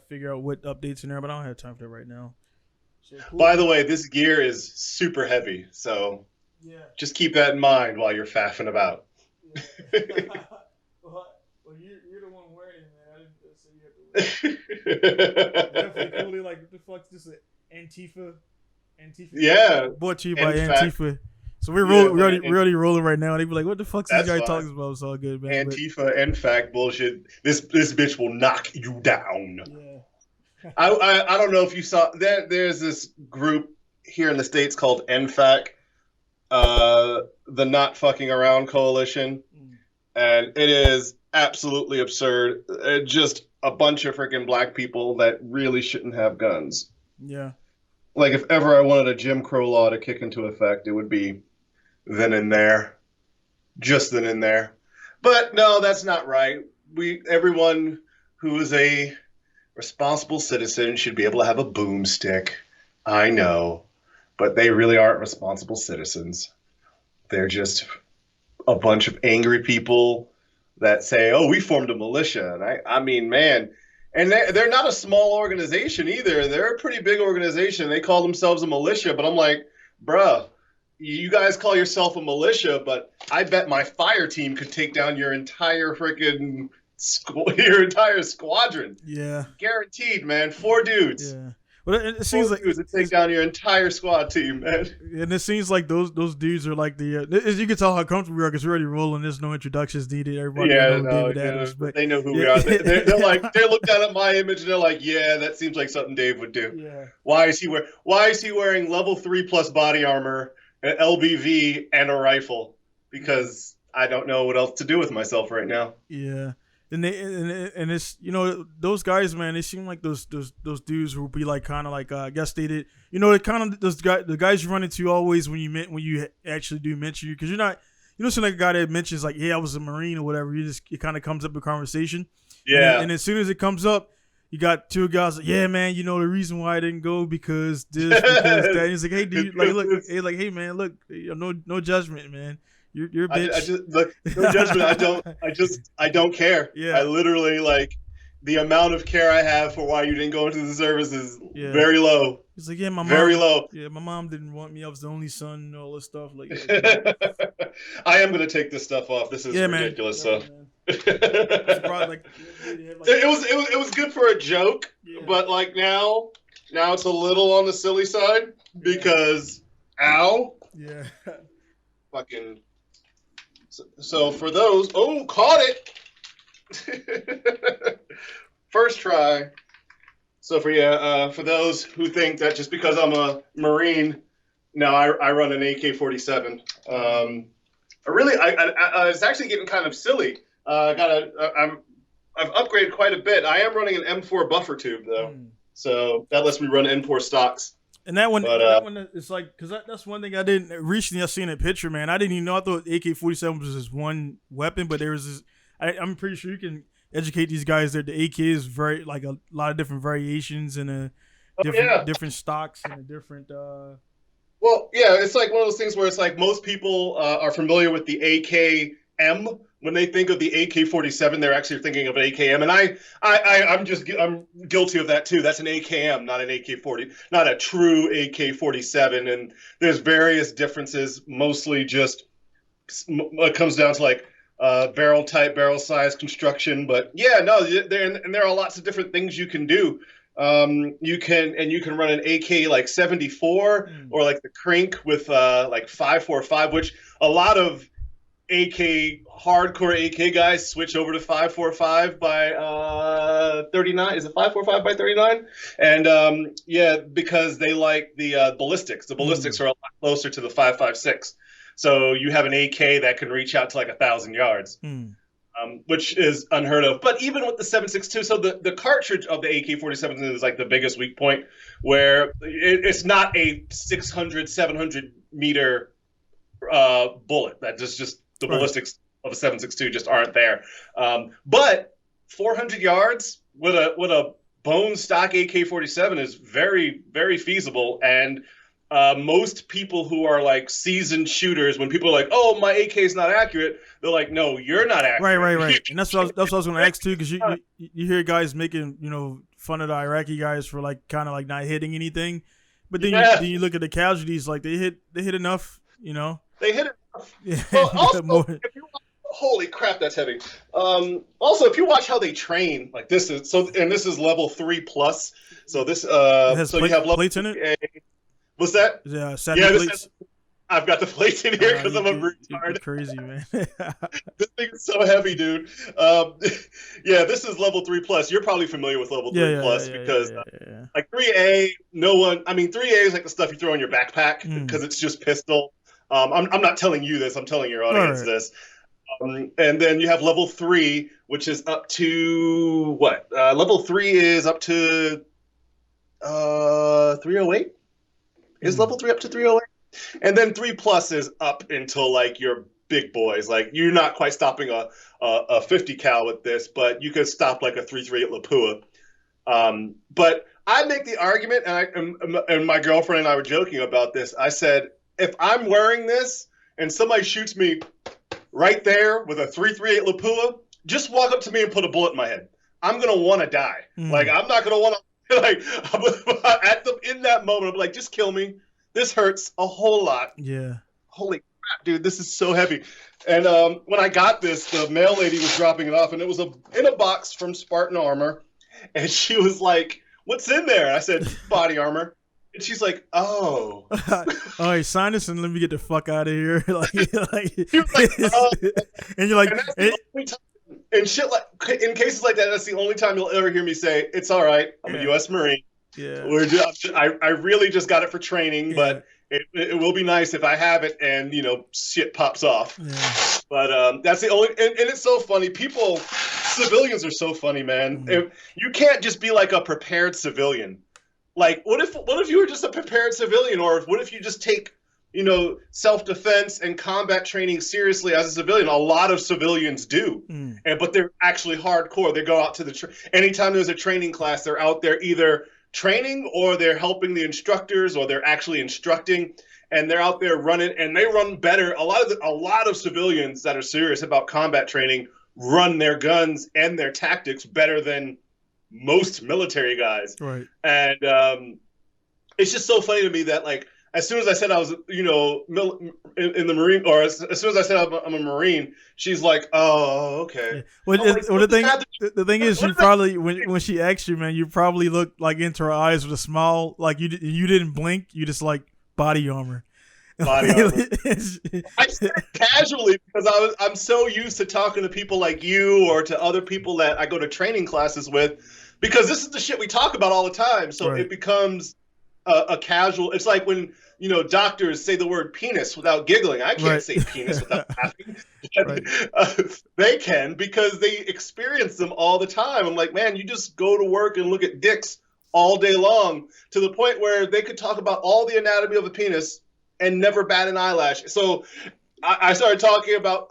figure out what updates in there, but I don't have time for that right now. So cool. By the way, this gear is super heavy, so Yeah. just keep that in mind while you're faffing about. Yeah. well, you're the one wearing it, man. I didn't say you have to wear it. Definitely cool. Like, what the fuck's this? Antifa? Yeah. Brought to you by Fact, Antifa. So we're already rolling right now. They be like, "What the fuck's this guy talking about?" It's all good, man. Antifa and fact bullshit. This bitch will knock you down. Yeah. I don't know if you saw that. There's this group here in the States called NFAC, the Not Fucking Around Coalition, and it is absolutely absurd. Just a bunch of freaking black people that really shouldn't have guns. Yeah. Like, if ever I wanted a Jim Crow law to kick into effect, it would be then and there. Just then and there. But no, that's not right. Everyone who is a responsible citizen should be able to have a boomstick. I know. But they really aren't responsible citizens. They're just a bunch of angry people that say, oh, we formed a militia. And I mean, man. And they're not a small organization either. They're a pretty big organization. They call themselves a militia. But I'm like, bruh, you guys call yourself a militia, but I bet my fire team could take down your entire freaking your entire squadron. Yeah. Guaranteed, man. 4 dudes. Yeah. Well, it seems like to take down your entire squad team, man. And it seems like those dudes are like the. As you can tell how comfortable we are because we're already rolling. There's no introductions needed. Everybody knows David Adams, but they know who we are. They're like they're looking down at my image and they're like, yeah, that seems like something Dave would do. Yeah. Why is he wearing level 3+ body armor, an LBV, and a rifle? Because I don't know what else to do with myself right now. Yeah. And it's those guys, man, they seem like those dudes who will be like kind of like I guess they did it kind of the guys you run into always when you actually do mention you, because you're not seem like a guy that mentions like, yeah, I was a Marine or whatever. It kind of comes up in conversation. Yeah. And as soon as it comes up, you got 2 guys like, yeah, man, the reason why I didn't go because this, because that. And he's like, hey, dude, hey, man, look, no judgment, man. You're a bitch. I just look, no judgment. I don't care. Yeah. I literally, like, the amount of care I have for why you didn't go into the service is very low. He's like, yeah, very low. Yeah, my mom didn't want me. I was the only son and all this stuff. Like, I am gonna take this stuff off. This is ridiculous. Man. So it was good for a joke, but like now it's a little on the silly side because ow. Yeah. Fucking. So for those, caught it. First try. So for those who think that just because I'm a Marine, no, I run an AK-47. It's actually getting kind of silly. I've upgraded quite a bit. I am running an M4 buffer tube though, so that lets me run M4 stocks. And that one is like, because that's one thing I didn't recently. I seen a picture, man. I didn't even know. I thought AK-47 was just one weapon, but there was this. I'm pretty sure you can educate these guys that the AK is very like a lot of different variations and different stocks and a different. Well, yeah, it's like one of those things where it's like most people are familiar with the AKM. When they think of the AK-47, they're actually thinking of an AKM, and I'm guilty of that too. That's an AKM, not an AK-40, not a true AK-47. And there's various differences. Mostly just it comes down to like barrel type, barrel size, construction. But yeah, no, there are lots of different things you can do. You can run an AK like 74 or like the Crink with like 5.45, which a lot of hardcore AK guys switch over to 5.45 by 39. Is it 5.45 by 39? And because they like the ballistics. The ballistics are a lot closer to the 5.56. So you have an AK that can reach out to like 1,000 yards, which is unheard of. But even with the 7.62, so the cartridge of the AK-47 is like the biggest weak point, where it's not a 600, 700 meter bullet. That just the ballistics of a 7.62 just aren't there. But 400 yards with a bone stock AK-47 is very, very feasible. And most people who are like seasoned shooters, when people are like, "Oh, my AK is not accurate," they're like, "No, you're not accurate." Right. And that's what I was going to ask too, because you hear guys making fun of the Iraqi guys for like kind of like not hitting anything, but then Yeah. then you look at the casualties, like they hit enough, you know. They hit it enough. Yeah. Well, also, More- if you holy crap, that's heavy. Also, if you watch how they train, like this is level 3+. So this it has you have level plates in it. 3A. What's that? Yeah, satin Yeah, plates. I've got the plates in here because I'm a You're retard. crazy, man. This thing is so heavy, dude. Yeah, this is level 3+. You're probably familiar with level 3+ because like 3A, no one. I mean, 3A is like the stuff you throw in your backpack because it's just pistol. I'm not telling you this. I'm telling your audience this. And then you have level 3, which is up to what? Level 3 is up to 308. Is level 3 up to 308? And then 3+ is up until like your big boys. Like you're not quite stopping a 50 cal with this, but you could stop like a 338 Lapua. But I make the argument, and my girlfriend and I were joking about this. I said, if I'm wearing this and somebody shoots me right there with a 338 Lapua, just walk up to me and put a bullet in my head. I'm gonna want to die. Like I'm not gonna want to like in that moment. I'm like, just kill me. This hurts a whole lot. Yeah. Holy crap, dude, this is so heavy. And when I got this, the mail lady was dropping it off, and it was in a box from Spartan Armor. And she was like, "What's in there?" And I said, "Body armor." And she's like, "Oh." All right, sign this and let me get the fuck out of here. And you're like, and shit like in cases like that, that's the only time you'll ever hear me say, "It's all right. I'm a U.S. Marine." Yeah. I really just got it for training, but it will be nice if I have it and shit pops off. Yeah. But that's the only, and it's so funny. Civilians are so funny, man. You can't just be like a prepared civilian. Like, what if you were just a prepared civilian, or what if you just take self-defense and combat training seriously as a civilian? A lot of civilians do, but they're actually hardcore. They go out to anytime there's a training class, they're out there either training or they're helping the instructors or they're actually instructing, and they're out there running, and they run better. A lot of civilians that are serious about combat training run their guns and their tactics better than most military guys. Right. And it's just so funny to me that like as soon as I said I was in the Marine, or as soon as I said I'm a Marine, she's like, "Oh, okay." Yeah. Well, the thing is, she probably when she asked you, man, you probably looked like into her eyes with a smile, like you didn't blink, you just like body armor. Body armor. I said it casually because I'm so used to talking to people like you or to other people that I go to training classes with, because this is the shit we talk about all the time. So It becomes a casual. It's like when doctors say the word penis without giggling. I can't say penis without laughing. They can because they experience them all the time. I'm like, man, you just go to work and look at dicks all day long, to the point where they could talk about all the anatomy of a penis and never bat an eyelash. So I started talking about.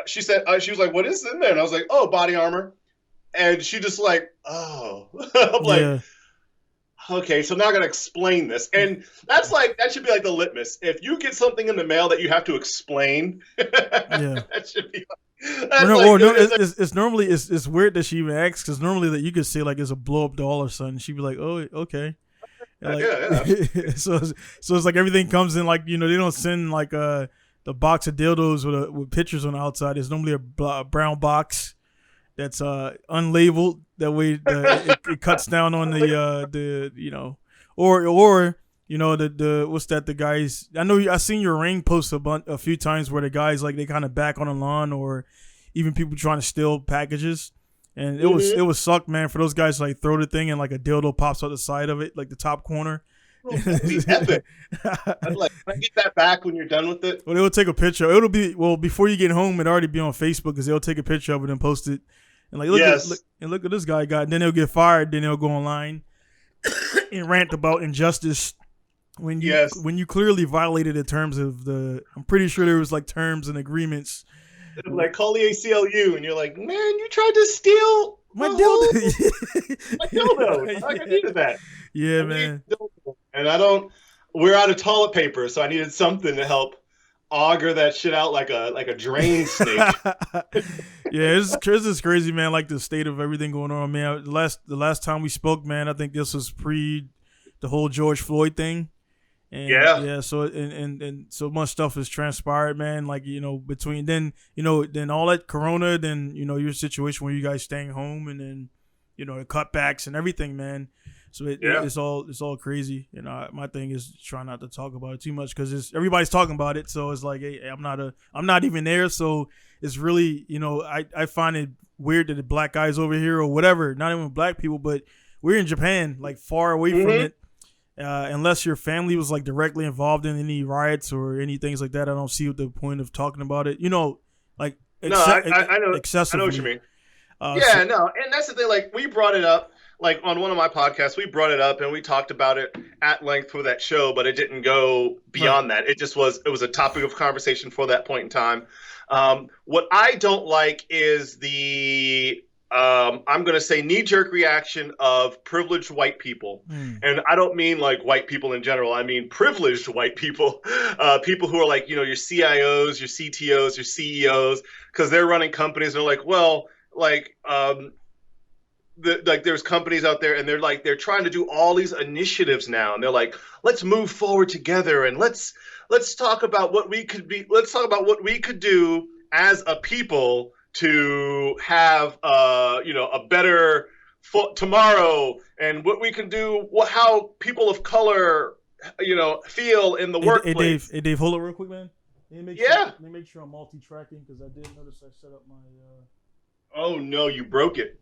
She said she was like, "What is in there?" And I was like, "Oh, body armor." And she just like, "Oh." I'm like, okay, so now I gotta explain this, and that should be like the litmus. If you get something in the mail that you have to explain, that should be. It's normally it's weird that she even asks, because normally that you could say like it's a blow up doll or something. She'd be like, "Oh, okay." Like, so it's like everything comes in like they don't send like the box of dildos with pictures on the outside. It's normally a brown box that's unlabeled. That way it cuts down on the what's that, the guys. I know I seen your ring post a few times where the guys like they kind of back on the lawn, or even people trying to steal packages. And it was suck, man, for those guys to like throw the thing and like a dildo pops out the side of it, like the top corner. That'd be epic. I'd like, can I get that back when you're done with it? Well, they'll take a picture. It'll be before you get home. It'll already be on Facebook, because they'll take a picture of it and post it. And like, look at this guy got. And then they'll get fired. Then they'll go online and rant about injustice when you clearly violated the terms of the. I'm pretty sure there was like terms and agreements. Like, call the ACLU, and you're like, man, you tried to steal my dildo. My dildo. I needed that. Yeah, man. And we're out of toilet paper, so I needed something to help auger that shit out like a drain snake. Yeah, it's crazy, man. Like the state of everything going on, man. The last time we spoke, man, I think this was pre the whole George Floyd thing. And Yeah. so and so much stuff has transpired, man. Like, between then, then all that corona, then, your situation where you guys staying home, and then, the cutbacks and everything, man. So it's all crazy. My thing is trying not to talk about it too much because everybody's talking about it. So it's like, hey, I'm not even there. So it's really, I find it weird that the black guys over here or whatever, not even black people, but we're in Japan, like far away from it. Unless your family was like directly involved in any riots or any things like that, I don't see the point of talking about it. Like I know excessively. I know what you mean. And that's the thing. Like, we brought it up, like on one of my podcasts, we brought it up and we talked about it at length for that show, but it didn't go beyond that. It was a topic of conversation for that point in time. What I don't like is the I'm going to say knee-jerk reaction of privileged white people. And I don't mean like white people in general. I mean privileged white people, people who are like, your CIOs, your CTOs, your CEOs, because they're running companies. And they're like, well, like, there's companies out there and they're trying to do all these initiatives now. And they're like, let's move forward together and let's talk about what we could be. Let's talk about what we could do as a people to have, a better tomorrow, and what we can do, how people of color, feel in the workplace. Hey, Dave, hold it real quick, man. Let me make sure I'm multi-tracking because I did notice I set up my. Oh no, you broke it.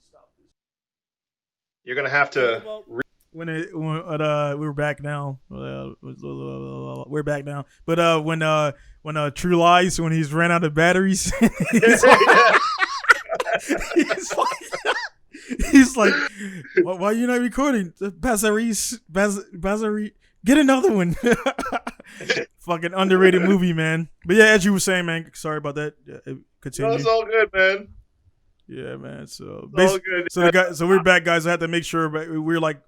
Stop this. You're gonna have to. When we were back now, we're back now. But when True Lies, when he's ran out of batteries, he's like, why are you not recording? Bazari, get another one. Fucking underrated movie, man. But yeah, as you were saying, man, sorry about that. Continue. No, it's all good, man. Yeah, man. So good. So we're back, guys. I had to make sure, but we were about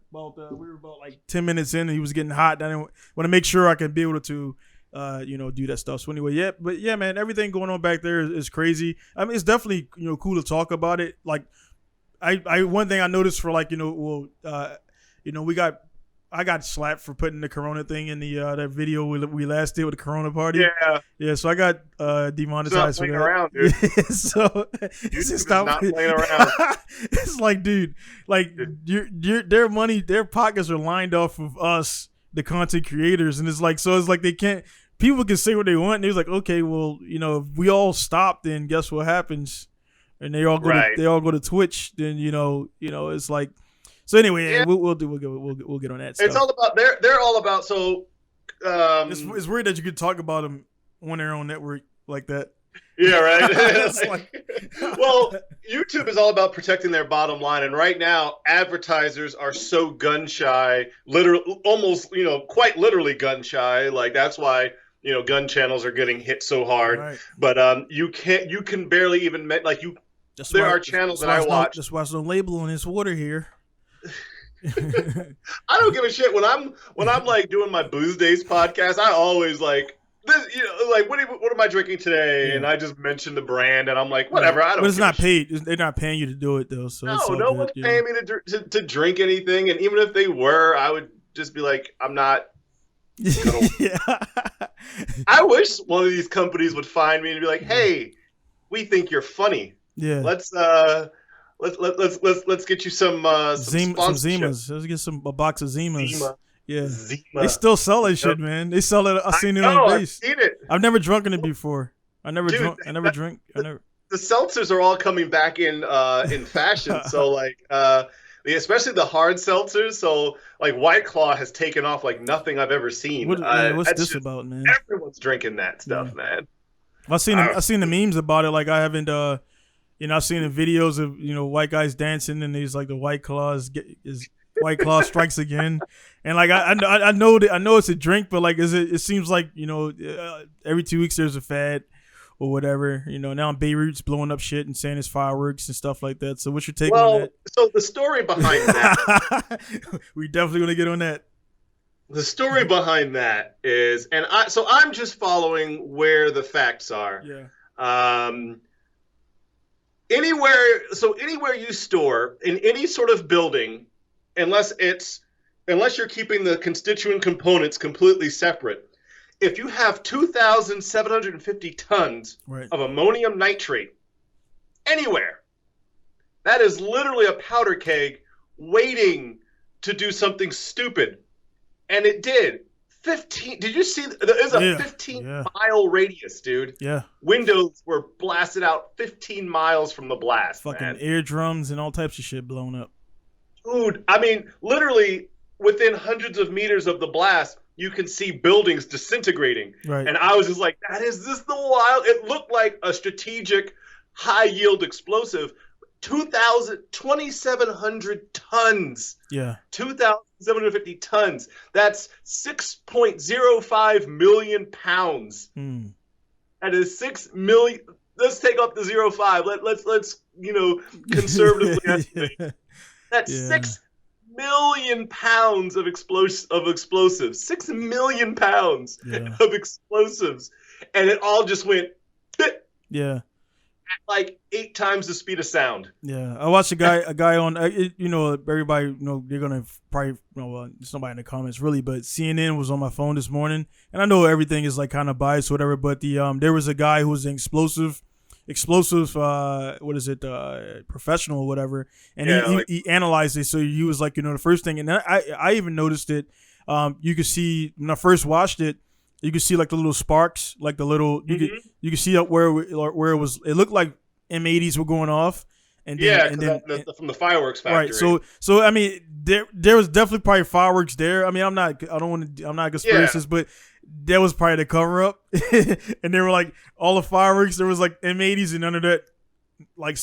like 10 minutes in, and he was getting hot. I want to make sure I could be able to, do that stuff. So anyway, man, everything going on back there is crazy. I mean, it's definitely cool to talk about it. Like, I one thing I noticed for like I got slapped for putting the Corona thing in the that video we last did with the Corona party. Yeah. So I got demonetized for that. Around, dude. So YouTube's not playing around. It's like, dude, like their money, their pockets are lined off of us, the content creators, and it's like they can't. People can say what they want. And it was like, okay, well, if we all stop, then guess what happens? And they all go to Twitch. Then it's like. So anyway, we'll get on that stuff. It's all about they're all about so. It's weird that you could talk about them on their own network like that. Yeah, right. Well, YouTube is all about protecting their bottom line, and right now, advertisers are so gun shy, literally, almost quite literally gun shy. Like that's why gun channels are getting hit so hard. Right. But you can barely even there are channels that I watch. Just watch the label on this water here. I don't give a shit when I'm like doing my Booze Days podcast. I always like this, like what am I drinking today? Yeah. And I just mention the brand, and I'm like, whatever. I don't. But it's not paid. They're not paying you to do it though. So no one's paying me to drink anything. And even if they were, I would just be like, I'm not. Yeah. I wish one of these companies would find me and be like, hey, we think you're funny. Yeah. Let's get you some Zimas. Let's get a box of Zimas. Zima. Yeah. Zima. They still sell that shit, man. They sell it. I've seen it on base. I've seen it. I've never drunken it before. I never drink. The seltzers are all coming back in fashion. So like especially the hard seltzers. So like White Claw has taken off like nothing I've ever seen. What's this about, man? Everyone's drinking that stuff, man. I've seen the memes about it. Like I haven't. I've seen the videos of white guys dancing, and he's like the White Claw White Claw strikes again, and like I know it's a drink, but like it seems like every 2 weeks there's a fad or whatever. Now Beirut's blowing up shit and saying it's fireworks and stuff like that. So what's your take on that? So the story behind that, we definitely gonna get on that. The story behind that is, so I'm just following where the facts are. Yeah. Anywhere you store in any sort of building, unless you're keeping the constituent components completely separate, if you have 2,750 tons Right. of ammonium nitrate anywhere, that is literally a powder keg waiting to do something stupid. And it did. 15. Did you see? There's a 15-mile radius, dude. Yeah. Windows were blasted out 15 miles from the blast. Fucking eardrums and all types of shit blown up. Dude, I mean, literally within hundreds of meters of the blast, you can see buildings disintegrating. Right. And I was just like, is this the wild? It looked like a strategic, high-yield explosive. 2,700 tons. Yeah. 2,750 tons. That's 6.05 million pounds. That is 6 million. Let's take up the 0.5. Let's conservatively estimate. That's 6 million pounds of explosives. 6 million pounds of explosives, and it all just went. Yeah. Like 8 times the speed of sound. Yeah, I watched a guy on, everybody, they're gonna probably, it's nobody in the comments really, but CNN was on my phone this morning, and I know everything is like kind of biased or whatever, but there was a guy who was an explosive, professional or whatever, and he analyzed it. So he was like, the first thing, and I even noticed it. You could see when I first watched it. You can see like the little sparks, like the little you can see up where it was. It looked like M80s were going off, and then from the fireworks factory. Right. So I mean, there was definitely probably fireworks there. I mean, I'm not a conspiracist, but that was probably the cover up, and they were like all the fireworks. There was like M80s, and under that, like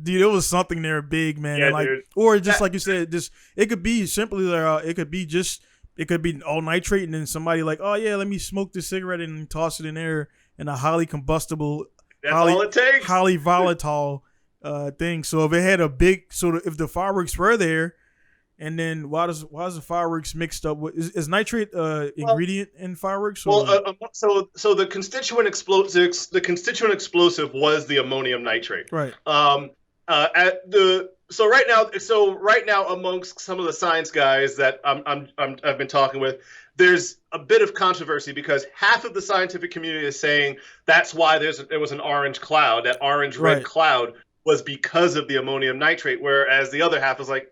dude, it was something there big, man. Yeah, and like, dude. or just like you said, it could be simply it could be all nitrate, and then somebody like, oh yeah, let me smoke this cigarette and toss it in there in a highly combustible, all it takes. highly volatile thing. So if it had a big if the fireworks were there, and then why is the fireworks mixed up with is nitrate ingredient in fireworks? So the constituent explosive was the ammonium nitrate. Right. So right now, amongst some of the science guys that I've been talking with, there's a bit of controversy because half of the scientific community is saying that's why there was an orange cloud. That orange-red cloud was because of the ammonium nitrate, whereas the other half is like,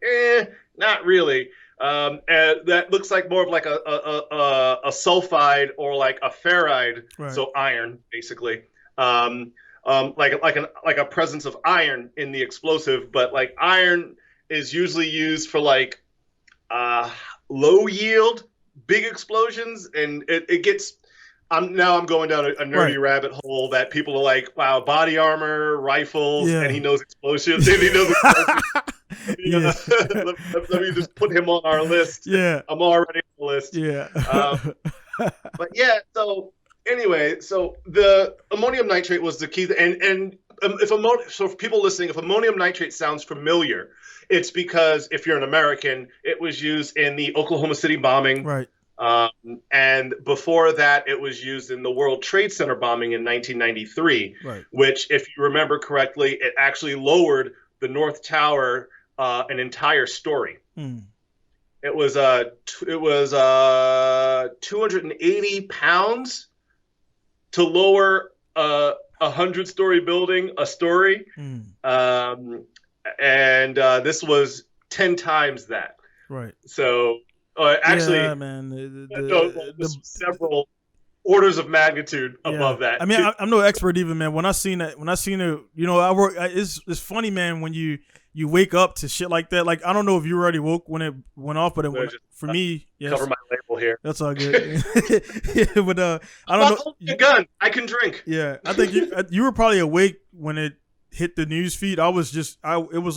not really. And that looks like more of like a sulfide or like a ferride, so iron basically. Like a presence of iron in the explosive, but like iron is usually used for like low yield big explosions, and it gets. I'm going down a nerdy rabbit hole that people are like, wow, body armor, rifles, and he knows explosives. And he knows explosives. Let me just put him on our list. Yeah, I'm already on the list. Yeah, but yeah, so. Anyway, so the ammonium nitrate was the key, and so for people listening, if ammonium nitrate sounds familiar, it's because if you're an American, it was used in the Oklahoma City bombing, right? And before that, it was used in the World Trade Center bombing in 1993, right? Which, if you remember correctly, it actually lowered the North Tower an entire story. It was 280 pounds. To lower a 100-story building a story, and this was 10 times that. Right. So actually, man, several orders of magnitude above that. I mean, I'm no expert even, man. When I seen it, I work. It's funny, man, when you wake up to shit like that. Like, I don't know if you already woke when it went off, but for me, yes. Cover my label here. That's all good. But I don't know. A gun. I can drink. Yeah, I think you were probably awake when it hit the news feed. It was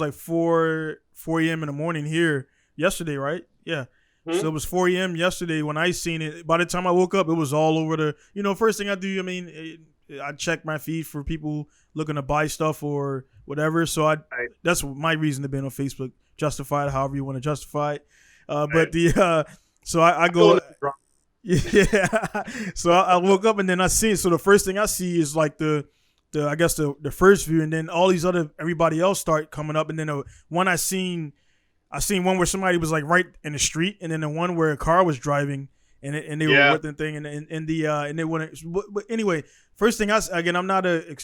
like 4 a.m. in the morning here yesterday, right? Yeah. Mm-hmm. So it was 4 a.m. yesterday when I seen it. By the time I woke up, it was all over the. First thing I do, I check my feed for people looking to buy stuff or whatever. So that's my reason to be on Facebook. Justify it however you want to justify it. But so I go Yeah. So I woke up and then I see it. So the first thing I see is like the I guess the first view, and then all these other everybody else start coming up, and then the one I seen one where somebody was like right in the street, and then the one where a car was driving, and they were with the thing, and they wouldn't. But anyway, first thing again, I'm not a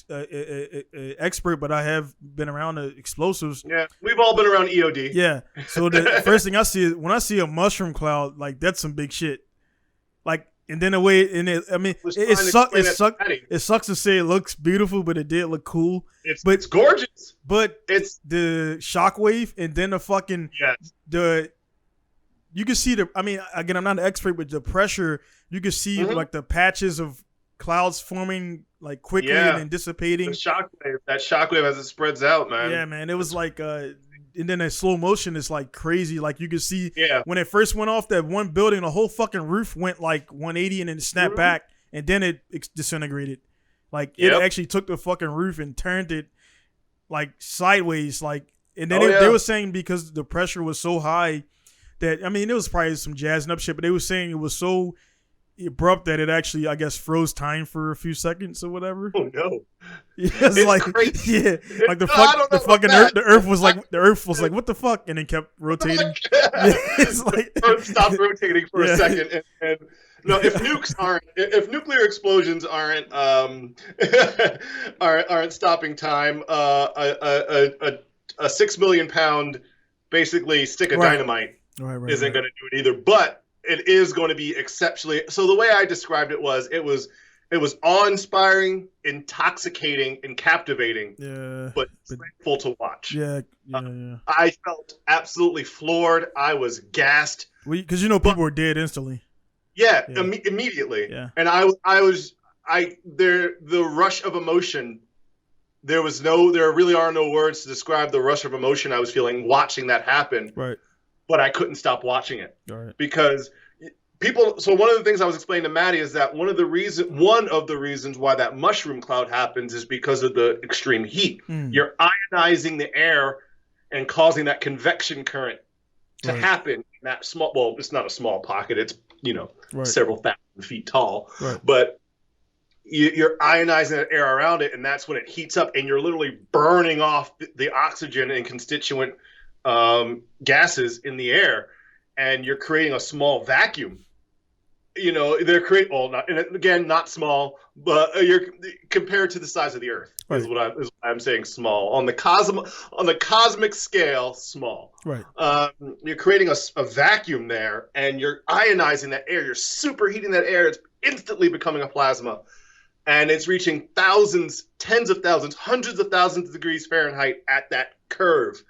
expert, but I have been around the explosives. Yeah, we've all been around EOD. Yeah. So the first thing I see is when I see a mushroom cloud, like that's some big shit. Like, and then the way, and I mean, it sucks to say it looks beautiful, but it did look cool. It's gorgeous. But it's the shockwave, and then the fucking you can see I mean, again, I'm not an expert, but the pressure, you can see like the patches of clouds forming like quickly and then dissipating. That shockwave as it spreads out, man. Yeah, man. It was like and then in slow motion is like crazy. Like you could see when it first went off that one building, the whole fucking roof went like 180 and then it snapped back, and then it disintegrated. Like it actually took the fucking roof and turned it like sideways. Like, and then they were saying because the pressure was so high that, I mean, it was probably some jazzing up shit, but they were saying it was so abrupt that it actually, I guess, froze time for a few seconds or whatever. Oh no! It's like crazy. Like the earth was like what the fuck, and then kept rotating. It's like Earth stopped rotating for a second, and no, if nuclear explosions aren't stopping time, a 6 million pound basically stick of dynamite isn't going to do it either. But it is going to be exceptionally. So the way I described it was awe-inspiring, intoxicating, and captivating. But painful to watch. I felt absolutely floored. I was gassed because people were dead instantly. Immediately. Yeah. And the rush of emotion. There really are no words to describe the rush of emotion I was feeling watching that happen. Right. But I couldn't stop watching it because people. So one of the things I was explaining to Maddie is that one of the reasons why that mushroom cloud happens is because of the extreme heat. You're ionizing the air and causing that convection current to happen in that small. Well, it's not a small pocket. It's several thousand feet tall. Right. But you're ionizing that air around it, and that's when it heats up, and you're literally burning off the oxygen and constituent gases in the air, and you're creating a small vacuum. They're creating not small, but you're compared to the size of the Earth is what I'm saying. Small on the cosmic scale, small. Right. You're creating a vacuum there, and you're ionizing that air. You're superheating that air. It's instantly becoming a plasma, and it's reaching thousands, tens of thousands, hundreds of thousands of degrees Fahrenheit at that curve.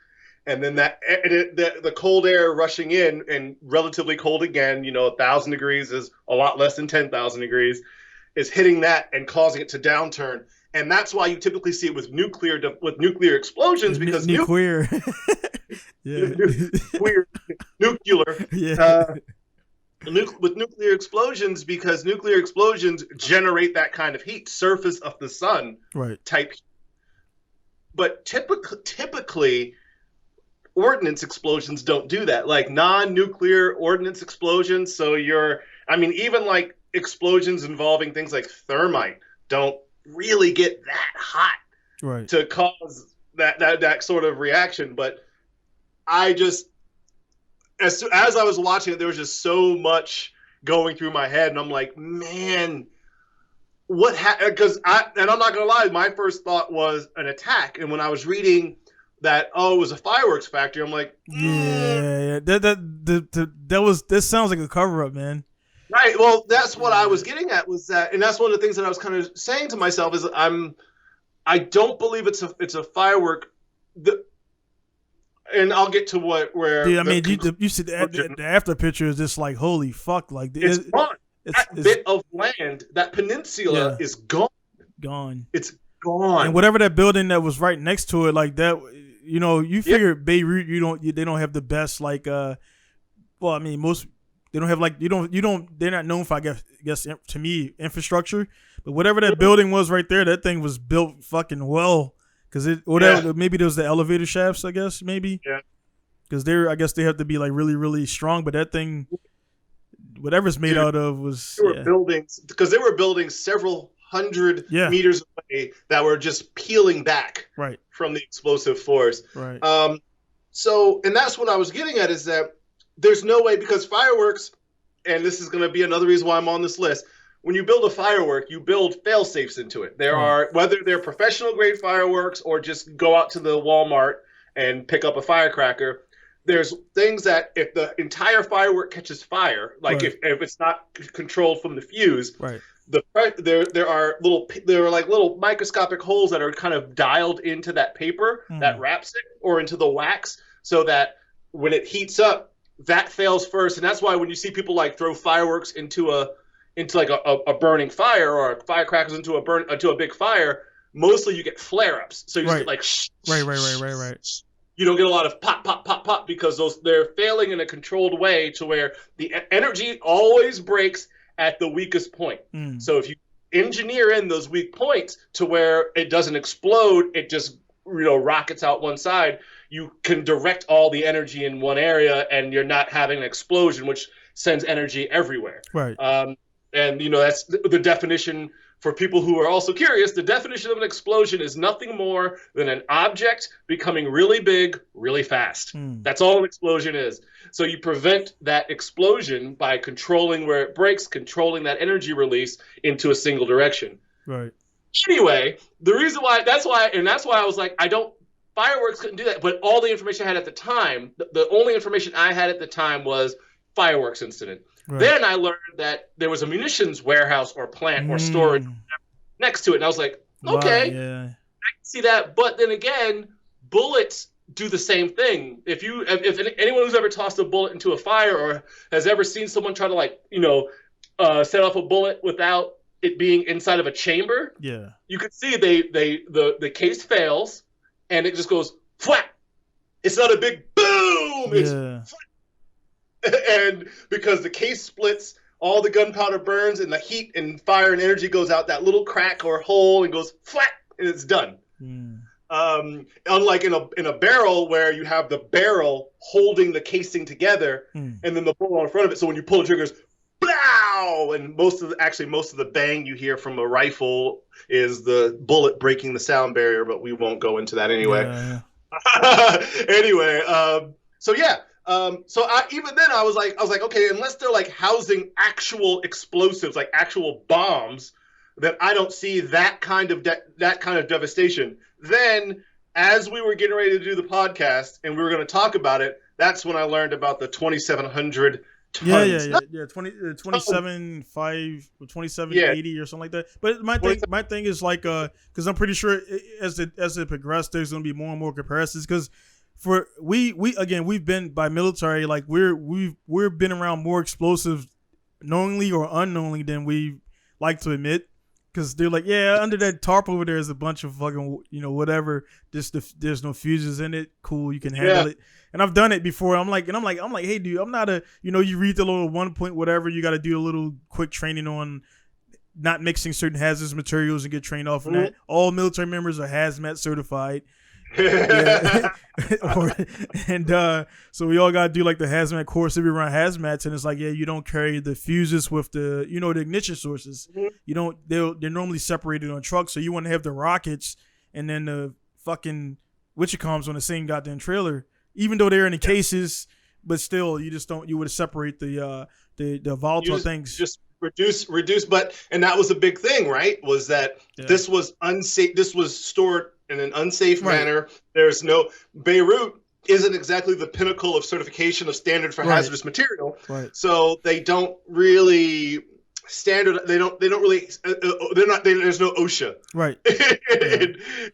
And then the cold air rushing in, and relatively cold again, 1,000 degrees is a lot less than 10,000 degrees, is hitting that and causing it to downturn. And that's why you typically see it with nuclear explosions, because nuclear. With nuclear explosions, because nuclear explosions generate that kind of heat, surface of the sun type heat. But typically ordnance explosions don't do that, like non-nuclear ordnance explosions. So even like explosions involving things like thermite don't really get that hot to cause that sort of reaction. But I just, as I was watching it, there was just so much going through my head, and I'm like, man, what happened? And I'm not gonna lie, my first thought was an attack, and when I was reading that it was a fireworks factory, I'm like, that sounds like a cover up, man. Right. Well, that's what I was getting at, was that, and that's one of the things that I was kind of saying to myself is I don't believe it's a firework. And I'll get to where. Dude, I mean, you see the after picture is just like, holy fuck, like it's gone. That bit of land, that peninsula is gone. Gone. It's gone. And whatever that building that was right next to it, like that. You figure Beirut, they don't have the best most they don't have they're not known for, I guess to me, infrastructure, but whatever that building was right there, that thing was built fucking well, because maybe there was the elevator shafts, I guess, maybe, because I guess they have to be like really, really strong, but that thing, whatever's made out of was. They were buildings because they were building several hundred meters away that were just peeling back from the explosive force. Right. So, and that's what I was getting at is that there's no way, because fireworks, and this is going to be another reason why I'm on this list. When you build a firework, you build fail safes into it. There are, whether they're professional grade fireworks or just go out to the Walmart and pick up a firecracker. There's things that if the entire firework catches fire, like if it's not controlled from the fuse, there are little microscopic holes that are kind of dialed into that paper that wraps it, or into the wax, so that when it heats up, that fails first. And that's why when you see people like throw fireworks into a burning fire, or firecrackers into a big fire, mostly you get flare-ups. So you just get like right. You don't get a lot of pop, pop, pop, pop, because they're failing in a controlled way to where the energy always breaks at the weakest point. So if you engineer in those weak points to where it doesn't explode, it just rockets out one side, you can direct all the energy in one area, and you're not having an explosion, which sends energy everywhere. Right. And that's the definition. For people who are also curious, the definition of an explosion is nothing more than an object becoming really big, really fast. That's all an explosion is. So you prevent that explosion by controlling where it breaks, controlling that energy release into a single direction. Right. Anyway, the reason why, that's why I was like, fireworks couldn't do that. But all the information I had at the time, the only information I had at the time was fireworks incident. Right. Then I learned that there was a munitions warehouse or plant or storage next to it. And I was like, okay, I can see that. But then again, bullets do the same thing. If anyone who's ever tossed a bullet into a fire, or has ever seen someone try to set off a bullet without it being inside of a chamber, you could see the case fails and it just goes flat. It's not a big boom. It's flat. And because the case splits, all the gunpowder burns, and the heat and fire and energy goes out that little crack or hole and goes flat, and it's done. Unlike in a barrel, where you have the barrel holding the casing together, and then the bullet in front of it. So when you pull the triggers, blow, and most of the bang you hear from a rifle is the bullet breaking the sound barrier. But we won't go into that anyway. Anyway, so yeah. So even then I was like, okay, unless they're like housing actual explosives, like actual bombs, then I don't see that kind of devastation. Then, as we were getting ready to do the podcast and we were going to talk about it, that's when I learned about the 2,700 tons. 27.5 or 27.80 or something like that. But my thing is like, because I'm pretty sure as it progressed, there's going to be more and more comparisons, because. We've been by military, like we've been around more explosives knowingly or unknowingly than we like to admit, because they're like, under that tarp over there is a bunch of fucking whatever, there's no fuses in it, cool, you can handle it. And I've done it before. I'm like, hey dude, I'm not you read the little 1 point whatever, you got to do a little quick training on not mixing certain hazardous materials and get trained off of that. All military members are hazmat certified. So we all gotta do like the hazmat course if we run hazmats, and it's like, you don't carry the fuses with the the ignition sources. You don't. They're normally separated on trucks, so you want to have the rockets and then the fucking witch-coms on the same goddamn trailer, even though they're in the cases, but still you just don't. You would separate the volatile things. Just reduce, and that was a big thing, right? Was that this was unsafe? This was stored in an unsafe manner. There's no Beirut isn't exactly the pinnacle of certification of standard for hazardous material. So they don't really standard. They don't really. They're not. There's no OSHA.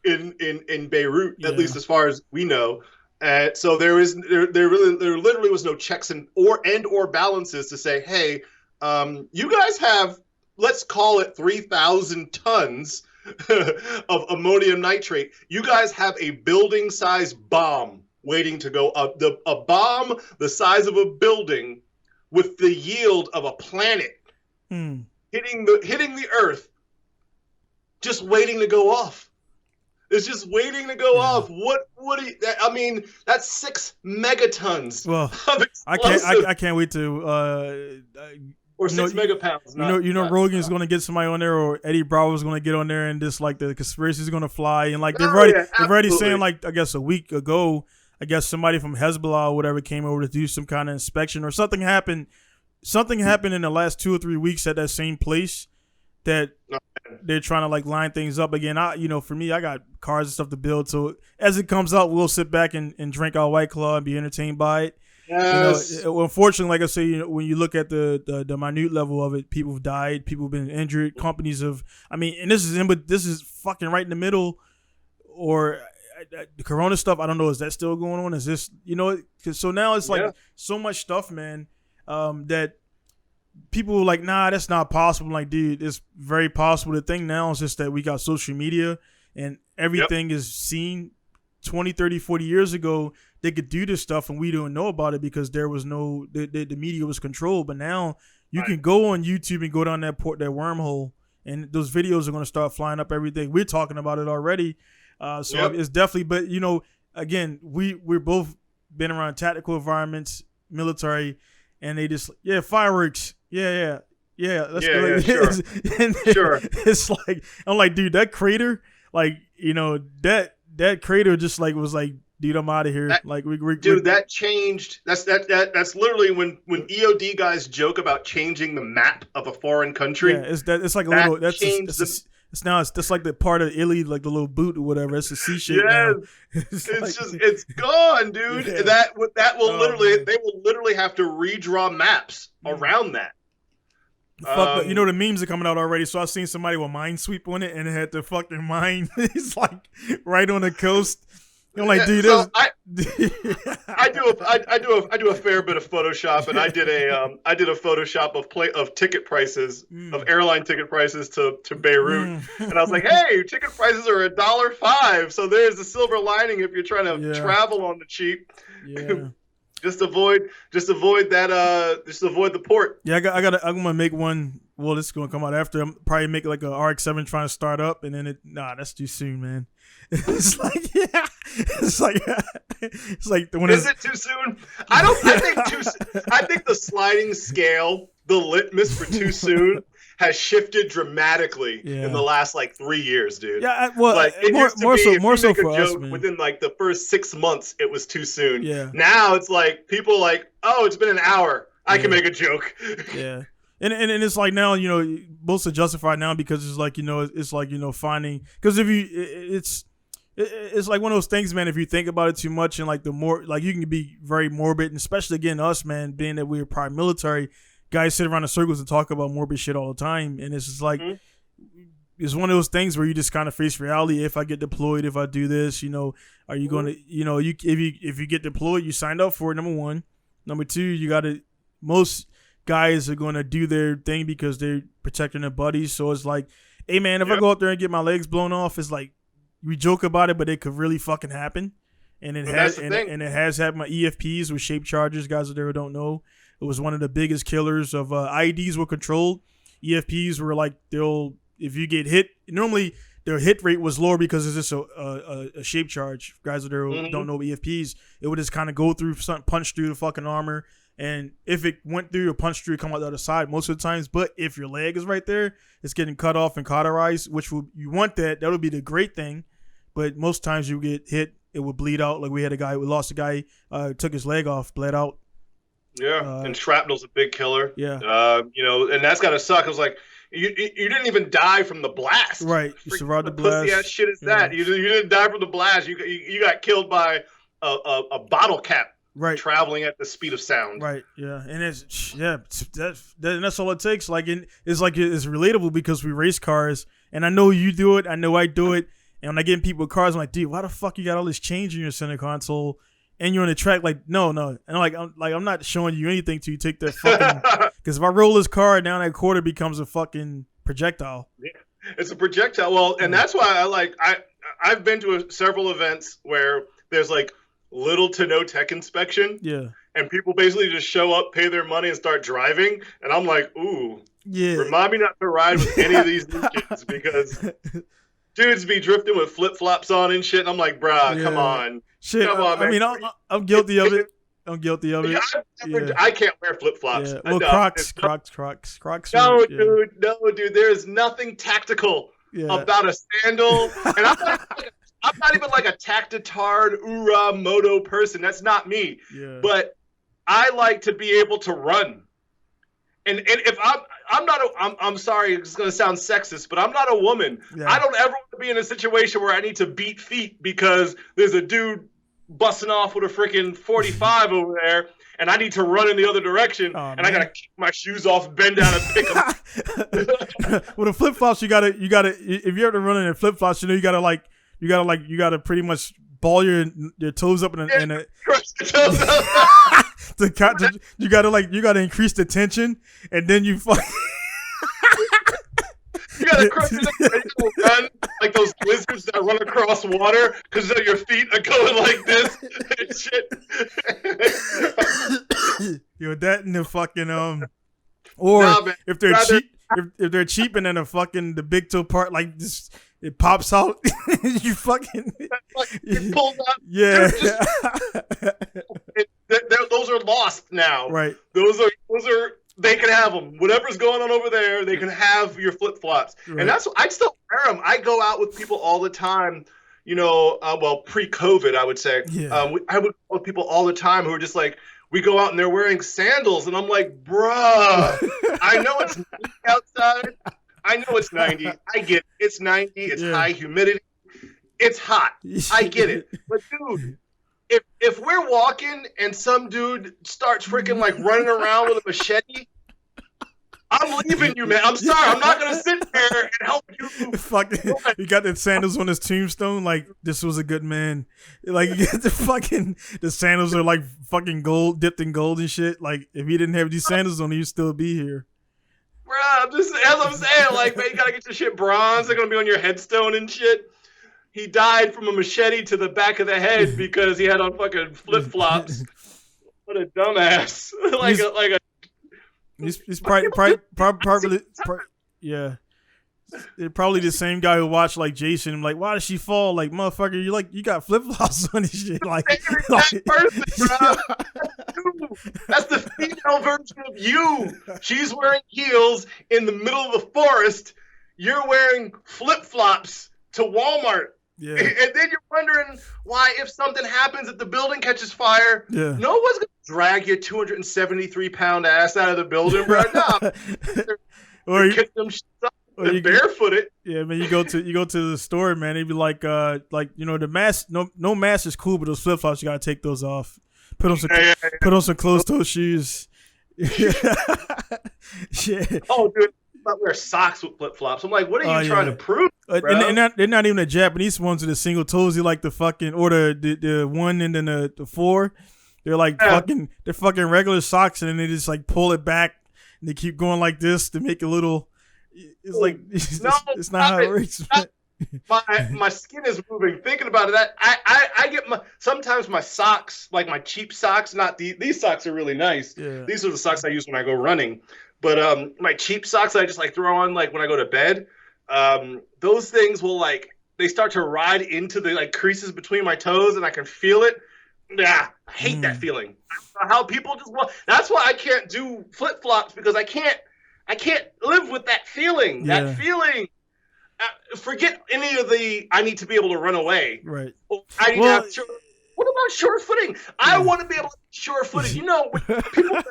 In Beirut, at least as far as we know. So there literally was no checks or balances to say, hey, you guys have, let's call it 3,000 tons of ammonium nitrate. You guys have a building-sized bomb waiting to go up. A bomb the size of a building with the yield of a planet hitting the Earth, just waiting to go off. It's just waiting to go off. What do you, I mean, that's 6 megatons Well, of explosive. I can't wait to or 6 megapounds. Rogan's going to get somebody on there, or Eddie Bravo's going to get on there, and just like the conspiracy is going to fly, and like they're already saying, like, I guess a week ago, I guess somebody from Hezbollah or whatever came over to do some kind of inspection, or something happened. Something happened in the last 2 or 3 weeks at that same place that they're trying to like line things up again. For me, I got cars and stuff to build, so as it comes out, we'll sit back and drink our White Claw and be entertained by it. Yes. Unfortunately, like I say, when you look at the minute level of it, people have died, people have been injured, companies have. I mean, and this is fucking right in the middle, or the Corona stuff. I don't know. Is that still going on? Is this so now it's like so much stuff, man, that people are like, nah, that's not possible. Like, dude, it's very possible. The thing now is just that we got social media and everything is seen 20, 30, 40 years ago. They could do this stuff and we don't know about it because there was no, the media was controlled. But now you can go on YouTube and go down that wormhole, and those videos are going to start flying up everything. We're talking about it already. It's definitely, but again, we're both been around tactical environments, military, and they just, fireworks. Yeah. Let's go. Yeah, sure. Sure. It's like, I'm like, dude, that crater, like, that crater just like was like, dude, I'm out of here. That changed. That's literally when EOD guys joke about changing the map of a foreign country. Yeah, it's like a little. That's like the part of Italy, like the little boot or whatever. It's a C shape. Yeah, it's gone, dude. Yeah. That will literally, they will literally have to redraw maps around that. Fuck, the memes are coming out already. So I've seen somebody with Minesweep on it, and it had the fucking mine. It's like right on the coast. I'm like, dude, so I do a fair bit of Photoshop, and I did a Photoshop of ticket prices, of airline ticket prices to Beirut, and I was like, hey, ticket prices are $1.05, so there's a silver lining if you're trying to travel on the cheap. Yeah. Just avoid that. Just avoid the port. Yeah, I'm gonna make one. Well, this is gonna come out after. I'm probably make like a RX-7 trying to start up, and then that's too soon, man. It's like, it's like when is it too soon? I think the sliding scale, the litmus for too soon, has shifted dramatically in the last like 3 years, dude. Yeah, more so for us, man. Within like the first 6 months, it was too soon. Yeah. Now it's like people are like, oh, it's been an hour. I can make a joke. Yeah. And it's like now, most are justified now because it's like, finding, because it's like one of those things, man. If you think about it too much, and like the more, like you can be very morbid, and especially again us, man, being that we're prior military, guys sit around in circles and talk about morbid shit all the time, and it's just like it's one of those things where you just kind of face reality. If I get deployed, if I do this, are you going to, if you get deployed, you signed up for it. Number one, number two, you got to. Most guys are going to do their thing because they're protecting their buddies. So it's like, hey man, if I go out there and get my legs blown off, it's like. We joke about it, but it could really fucking happen, and it has happened. My EFPs with shaped charges, guys out there who don't know, it was one of the biggest killers of IEDs were controlled. EFPs were like if you get hit, normally their hit rate was lower because it's just a shaped charge. Guys out there who don't know EFPs, it would just kind of go through something, punch through the fucking armor, and if it went through or punched through, it come out the other side most of the times. But if your leg is right there, it's getting cut off and cauterized, you want that. That would be the great thing. But most times you get hit, it would bleed out. Like we lost a guy, took his leg off, bled out. Yeah, and shrapnel's a big killer. Yeah. And that's gotta suck. I was like, you didn't even die from the blast. Right. You survived the blast. Pussy ass shit is that. You didn't die from the blast. You got killed by a bottle cap. Right. Traveling at the speed of sound. Right. Yeah. And that's all it takes. Like it's relatable because we race cars, and I know you do it. I know I do it. And when I get in people with cars, I'm like, dude, why the fuck you got all this change in your center console and you're on the track? Like, no. And I'm not showing you anything till you take that fucking. Because if I roll this car down, that quarter becomes a fucking projectile. Yeah, it's a projectile. Well, and that's why I've been to several events where there's like little to no tech inspection. Yeah. And people basically just show up, pay their money, and start driving. And I'm like, ooh. Yeah. Remind me not to ride with any of these new kids because. dudes be drifting with flip-flops on and shit. And I'm like, bruh, come on. Shit, come on, man. I mean, I'm guilty of it. I'm guilty of it. I can't wear flip-flops. Yeah. Well, Crocs. No, dude. There is nothing tactical about a sandal. And I'm not even like a tactitard, moto person. That's not me. Yeah. But I like to be able to run. And if I'm sorry, it's going to sound sexist, but I'm not a woman. Yeah. I don't ever want to be in a situation where I need to beat feet because there's a dude busting off with a freaking 45 over there, and I need to run in the other direction, and I got to kick my shoes off, bend down, and pick them. With the flip-flops, you gotta, if you're ever running in flip-flops, you gotta pretty much ball your toes up in a Crush the toes up. you gotta increase the tension, and then you fuck. You gotta crush it up, run like those lizards that run across water because your feet are going like this and shit. Yo, that and the fucking or if they're cheap, if they're cheap and then the big toe part like this, it pops out. You fucking it pulls out. Yeah. Those are lost now. Right. Those are. They can have them. Whatever's going on over there, they can have your flip-flops. Right. And I still wear them. I go out with people all the time, pre-COVID, I would say. Yeah. I would go with people all the time who are just like, we go out and they're wearing sandals. And I'm like, bruh, I know it's 90 outside. I know it's 90. I get it. It's 90. It's high humidity. It's hot. I get it. But, dude, if we're walking and some dude starts freaking like running around with a machete, I'm leaving you, man. I'm sorry. I'm not gonna sit there and help you. Fucking, you got the sandals on his tombstone. Like, this was a good man. Like, you get the sandals are like fucking gold, dipped in gold and shit. Like, if he didn't have these sandals on, he'd still be here. Bruh, as I'm saying, like, man, you gotta get your shit bronze. They're gonna be on your headstone and shit. He died from a machete to the back of the head because he had on fucking flip-flops. What a dumbass! He's probably yeah. They're probably the same guy who watched like Jason. Like, why did she fall? Like, motherfucker, you got flip-flops on and shit. Like, that person, bro. That's the female version of you. She's wearing heels in the middle of the forest. You're wearing flip-flops to Walmart. Yeah. And then you're wondering why, if something happens, if the building catches fire, no one's going to drag your 273-pound ass out of the building, bro. Nah. Or you kick them shit up and barefooted. Yeah, man, you go to the store, man. They'd be like the mask, no mask is cool, but those flip-flops, you got to take those off. Put on some closed-toe shoes. Yeah. Oh, dude. I wear socks with flip-flops. I'm like, what are you trying to prove, bro? And they're not even the Japanese ones with the single toes. They like the fucking, or the one and then the four. They're like they're fucking regular socks, and then they just like pull it back and they keep going like this to make a little. It's like it's not how it works. My skin is moving thinking about it. That I get sometimes my socks, like my cheap socks. Not these socks are really nice. Yeah. These are the socks I use when I go running. But my cheap socks that I just like throw on like when I go to bed, those things will they start to ride into the like creases between my toes, and I can feel it. Yeah, I hate that feeling. How people just that's why I can't do flip-flops, because I can't live with that feeling. Yeah. That feeling. Forget any of the I need to be able to run away. Right. I need to have what about sure footing? I want to be able to sure footing. You know, people.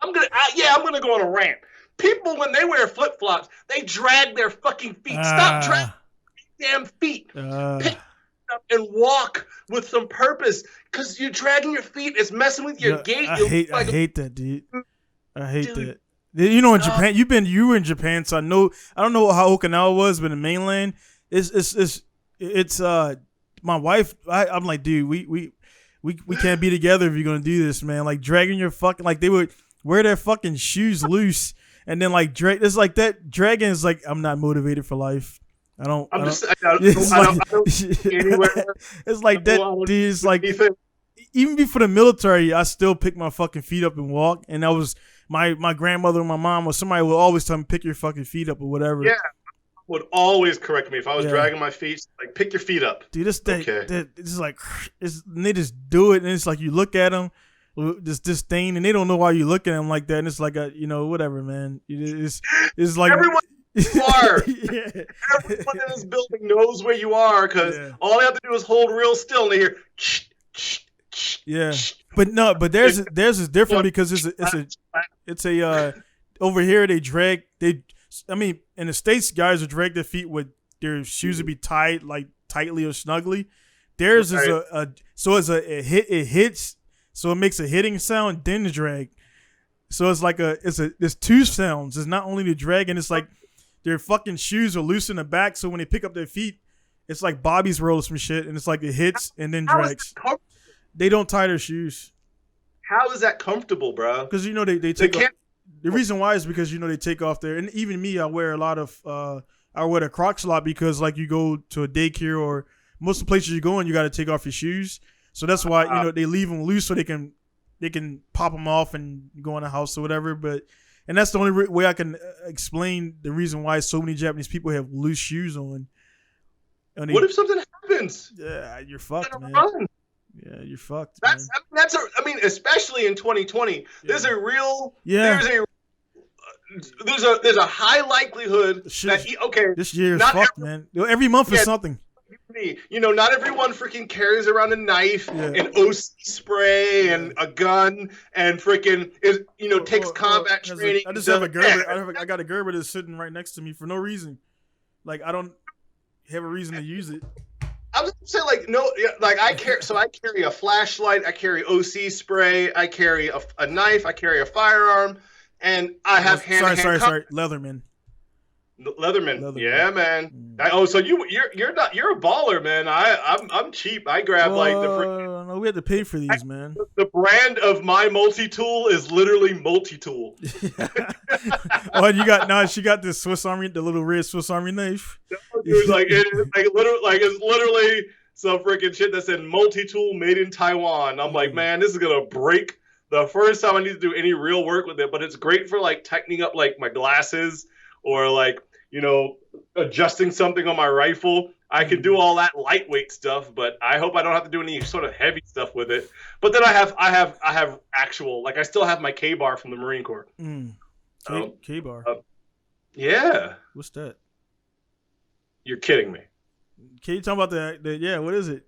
I'm gonna go on a rant. People, when they wear flip-flops, they drag their fucking feet. Stop dragging your damn feet. Pick up and walk with some purpose, because you're dragging your feet. It's messing with your gait. I hate that, dude. I hate that. You know, in Japan, you were in Japan, so I don't know how Okinawa was, but in mainland, it's my wife. I'm like, dude, we can't be together if you're gonna do this, man. Like, dragging your fucking, like, they would wear their fucking shoes loose, and then like drag. It's like that. Dragging is like, I'm not motivated for life. I don't see anywhere. It's like that, dude. It's like, even before the military, I still pick my fucking feet up and walk, and that was my grandmother and my mom or somebody would always tell me, pick your fucking feet up or whatever. Yeah. would always correct me if I was Yeah. dragging my feet. Like, pick your feet up. Dude, this thing, Okay. it's like, and they just do it, and it's like you look at them, this thing, and they don't know why you look at them like that, and it's like whatever, man. It's like Everyone you are. Yeah. Everyone in this building knows where you are because all they have to do is hold real still and they hear. Yeah, but theirs is different because it's a over here I mean, in the States, guys would drag their feet with their shoes to be tied like tightly or snugly. Theirs is it hits, so it makes a hitting sound, then the drag. So it's like there's two sounds. It's not only the drag, and it's like their fucking shoes are loose in the back, so when they pick up their feet, it's like Bobby's roll or some shit, and it's like it hits and then drags. They don't tie their shoes. How is that comfortable, bro? Because they take off. The reason why is because they take off their, and even me, I wear a lot of I wear the Crocs a lot because like you go to a daycare or most of the places you go in, you got to take off your shoes. So that's why they leave them loose so they can pop them off and go in the house or whatever. And that's the only way I can explain the reason why so many Japanese people have loose shoes on. What if something happens? Yeah, you're fucked, man. Yeah, you're fucked. Especially in 2020, yeah. there's a real there's a high likelihood that this year is fucked, man. Every month is something. Not everyone freaking carries around a knife and OC spray and a gun and freaking takes combat training. I just have a Gerber. I got a Gerber that's sitting right next to me for no reason. Like I don't have a reason to use it. I was saying I carry a flashlight, I carry OC spray, I carry a knife, I carry a firearm, and I have Sorry, Leatherman. Leatherman. Yeah, man. So you're a baller, man. I'm cheap. I grab no, we had to pay for these, man. The brand of my multi-tool is literally multi-tool. She got this Swiss Army, the little red Swiss Army knife. Dude, it's literally some freaking shit that said multi-tool made in Taiwan. I'm like, man, this is gonna break the first time I need to do any real work with it. But it's great for like tightening up like my glasses or like adjusting something on my rifle. I can do all that lightweight stuff, but I hope I don't have to do any sort of heavy stuff with it. But then I have actual, like I still have my K-bar from the Marine Corps. K-bar? Yeah. What's that? You're kidding me. Can you talk about what is it?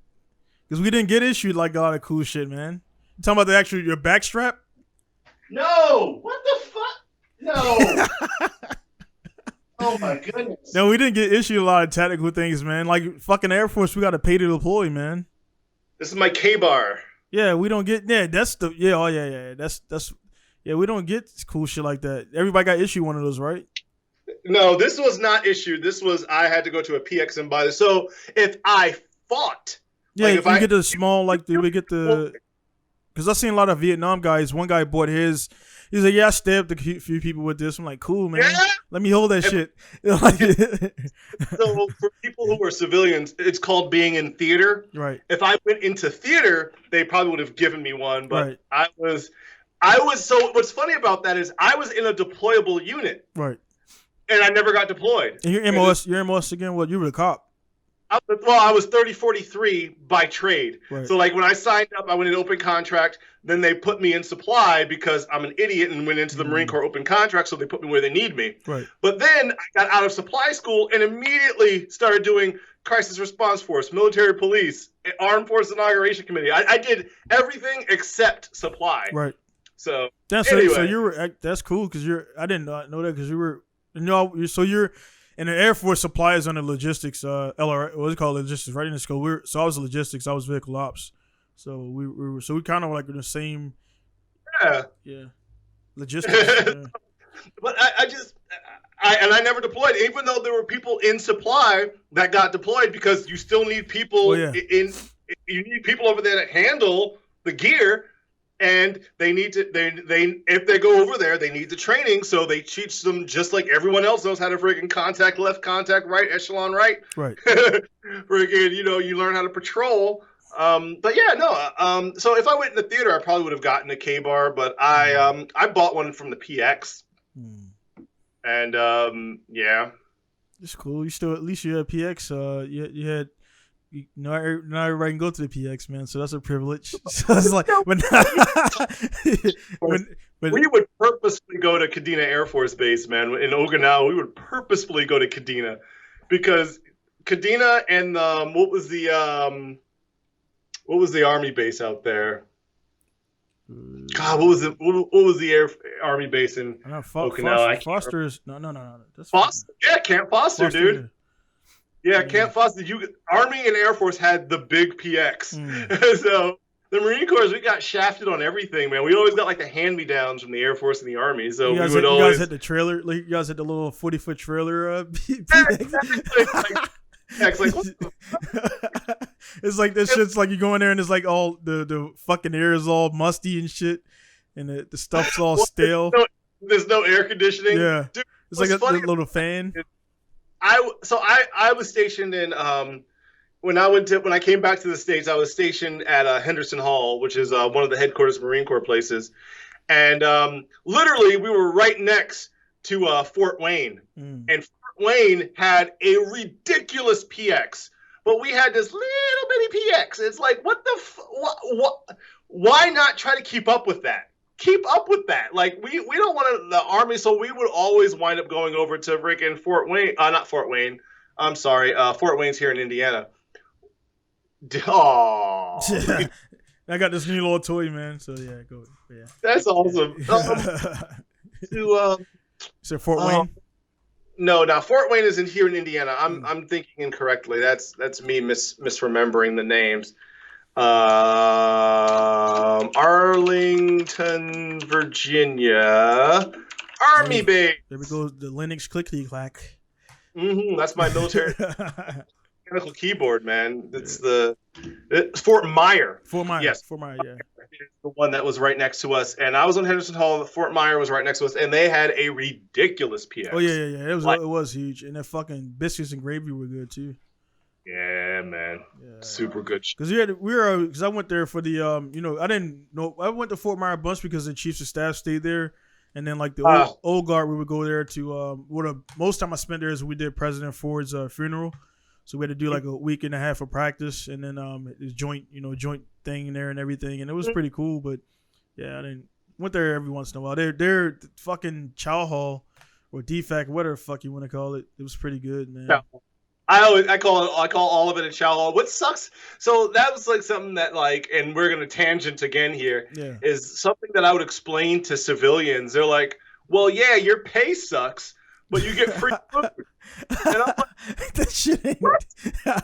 Because we didn't get issued like a lot of cool shit, man. You talking about your backstrap? No! What the fuck? No! Oh my goodness. No, we didn't get issued a lot of tactical things, man. Like fucking Air Force, we got to pay to deploy, man. This is my K-bar. Yeah, we don't get. Yeah, that's the. Yeah, oh yeah. That's. Yeah, we don't get cool shit like that. Everybody got issued one of those, right? No, this was not issued. This was I had to go to a PX and buy this. So if I fought, yeah, like if you get the small, like we get the. Because I've seen a lot of Vietnam guys. One guy bought his. He's like, yeah, I stabbed a few people with this. I'm like, cool, man. Yeah. Let me hold that shit. So for people who are civilians, it's called being in theater. Right. If I went into theater, they probably would have given me one. But right. I was. So what's funny about that is I was in a deployable unit. Right. And I never got deployed. And you're MOS again? Well, you were a cop. I was 3043 by trade. Right. So like when I signed up, I went in open contract. Then they put me in supply because I'm an idiot and went into the Marine Corps open contract. So they put me where they need me. Right. But then I got out of supply school and immediately started doing crisis response force, military police, armed force inauguration committee. I did everything except supply. Right. So anyway. So you were. That's cool because I didn't know that because you were. So you're. And the Air Force supply is under logistics, LR, what's it called, logistics readiness school. So I was logistics, I was vehicle ops. So we kind of like in the same. Yeah. Logistics. Yeah. But I never deployed, even though there were people in supply that got deployed because you still need people you need people over there to handle the gear. And they need to if they go over there, they need the training, so they teach them just like everyone else knows how to freaking contact left, contact right, echelon right. Right. Freaking, you learn how to patrol. But yeah, no. So if I went in the theater, I probably would have gotten a K-bar, but I bought one from the PX. And yeah. It's cool. You still at least you had PX. You had. Not everybody can go to the PX, man. So that's a privilege. So it's like when we would purposely go to Kadena Air Force Base, man. In Okinawa, we would purposefully go to Kadena because Kadena and what was the Army base out there? God, what was the Army base in Okinawa? Foster's no. That's Foster, yeah, Camp Foster, dude. Yeah, Camp Foster. Army and Air Force had the big PX. So the Marine Corps, we got shafted on everything, man. We always got like the hand-me-downs from the Air Force and the Army. So you guys had the trailer. Like, you guys had the little 40-foot trailer. PX. It's like this shit's like you go in there and it's like all the fucking air is all musty and shit, and the stuff's all stale. There's no air conditioning. Yeah, dude, it's like a little fan. I was stationed in when I came back to the States, I was stationed at Henderson Hall, which is one of the headquarters of Marine Corps places, and literally we were right next to Fort Wayne, and Fort Wayne had a ridiculous PX, but we had this little bitty PX. It's like, what the why not try to keep up with that? Keep up with that. Like we don't want the Army, so we would always wind up going over to freaking Fort Wayne. Not Fort Wayne. I'm sorry. Fort Wayne's here in Indiana. Oh, I got this new little toy, man. So yeah, go. Yeah, that's awesome. So Fort Wayne. No, now Fort Wayne isn't here in Indiana. I'm thinking incorrectly. That's me misremembering the names. Arlington, Virginia, Army base. There we go. The Linux clickety clack. That's my military mechanical keyboard, man. It's Fort Myer. Fort Myer. Yes, Fort Myer. Yeah, the one that was right next to us. And I was on Henderson Hall. Fort Myer was right next to us, and they had a ridiculous PX. Oh yeah. It was huge, and the fucking biscuits and gravy were good too. Yeah, man. Yeah. Super good. Because I went there for the I didn't know, I went to Fort Myer bunch because the chiefs of staff stayed there, and then like the old guard, we would go there to most time I spent there is we did President Ford's funeral, so we had to do like a week and a half of practice, and then this joint thing in there and everything, and it was pretty cool. But yeah, I went there every once in a while. They're fucking chow hall or defect, whatever the fuck you want to call it. It was pretty good, man. Yeah. I call all of it a chow hall. What sucks? So that was like something that like, and we're gonna tangent again here. Yeah. Is something that I would explain to civilians. They're like, "Well, yeah, your pay sucks, but you get free food." And I'm like, that shit ain't. I'm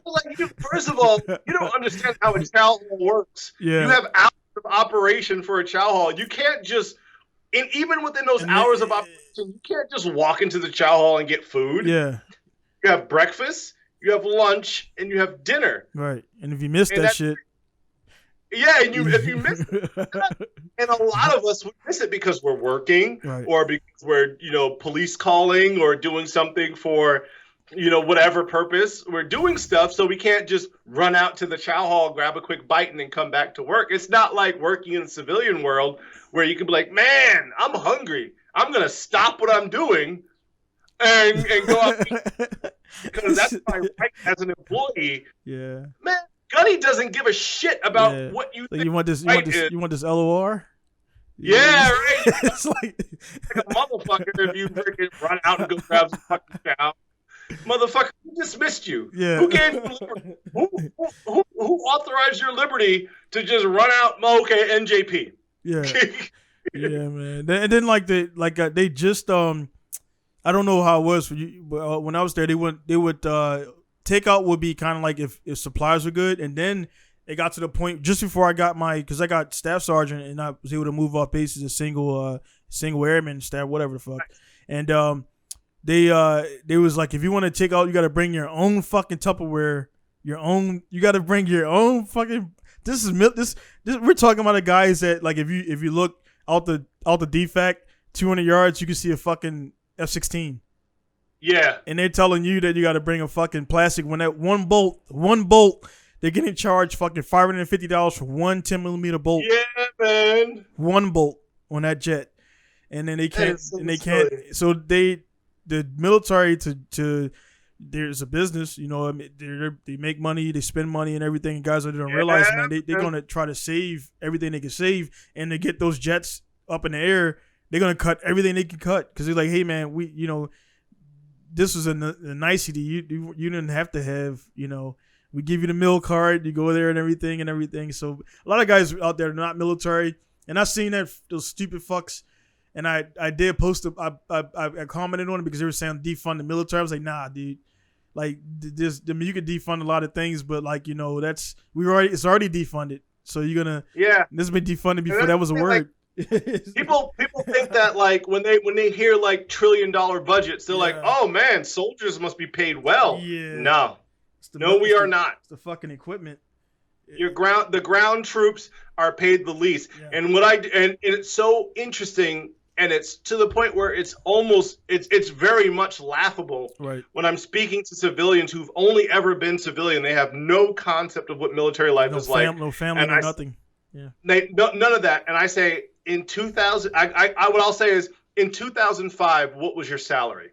like, first of all, you don't understand how a chow hall works. Yeah. You have hours of operation for a chow hall. You can't just, and even within those hours of operation, you can't just walk into the chow hall and get food. Yeah. You have breakfast, you have lunch, and you have dinner. Right. And if you miss that shit. Yeah, and if you miss it, and a lot of us would miss it because we're working, right, or because we're, police calling or doing something for, whatever purpose. We're doing stuff, so we can't just run out to the chow hall, grab a quick bite, and then come back to work. It's not like working in the civilian world where you can be like, man, I'm hungry. I'm going to stop what I'm doing and go out because that's my right as an employee. Yeah, man, Gunny doesn't give a shit about what you think. You want this LOR? Yeah, right. It's like a motherfucker if you freaking run out and go grab some fucking chow. Motherfucker, who dismissed you? Yeah. Who gave you liberty? Who authorized your liberty to just run out? Okay, NJP. Yeah. Yeah, man. And then they just I don't know how it was for you, but when I was there, they would takeout would be kind of like if supplies were good, and then it got to the point just before I got because I got staff sergeant and I was able to move off base as a single airman staff, whatever the fuck, and they was like, if you want to take out, you got to bring your own fucking Tupperware, you got to bring your own fucking. This we're talking about the guys that like if you look out the defect 200 yards, you can see a fucking F-16. Yeah. And they're telling you that you got to bring a fucking plastic. When that one bolt, they're getting charged fucking $550 for one 10mm bolt. Yeah, man. One bolt on that jet. And then they can't, so they the military to there's a business, you know. I mean, they make money, they spend money and everything. And guys don't realize, man, they're gonna try to save everything they can save, and to get those jets up in the air, they're gonna cut everything they can cut because they're like, hey, man, we, you know, this was a nicety. You didn't have to have, you know. We give you the mil card, you go there and everything. So a lot of guys out there are not military, and I've seen that those stupid fucks. And I did post I commented on it because they were saying defund the military. I was like, nah, dude. Like this, I mean, you could defund a lot of things, but like, you know, it's already defunded. So you're gonna this has been defunded before that was a word. Like, people think that like when they hear like $1 trillion budgets, they're like, oh man, soldiers must be paid well. Yeah. No, we are not. It's the fucking equipment. The ground troops are paid the least. Yeah. And it's so interesting, and it's to the point where it's very much laughable. Right. When I'm speaking to civilians who've only ever been civilian, they have no concept of what military life is like. No family, no nothing. Yeah. None of that. And I say in 2000, what I'll say is in 2005, what was your salary?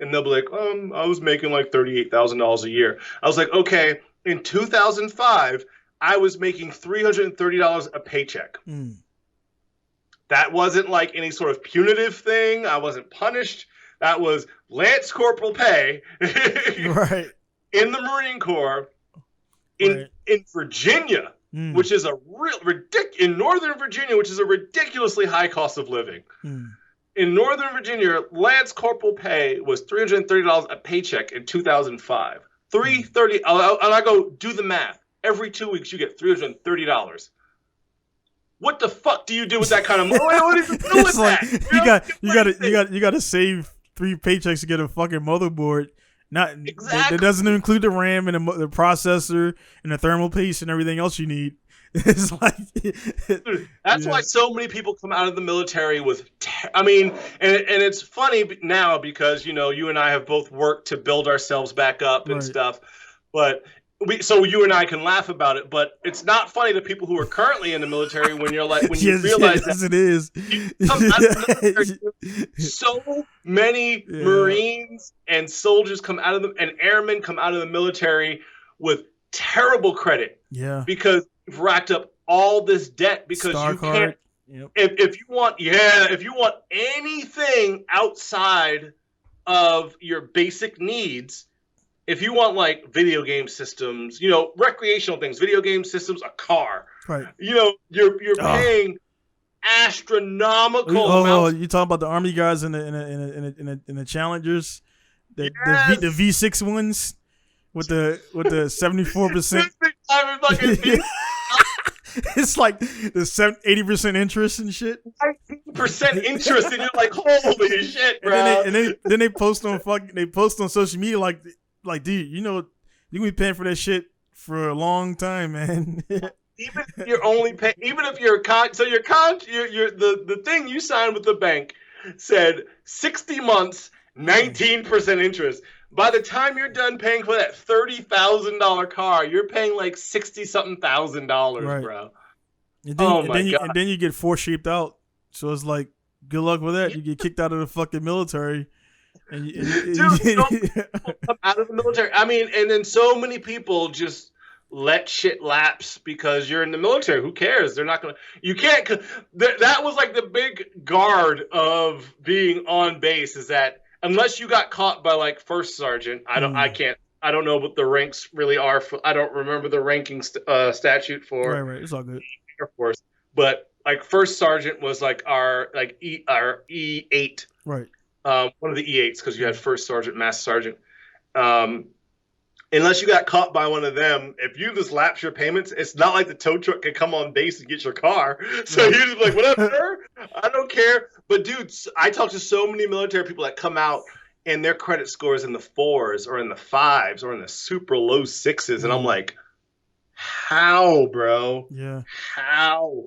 And they'll be like, I was making like $38,000 a year. I was like, okay, in 2005, I was making $330 a paycheck. Mm. That wasn't like any sort of punitive thing. I wasn't punished. That was Lance Corporal pay right. in the Marine Corps in Virginia, which is in Northern Virginia, which is a ridiculously high cost of living. Mm. In Northern Virginia, Lance Corporal pay was $330 a paycheck in 2005. $330, and I go, do the math. Every 2 weeks, you get $330. What the fuck do you do with that kind of money? What do you do with that? You got to save 3 paychecks to get a fucking motherboard. Not exactly. That doesn't include the RAM and the processor and the thermal paste and everything else you need. It's like that's why so many people come out of the military with and it's funny now because, you know, you and I have both worked to build ourselves back up and stuff, but so you and I can laugh about it, but it's not funny to people who are currently in the military when you're like, when you realize that it is. So many Marines and soldiers come out of them, and airmen come out of the military with terrible credit. Yeah. Because you've racked up all this debt because Star you card. can't. Yep. If you want anything outside of your basic needs, if you want like video game systems, you know, recreational things, video game systems, a car, right? You know, you're paying astronomical amounts. You talking about the Army guys in the Challengers, the V6 ones with the 74%. It's like the 80% interest and shit. 90% interest, and you're like, holy shit, bro. And then they post on social media like, dude, you know, you can be paying for that shit for a long time, man. Even if you're only paying, even if you're the thing you signed with the bank said 60 months, 19% interest. By the time you're done paying for that $30,000 car, you're paying like $60-something thousand, bro. And then you get force-shaped out. So it's like, good luck with that. You get kicked out of the fucking military. Dude, people come out of the military. I mean, and then so many people just let shit lapse because you're in the military. Who cares? They're not gonna. You can't. That was like the big guard of being on base. Is that unless you got caught by like first sergeant, I don't know what the ranks really are. I don't remember the ranking statute for. Right. It's all good. Air Force, but like first sergeant was like our E8. Right. One of the E8s, because you had first sergeant, master sergeant. Unless you got caught by one of them, if you just lapse your payments, it's not like the tow truck can come on base and get your car. So you're just like, whatever, I don't care. But dude, I talk to so many military people that come out and their credit score is in the 4s or in the 5s or in the super low 6s. And I'm like, how, bro? Yeah. How?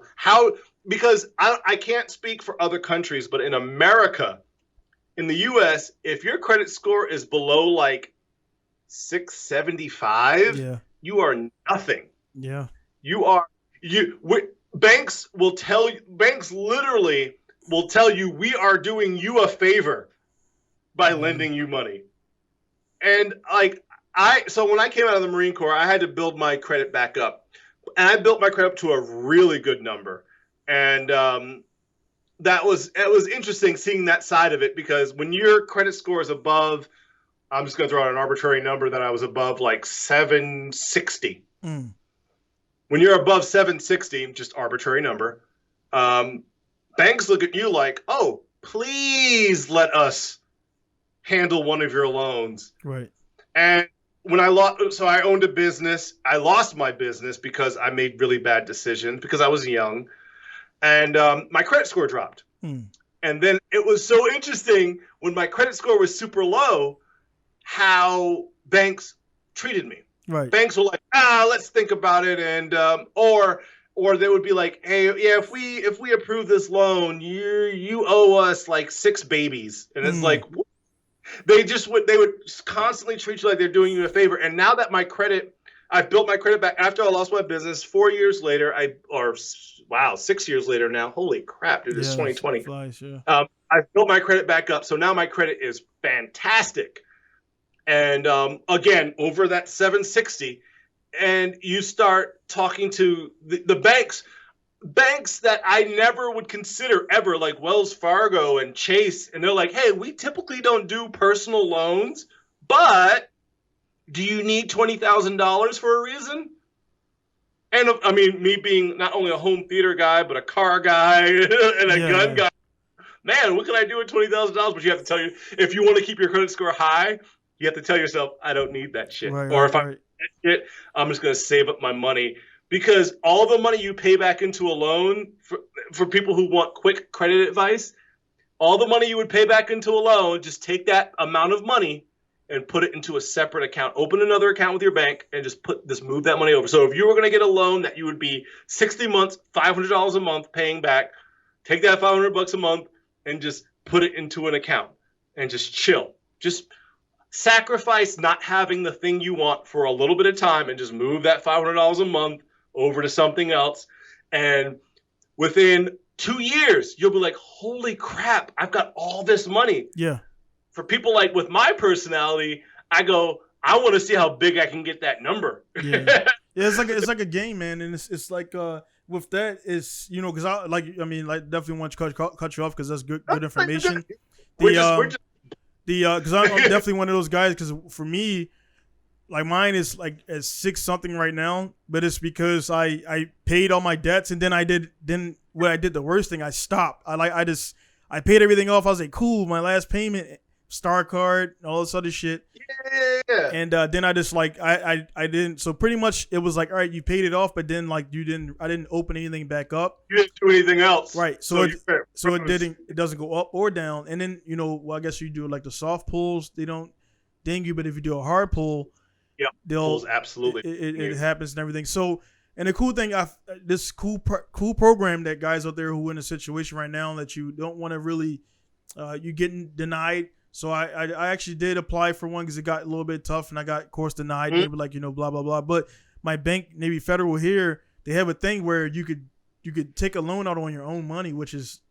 Because I can't speak for other countries, but in America, in the U.S., if your credit score is below like 675, you are nothing. Yeah. Banks literally will tell you, we are doing you a favor by lending you money. And like so when I came out of the Marine Corps, I had to build my credit back up, and I built my credit up to a really good number. And it was interesting seeing that side of it, because when your credit score is above, I'm just going to throw out an arbitrary number that I was above like 760. When you're above 760, just arbitrary number, banks look at you like, oh, please let us handle one of your loans. Right. And when I owned a business. I lost my business because I made really bad decisions because I was young, and my credit score dropped. And then it was so interesting when my credit score was super low, how banks treated me. Right. Banks were like, let's think about it, and or they would be like, hey, yeah, if we approve this loan, you owe us like 6 babies, and it's like. They would constantly treat you like they're doing you a favor. And now that I built my credit back after I lost my business 4 years later, 6 years later now. Holy crap, dude, it's 2020. Flies, yeah. I built my credit back up. So now my credit is fantastic. And again, over that 760, and you start talking to the banks that I never would consider ever, like Wells Fargo and Chase, and they're like, hey, we typically don't do personal loans, but do you need $20,000 for a reason? And I mean, me being not only a home theater guy, but a car guy and a gun guy, man, what can I do with $20,000? But you have to tell you, if you want to keep your credit score high, you have to tell yourself, I don't need that shit. Or if I need that shit, I'm just going to save up my money. Because all the money you pay back into a loan, for people who want quick credit advice, all the money you would pay back into a loan, just take that amount of money and put it into a separate account. Open another account with your bank and just move that money over. So if you were going to get a loan that you would be 60 months, $500 a month paying back, take that $500 a month and just put it into an account and just chill. Just sacrifice not having the thing you want for a little bit of time and just move that $500 a month over to something else. And within 2 years, you'll be like, holy crap, I've got all this money. Yeah. For people like with my personality, I go, I want to see how big I can get that number. Yeah. Yeah, it's like a game, man. And it's like with that is, you know, because I definitely want to cut you off because that's good information. Because I'm definitely one of those guys, because for me, like mine is like at 6 something right now, but it's because I paid all my debts, and then when I did the worst thing, I stopped. I paid everything off. I was like, cool, my last payment, Star Card, all this other shit. Yeah. And then I just like I didn't. So pretty much it was like, all right, you paid it off, but then like I didn't open anything back up. You didn't do anything else. Right. So it doesn't go up or down. And then, you know, well, I guess you do like the soft pulls, they don't ding you, but if you do a hard pull, yeah, pulls absolutely. It happens and everything. So, and the cool thing, this cool program that guys out there who are in a situation right now that you don't want to really, you getting denied. So I actually did apply for one because it got a little bit tough, and I got, of course, denied. They were like, you know, blah blah blah. But my bank, Navy Federal here, they have a thing where you could take a loan out on your own money, which is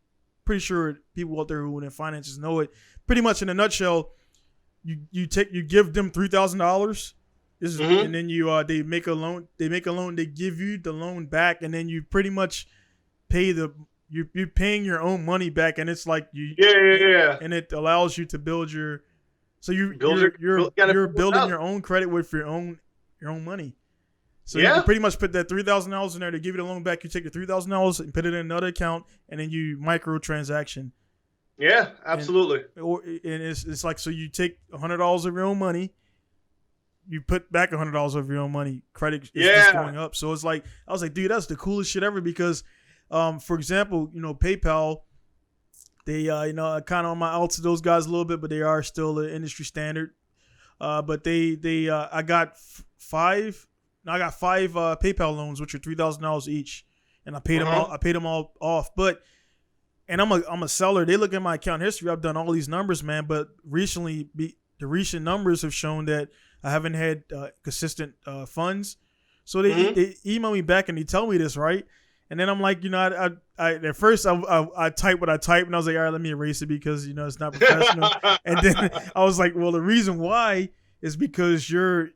pretty sure people out there who are in finances know it. Pretty much in a nutshell, you give them $3,000. And then they make a loan. They give you the loan back, and then you pretty much pay you're paying your own money back, and it's like and it allows you to build you're building your own credit with your own money. So you can pretty much put that $3,000 in there to give you the loan back. You take the $3,000 and put it in another account, and then you microtransaction. Yeah, absolutely. And it's like, so you take $100 of your own money. You put back $100 of your own money. Credit is just going up. So it's like, I was like, dude, that's the coolest shit ever. Because, for example, you know, PayPal, they, kind of on my out to those guys a little bit, but they are still the industry standard. But I got five PayPal loans, which are $3,000 each, and I paid them all. I paid them all off. But, and I'm a seller. They look at my account history. I've done all these numbers, man. But recently, the recent numbers have shown that I haven't had consistent funds. So they email me back and they tell me this, right? And then I'm like, you know, at first I typed what I typed, and I was like, all right, let me erase it because it's not professional. And then I was like, well, the reason why is because your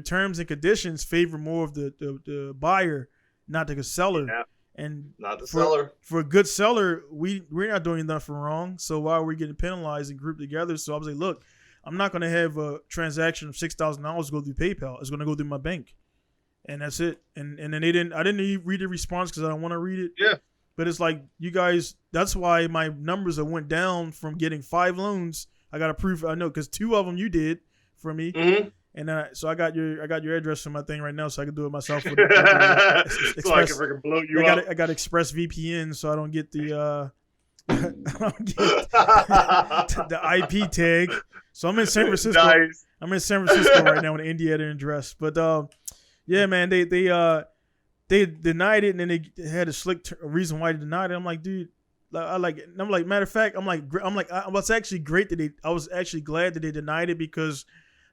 terms and conditions favor more of the buyer, not the seller. Yeah. And not the seller. For a good seller, we're not doing nothing wrong. So why are we getting penalized and grouped together? So I was like, look, I'm not going to have a transaction of $6,000 go through PayPal. It's going to go through my bank, and that's it. And then I didn't read the response because I don't want to read it. Yeah. But it's like you guys. That's why my numbers went down from getting 5 loans. I got a proof. I know because 2 of them you did for me. Mm-hmm. And so I got your address on my thing right now, so I can do it myself. With so I can freaking blow you up. I got Express VPN, so I don't get the IP tag. So I'm in San Francisco. Nice. I'm in San Francisco right now with an Indiana address. But yeah, man, they denied it, and then they had a slick reason why they denied it. I'm like, dude. I'm like, matter of fact, I was actually great that I was actually glad that they denied it because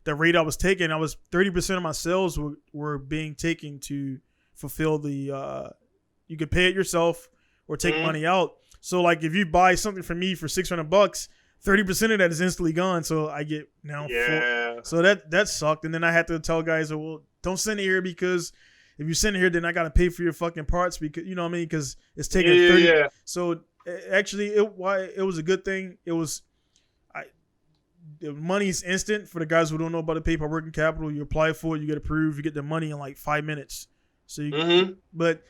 the rate I was taking, I was 30% of my sales were being taken to fulfill the you could pay it yourself or take money out. So like if you buy something from me for $600, 30% of that is instantly gone. So I get now 4. So that sucked. And then I had to tell guys, well, don't send it here because if you send it here, then I gotta pay for your fucking parts because you know what I mean? Because it's taking 30. Yeah. So actually, it was a good thing. The money's instant for the guys who don't know about the PayPal working capital. You apply for it, you get approved, you get the money in like 5 minutes. So, but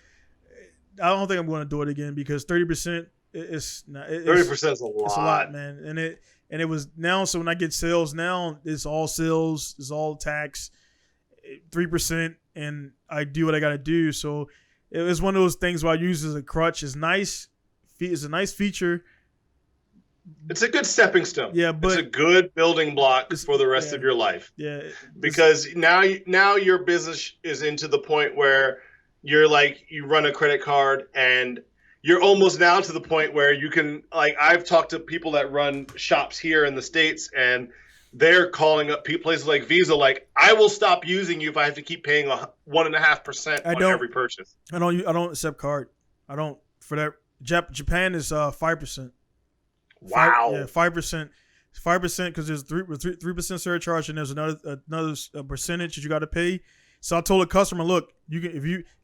I don't think I'm going to do it again because 30% is 30% is a lot. It's a lot, man. And it was now. So when I get sales now, it's all sales, it's all tax, 3%, and I do what I got to do. So it was one of those things where I use as a crutch. It's nice. It's a nice feature. It's a good stepping stone. Yeah, but it's a good building block for the rest of your life. Yeah, because now your business is into the point where you're like you run a credit card and you're almost now to the point where you can like I've talked to people that run shops here in the States and they're calling up places like Visa like I will stop using you if I have to keep paying 1.5% on every purchase. I don't accept card. I don't for that. Japan is 5%. Wow. 5%. 5% because there's 3% surcharge and there's another percentage that you got to pay. So I told a customer, look,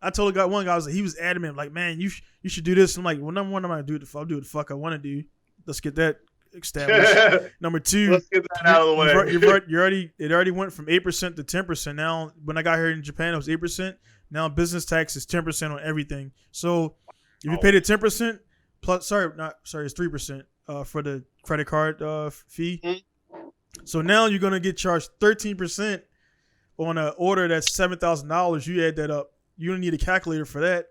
I told one guy he was adamant, like, man, you should do this. I'm like, well, number one, I'm not gonna do it. I'll do what the fuck I want to do. Let's get that established. Number 2, let's get that out of the way. It already went from 8% to 10%. Now, when I got here in Japan, it was 8%. Now business tax is 10% on everything. So if you pay the 10% plus, it's 3%. For the credit card fee. So now you're going to get charged 13% on an order that's $7,000. You add that up. You don't need a calculator for that.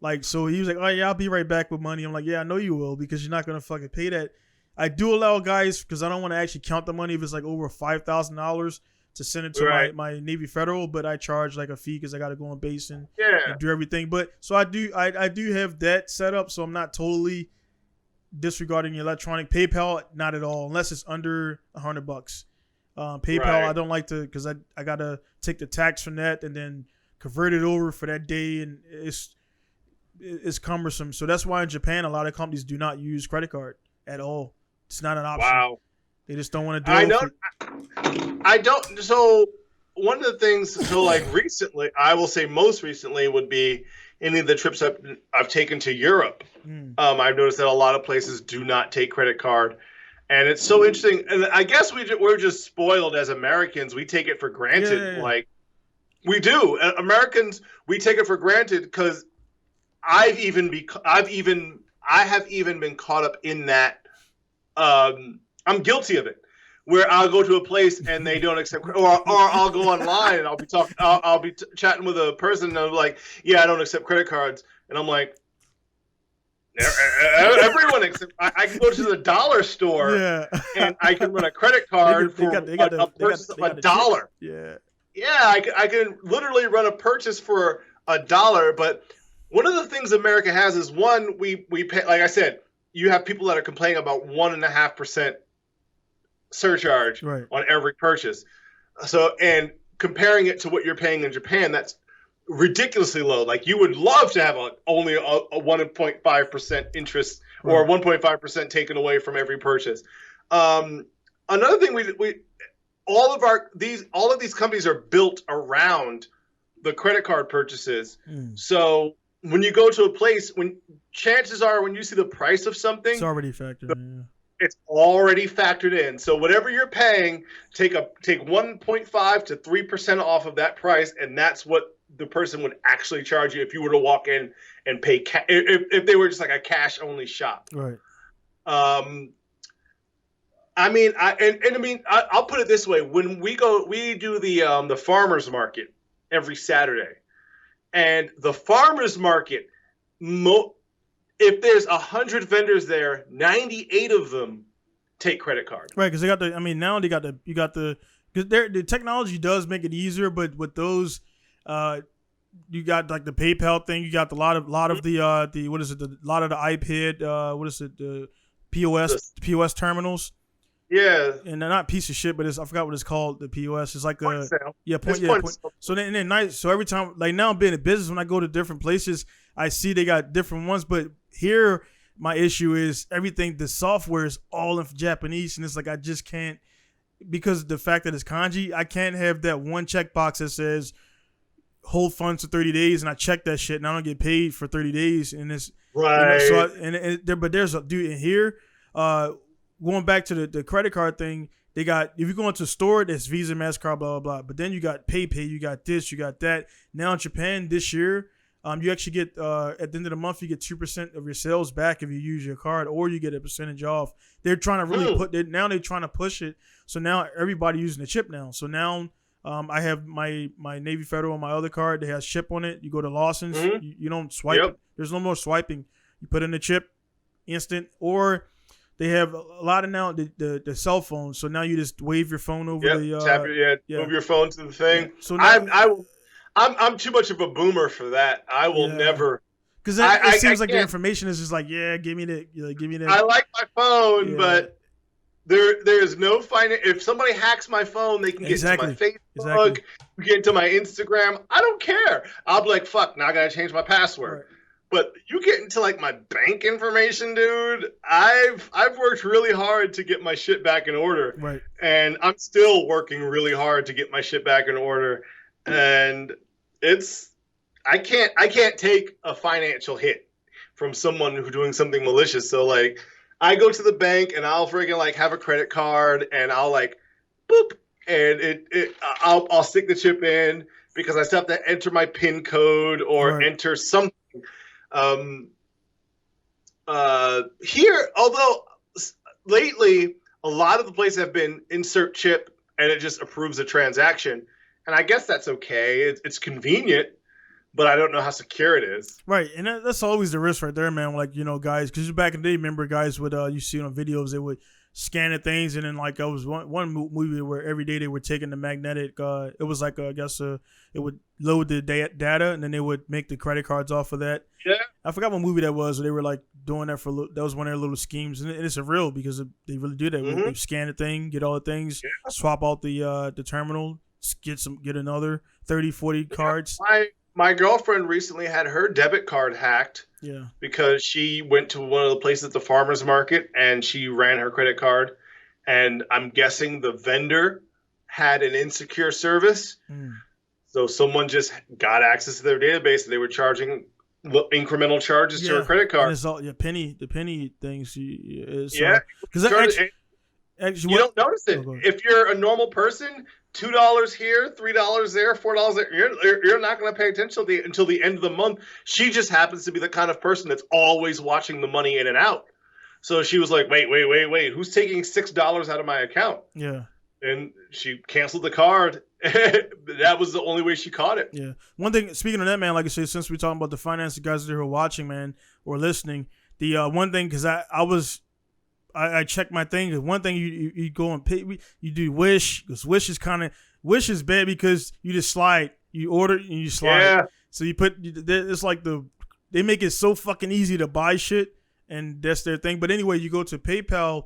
Like, so he was like, oh, yeah, I'll be right back with money. I'm like, yeah, I know you will because you're not going to fucking pay that. I do allow guys because I don't want to actually count the money if it's like over $5,000 to send it to my Navy Federal, but I charge like a fee because I got to go on base and do everything. But so I do have that set up so I'm not totally disregarding electronic. PayPal, not at all, unless it's under $100. PayPal, I don't like to because I gotta take the tax from that and then convert it over for that day, and it's cumbersome. So that's why in Japan a lot of companies do not use credit card at all. It's not an option. Wow. They just don't want to do it. I don't. So one of the things, like recently, I will say most recently would be any of the trips I've taken to Europe. I've noticed that a lot of places do not take credit card. And it's so interesting. And I guess we're just spoiled as Americans. We take it for granted. Like we do. Americans, we take it for granted because I have even been caught up in that. I'm guilty of it. Where I'll go to a place and they don't accept, or I'll go online and I'll be chatting with a person and I'm like, yeah, I don't accept credit cards, and I'm like, everyone except I can go to the dollar store and I can run a credit card for a purchase of $1. I can literally run a purchase for $1. But one of the things America has is one, we pay, like I said, you have people that are complaining about 1.5% surcharge on every purchase. So, and comparing it to what you're paying in Japan, that's ridiculously low. Like you would love to have only a 1.5% interest or 1.5% taken away from every purchase. Another thing we all of these companies are built around the credit card purchases. So when you go to a place, chances are when you see the price of something, it's already factored in. It's already factored in. So whatever you're paying, take 1.5 to 3% off of that price, and that's what the person would actually charge you if you were to walk in and pay if they were just like a cash only shop. Right. I'll put it this way: when we do the farmers market every Saturday, and the farmers market, if there's 100 vendors there, 98 of them take credit card. Right, because they got the. I mean, now because the technology does make it easier, but with those, you got like the PayPal thing. You got a lot of the what is it? A lot of the iPad. What is it? The POS terminals. Yeah, and they're not piece of shit, but I forgot what it's called. The POS. It's like point sale. Point. So then nice. So every time, like now, being in business, when I go to different places, I see they got different ones. But here, my issue is everything. The software is all in Japanese, and it's like I just can't, because of the fact that it's kanji. I can't have that one checkbox that says hold funds for 30 days, and I check that shit, and I don't get paid for 30 days, and it's right. But there's a dude in here. Going back to the credit card thing, they got, if you go into a store, there's Visa, MasterCard, blah, blah, blah. But then you got PayPay, you got this, you got that. Now in Japan this year, you actually get, at the end of the month, you get 2% of your sales back if you use your card, or you get a percentage off. They're trying to really now they're trying to push it. So now everybody using the chip now. So now I have my Navy Federal, my other card, they has chip on it. You go to Lawson's, you don't swipe. Yep. There's no more swiping. You put in the chip, instant, or they have a lot of now the cell phones. So now you just wave your phone over move your phone to the thing. Yeah. So now, I'm too much of a boomer for that. I will never. Because it seems like the information is just like, give me that. I like my phone, but there's no if somebody hacks my phone, they can get into my Facebook, get into my Instagram. I don't care. I'll be like, fuck, now I gotta change my password. Right. But you get into like my bank information, dude. I've worked really hard to get my shit back in order, right? And I'm still working really hard to get my shit back in order. And I can't take a financial hit from someone who's doing something malicious. So like, I go to the bank and I'll freaking like have a credit card and I'll like boop, and I'll stick the chip in because I still have to enter my PIN code or enter something. Here, although lately a lot of the places have been insert chip and it just approves a transaction, and I guess that's okay. It's convenient, but I don't know how secure it is. Right, and that's always the risk right there, man. Like, guys, because back in the day, remember guys would you see on videos, they would scan the things, and then like I was one movie where every day they were taking the magnetic. It was like it would load the data, and then they would make the credit cards off of that. Yeah, I forgot what movie that was. Where they were like doing that that was one of their little schemes, and it's a real because they really do that. They scan the thing, get all the things, swap out the terminal, get another 30, 40 cards. My girlfriend recently had her debit card hacked. Yeah. Because she went to one of the places at the farmer's market and she ran her credit card, and I'm guessing the vendor had an insecure service. So someone just got access to their database and they were charging incremental charges to her credit card. And it's all the penny things. Because you don't notice it. If you're a normal person, $2 here, $3 there, $4 there, you're not going to pay attention until the end of the month. She just happens to be the kind of person that's always watching the money in and out. So she was like, wait, who's taking $6 out of my account? Yeah. And she canceled the card. That was the only way she caught it. Yeah. One thing, speaking of that, man, like I said, since we're talking about the finance guys that are watching, man, or listening, the one thing, because I check my thing. One thing you go and pay, you do Wish, because Wish is bad because you just slide. You order and you slide. Yeah. So it's like they make it so fucking easy to buy shit, and that's their thing. But anyway, you go to PayPal,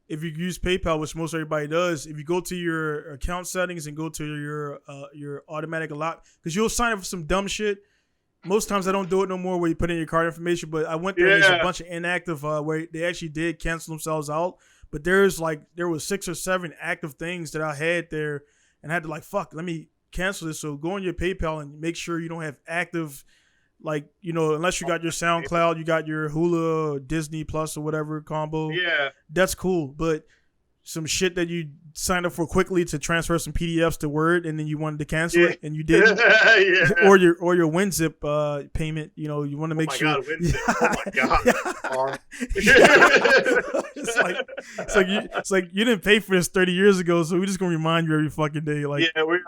if you use PayPal, which most everybody does, if you go to your account settings and go to your automatic lock, because you'll sign up for some dumb shit. Most times I don't do it no more where you put in your card information, but I went there and there's a bunch of inactive where they actually did cancel themselves out. But there was 6 or 7 active things that I had there and I had to like, fuck, let me cancel this. So go on your PayPal and make sure you don't have active, like, you know, unless you got your SoundCloud, you got your Hulu or Disney Plus or whatever combo. Yeah. That's cool. But some shit that you signed up for quickly to transfer some PDFs to Word and then you wanted to cancel it and you didn't. Yeah. Or your WinZip payment, you know, you want to make sure. God, oh my god. It's like you didn't pay for this 30 years ago, so we're just gonna remind you every fucking day. Like, yeah, we're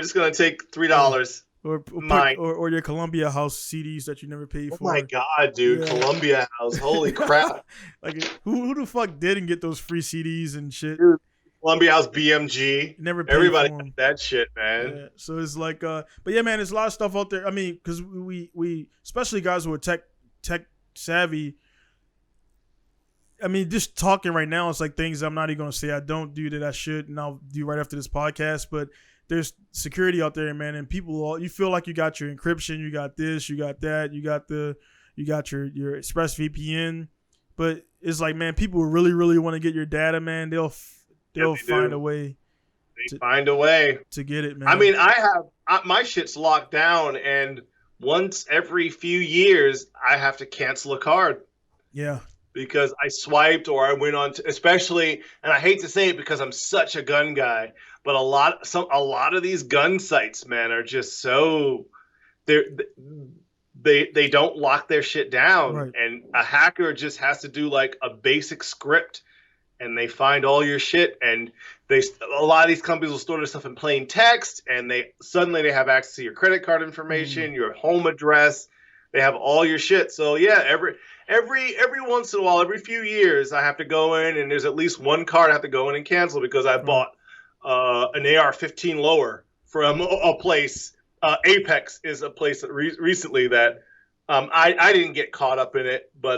just gonna take $3. Or your Columbia House CDs that you never paid for. Oh my god, dude, yeah. Columbia House, holy crap! Like, who the fuck didn't get those free CDs and shit? Dude, Columbia House, BMG, never paid everybody for them. got that shit, man. Yeah, so it's like, but yeah, man, there's a lot of stuff out there. I mean, because we especially guys who are tech savvy. I mean, just talking right now, it's like things I'm not even gonna say I don't do that I should, and I'll do right after this podcast, but. There's security out there, man, and people, you feel like you got your encryption, you got this, you got that, you got your ExpressVPN, but it's like, man, people really, really want to get your data, man. They'll find a way. Find a way to get it, man. I mean, my shit's locked down, and once every few years, I have to cancel a card. Yeah. Because I swiped or I went on to, especially, and I hate to say it because I'm such a gun guy, but a lot of these gun sites, man, are just so they don't lock their shit down, right. And a hacker just has to do like a basic script, and they find all your shit, and a lot of these companies will store their stuff in plain text, and they suddenly have access to your credit card information, your home address, they have all your shit. So yeah, every once in a while, every few years, I have to go in, and there's at least one card I have to go in and cancel because I bought an AR-15 lower from a place. Apex is a place that recently that I didn't get caught up in it, but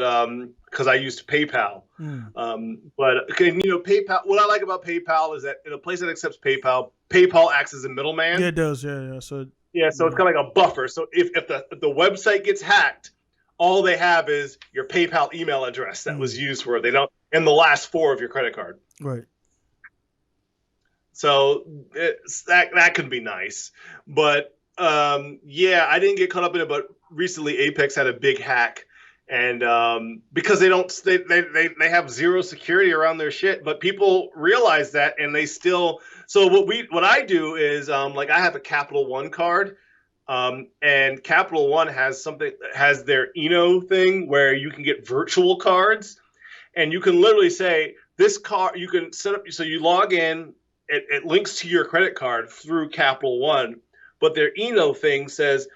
because I used PayPal. But PayPal. What I like about PayPal is that in a place that accepts PayPal, PayPal acts as a middleman. Yeah, it does. Yeah. So it's kind of like a buffer. So if the website gets hacked, all they have is your PayPal email address that was used for it. They don't, and the last 4 of your credit card. Right. So that could be nice, but yeah, I didn't get caught up in it. But recently, Apex had a big hack, and because they have zero security around their shit, but people realize that, and they still. So what I do is like I have a Capital One card. And Capital One has their thing where you can get virtual cards, and you can literally say this card, you can set up, so you log in, it links to your credit card through Capital One, but their thing says,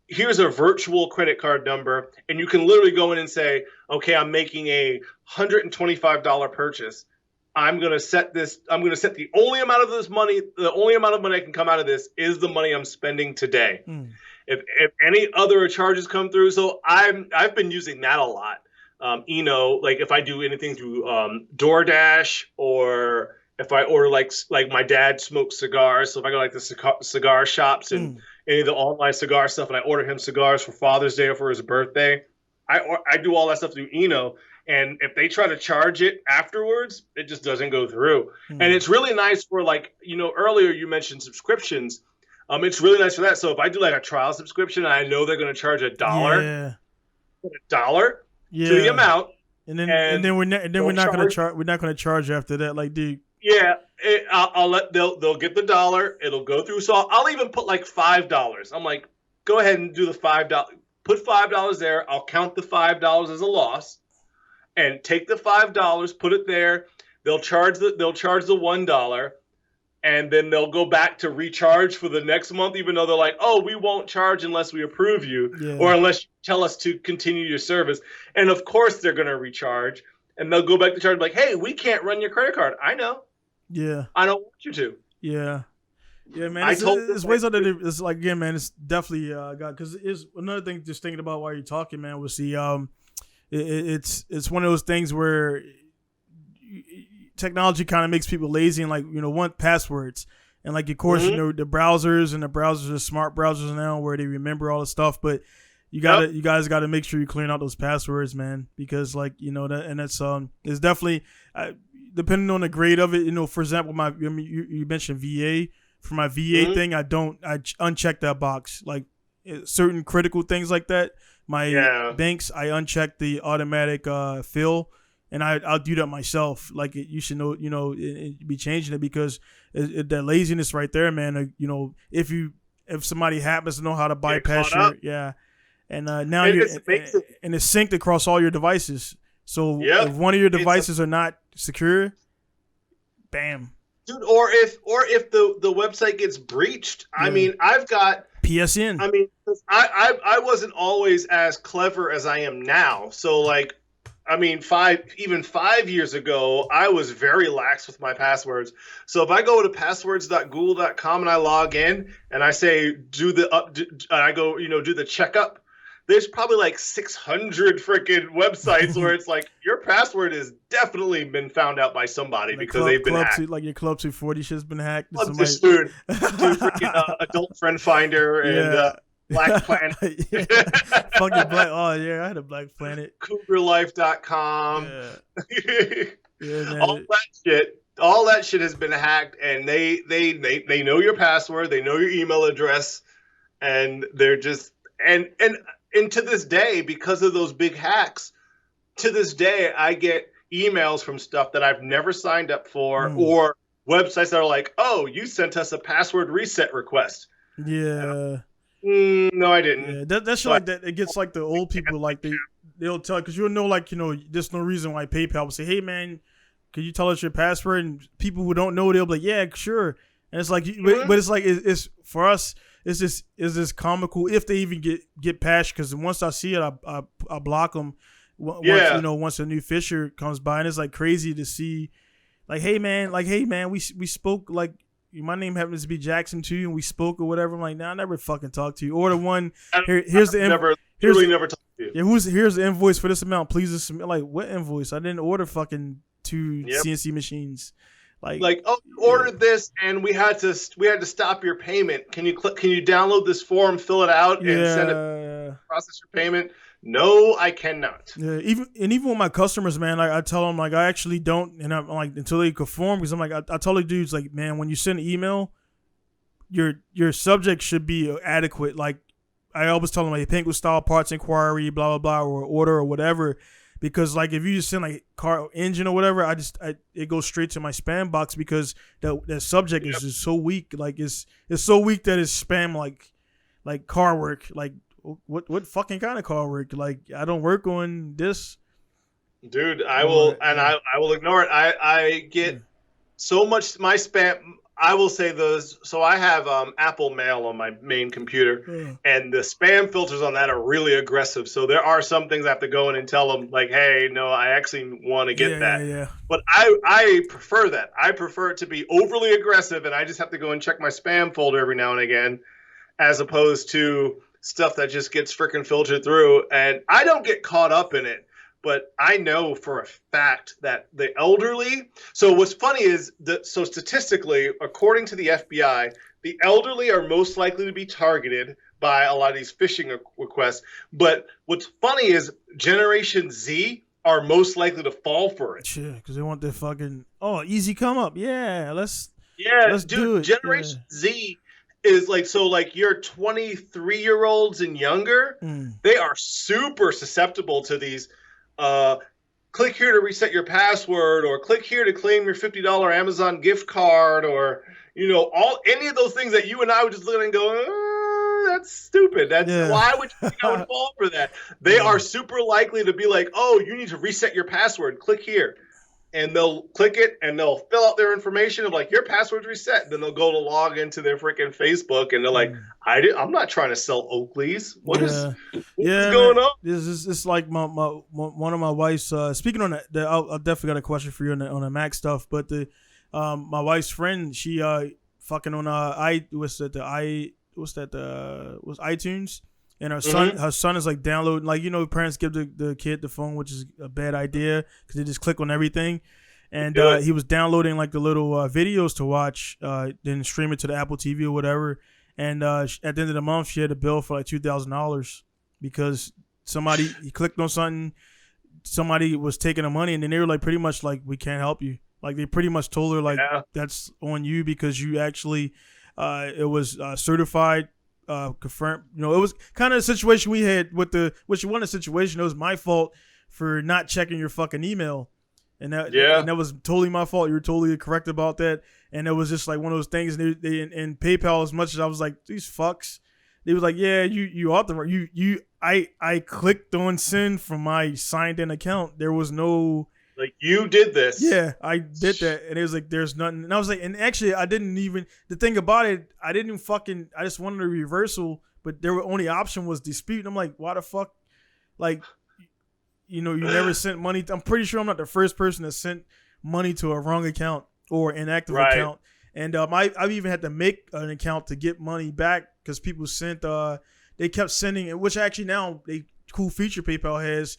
here's a virtual credit card number, and you can literally go in and say, okay, I'm making a $125 purchase. I'm going to set the only amount of money I can come out of this is the money I'm spending today. If any other charges come through, so I've been using that a lot. Like if I do anything through DoorDash, or if I order like my dad smokes cigars, so if I go like the cigar shops and any of the online cigar stuff, and I order him cigars for Father's Day or for his birthday, I do all that stuff through And if they try to charge it afterwards, it just doesn't go through. And it's really nice for, like, earlier you mentioned subscriptions. It's really nice for that. So if I do like a trial subscription, and I know they're going to charge $1 to the amount, and then we're not going to charge after that. Like, dude. Yeah, they'll get the $1. It'll go through. So I'll even put like $5. I'm like, go ahead and do the $5. Put $5 there. I'll count the $5 as a loss. And take the $5, put it there. They'll charge the $1, and then they'll go back to recharge for the next month, even though they're like, oh, we won't charge unless we approve you, or unless you tell us to continue your service. And of course they're gonna recharge, and they'll go back to charge like, hey, we can't run your credit card. I know. Yeah. I don't want you to. Yeah. Yeah, man. It's ways out there. It's like, again, man. It's definitely got, because it's another thing. Just thinking about while you're talking, man, was the it's one of those things where technology kind of makes people lazy and like want passwords. And like, of course, the browsers are smart browsers now where they remember all the stuff. But you guys gotta make sure you're clearing out those passwords, man, because like that, and that's it's definitely depending on the grade of it. For example, you mentioned VA. For my VA thing, I uncheck that box. Like certain critical things like that. My banks, I uncheck the automatic fill. And I'll do that myself. Like you should know, be changing it because that laziness right there, man. If somebody happens to know how to bypass and now it's synced across all your devices. So if one of your devices are not secure, bam, dude. Or if the website gets breached, I mean, I've got PSN. I mean, I wasn't always as clever as I am now. So like. I mean, 5 years ago, I was very lax with my passwords. So if I go to passwords.google.com and I log in and I say do the checkup, there's probably like 600 freaking websites where it's like your password has definitely been found out by somebody because they've been hacked. Like your Club 240 shit's been hacked. Dude, freaking Adult Friend Finder and. Black Planet. Fucking Black. Oh, yeah, I had a Black Planet. CougarLife.com. Yeah, All that shit has been hacked, and they know your password, they know your email address, and they're just and to this day, because of those big hacks, to this day I get emails from stuff that I've never signed up for or websites that are like, "Oh, you sent us a password reset request." Yeah. No, I didn't. Yeah, that's like that. It gets like the old people, like they'll tell, because you'll know, like there's no reason why PayPal will say, "Hey man, can you tell us your password?" And people who don't know, they'll be like, "Yeah, sure." And it's like, but it's like it's for us. It's just comical if they even get past, because once I see it, I block them. Once a new Fisher comes by, and it's like crazy to see, like, hey man, we spoke like. My name happens to be Jackson too, and we spoke or whatever. I'm like, nah, I never fucking talked to you. Or the one here's the never talked to you. Yeah, here's the invoice for this amount. Please submit. Like, what invoice? I didn't order fucking 2 CNC machines. Ordered this, and we had to stop your payment. Can you download this form, fill it out, and send it? Process your payment. No, I cannot. Yeah, even with my customers, man, like I tell them, like I actually don't, and I'm like until they conform, because I'm like I tell the dudes, like, man, when you send an email, your subject should be adequate. Like I always tell them, like, Pinku style parts inquiry, blah blah blah, or order or whatever, because like if you just send like car engine or whatever, it goes straight to my spam box because that subject is just so weak. Like it's so weak that it's spam like car work, like. What fucking kind of car work? Like, I don't work on this. Dude, I will ignore it. I get so much my spam. I will say those. So I have Apple Mail on my main computer, and the spam filters on that are really aggressive. So there are some things I have to go in and tell them, like, hey, no, I actually want to get that. Yeah. But I prefer that. I prefer it to be overly aggressive, and I just have to go and check my spam folder every now and again, as opposed to stuff that just gets freaking filtered through. And I don't get caught up in it, but I know for a fact that the elderly. So what's funny is so statistically, according to the FBI, the elderly are most likely to be targeted by a lot of these phishing requests. But what's funny is Generation Z are most likely to fall for it. Yeah, because they want their fucking easy come up. Yeah, let's do it. Generation Z is like, so like your 23-year-olds and younger, they are super susceptible to these click here to reset your password, or click here to claim your $50 Amazon gift card, or any of those things that you and I would just look at and go, that's stupid. Why would you think I would fall for that? They are super likely to be like, oh, you need to reset your password, click here. And they'll click it, and they'll fill out their information of like, your password's reset. Then they'll go to log into their freaking Facebook, and they're like, I'm not trying to sell Oakleys. What's going on? This is like one of my wife's. Speaking on that, I definitely got a question for you on the Mac stuff. But my wife's friend, she fucking on iTunes. And her son is like downloading, like, parents give the kid the phone, which is a bad idea because they just click on everything. and he was downloading like the little videos to watch, then stream it to the Apple TV or whatever. And at the end of the month, she had a bill for like $2,000 because he clicked on something. Somebody was taking the money, and then they were like, pretty much like, we can't help you. Like they pretty much told her like, that's on you because you actually, it was certified, confirmed. You know, it was kind of a situation we had with which wasn't a situation. It was my fault for not checking your fucking email. And that was totally my fault. You were totally correct about that. And it was just like one of those things. They in PayPal, as much as I was like, these fucks, they was like, yeah, you authorized I clicked on send from my signed in account. There was no like you did this. Yeah, I did that, and it was like there's nothing. And I was like, and actually, I didn't even. The thing about it, I just wanted a reversal, but their only option was dispute. And I'm like, why the fuck? Like, you never sent money. I'm pretty sure I'm not the first person that sent money to a wrong account or inactive account. And I've even had to make an account to get money back because people sent. They kept sending it, which actually now a cool feature PayPal has.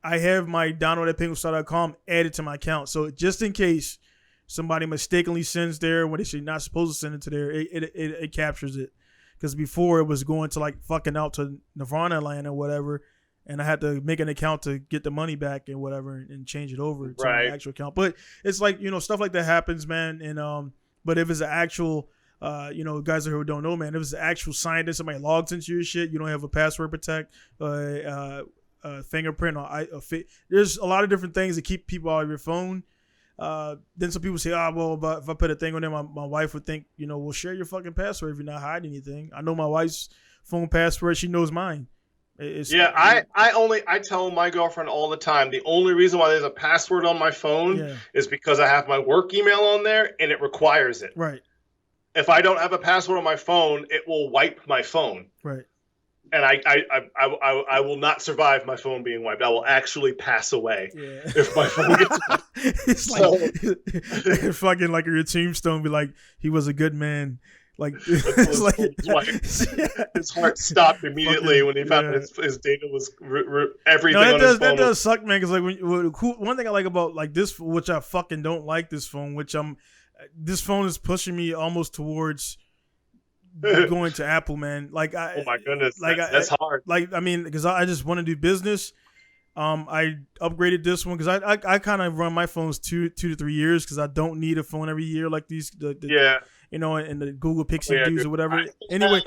I have my download at Pinku.com added to my account, so just in case somebody mistakenly sends there when they should not supposed to send it to there, it captures it. Because before it was going to like fucking out to Nirvana land or whatever. And I had to make an account to get the money back and whatever and change it over to my actual account. But it's like, stuff like that happens, man. And but if it's an actual, guys who don't know, man, if it's an actual signed in, somebody logs into your shit, you don't have a password protect, fingerprint, or there's a lot of different things that keep people out of your phone. Then some people say, but if I put a thing on there, my wife would think, we'll share your fucking password if you're not hiding anything. I know my wife's phone password. She knows mine. I tell my girlfriend all the time, the only reason why there's a password on my phone is because I have my work email on there and it requires it. Right. If I don't have a password on my phone, it will wipe my phone. Right. And I will not survive my phone being wiped. I will actually pass away if my phone gets wiped. It's fucking like your tombstone be like, he was a good man. Like, it's like his heart stopped immediately when he found his data was everything on his phone. That does suck, man. Because like one thing I like about like this, which I fucking don't like this phone, this phone is pushing me almost towards going to Apple, man. Like, oh my goodness, like that's hard. Like, I mean, because I just want to do business. I upgraded this one because I kind of run my phones 2 to 3 years because I don't need a phone every year like these. And the Google Pixel dudes or whatever. Anyway,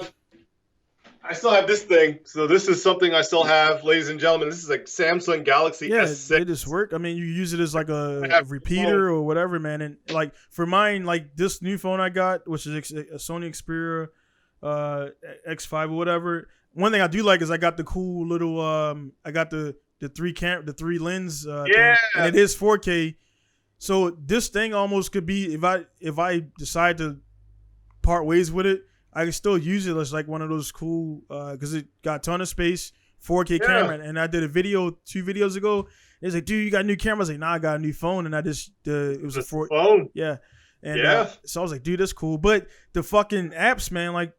I still have this thing. So this is something I still have, ladies and gentlemen. This is a Samsung Galaxy S6. They just work. I mean, you use it as like a repeater or whatever, man. And like for mine, like this new phone I got, which is a Sony Xperia X5 or whatever. One thing I do like is I got the cool little I got the three lens thing, and it is 4K. So this thing almost could be if I decide to part ways with it, I can still use it as like one of those cool because it got a ton of space, 4K camera. And I did a video 2 videos ago. It's like, dude, you got a new camera? I was like, nah, I got a new phone, and I just it was a phone. And so I was like, dude, that's cool. But the fucking apps, man, like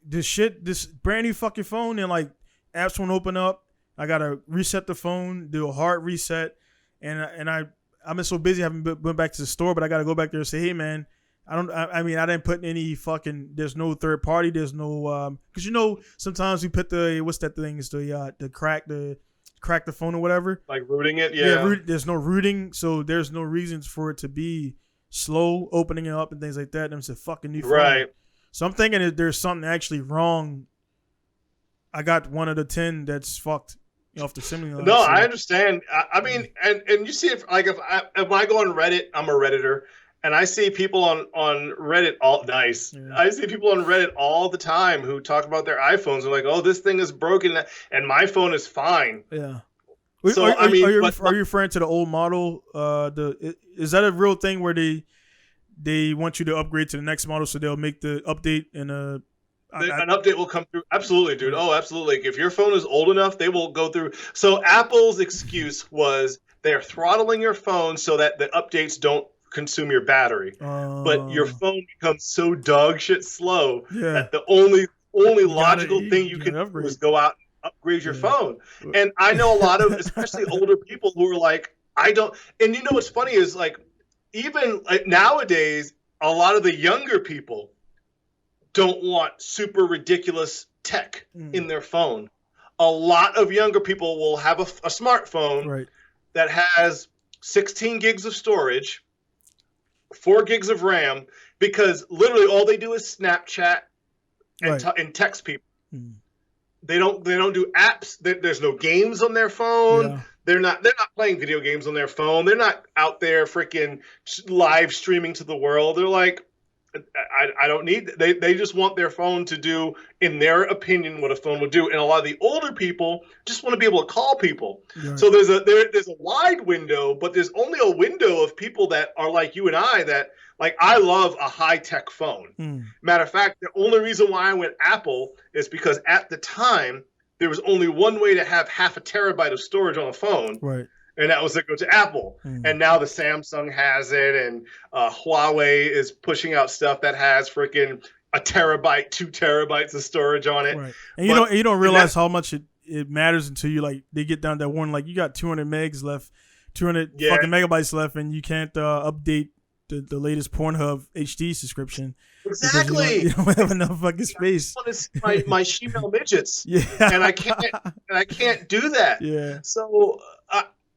this brand new fucking phone, and like apps won't open up. I gotta reset the phone, do a hard reset, and I've been so busy, I haven't been back to the store, but I gotta go back there and say, hey man, I didn't put any fucking, there's no third party, there's no because sometimes we put the what's that thing, is the crack the phone or whatever, like rooting it. There's no rooting, so there's no reasons for it to be slow opening it up and things like that. And it's a fucking new phone. Right. So I'm thinking that there's something actually wrong. I got one of the 10 that's fucked off the simulator. No, I understand. I mean, and you see it, like if I go on Reddit, I'm a Redditor, and I see people on Reddit I see people on Reddit all the time who talk about their iPhones and like, oh, this thing is broken and my phone is fine. Yeah. So are you referring to the old model? Is that a real thing where they want you to upgrade to the next model, so they'll make the update and an update will come through? Absolutely, dude. Oh, absolutely. If your phone is old enough, they will go through. So Apple's excuse was they're throttling your phone so that the updates don't consume your battery. But your phone becomes so dog shit slow that the only logical thing you can do is go out and upgrade your phone. And I know a lot of, especially older people who are like, I don't. And you know what's funny is like, even like nowadays, a lot of the younger people don't want super ridiculous tech in their phone. A lot of younger people will have a smartphone that has 16 gigs of storage, 4 gigs of RAM, because literally all they do is Snapchat and text people. They don't do apps. There's no games on their phone. Yeah. They're not playing video games on their phone. They're not out there freaking live streaming to the world. They're like, I don't need. They just want their phone to do, in their opinion, what a phone would do. And a lot of the older people just want to be able to call people. Right. So there's a wide window, but there's only a window of people that are like you and I, that like, I love a high tech phone. Matter of fact, the only reason why I went Apple is because at the time there was only one way to have half a terabyte of storage on a phone. Right. And that was to go to Apple. And now the Samsung has it, and Huawei is pushing out stuff that has freaking a terabyte, 2 terabytes of storage on it. Right. And you don't realize how much it matters until you like they get down that one, like you got 200 megs left, 200 fucking megabytes left, and you can't update the latest Pornhub HD subscription. Exactly. You don't have enough fucking space. I want to see my She-Male midgets. And I can't do that. Yeah. So.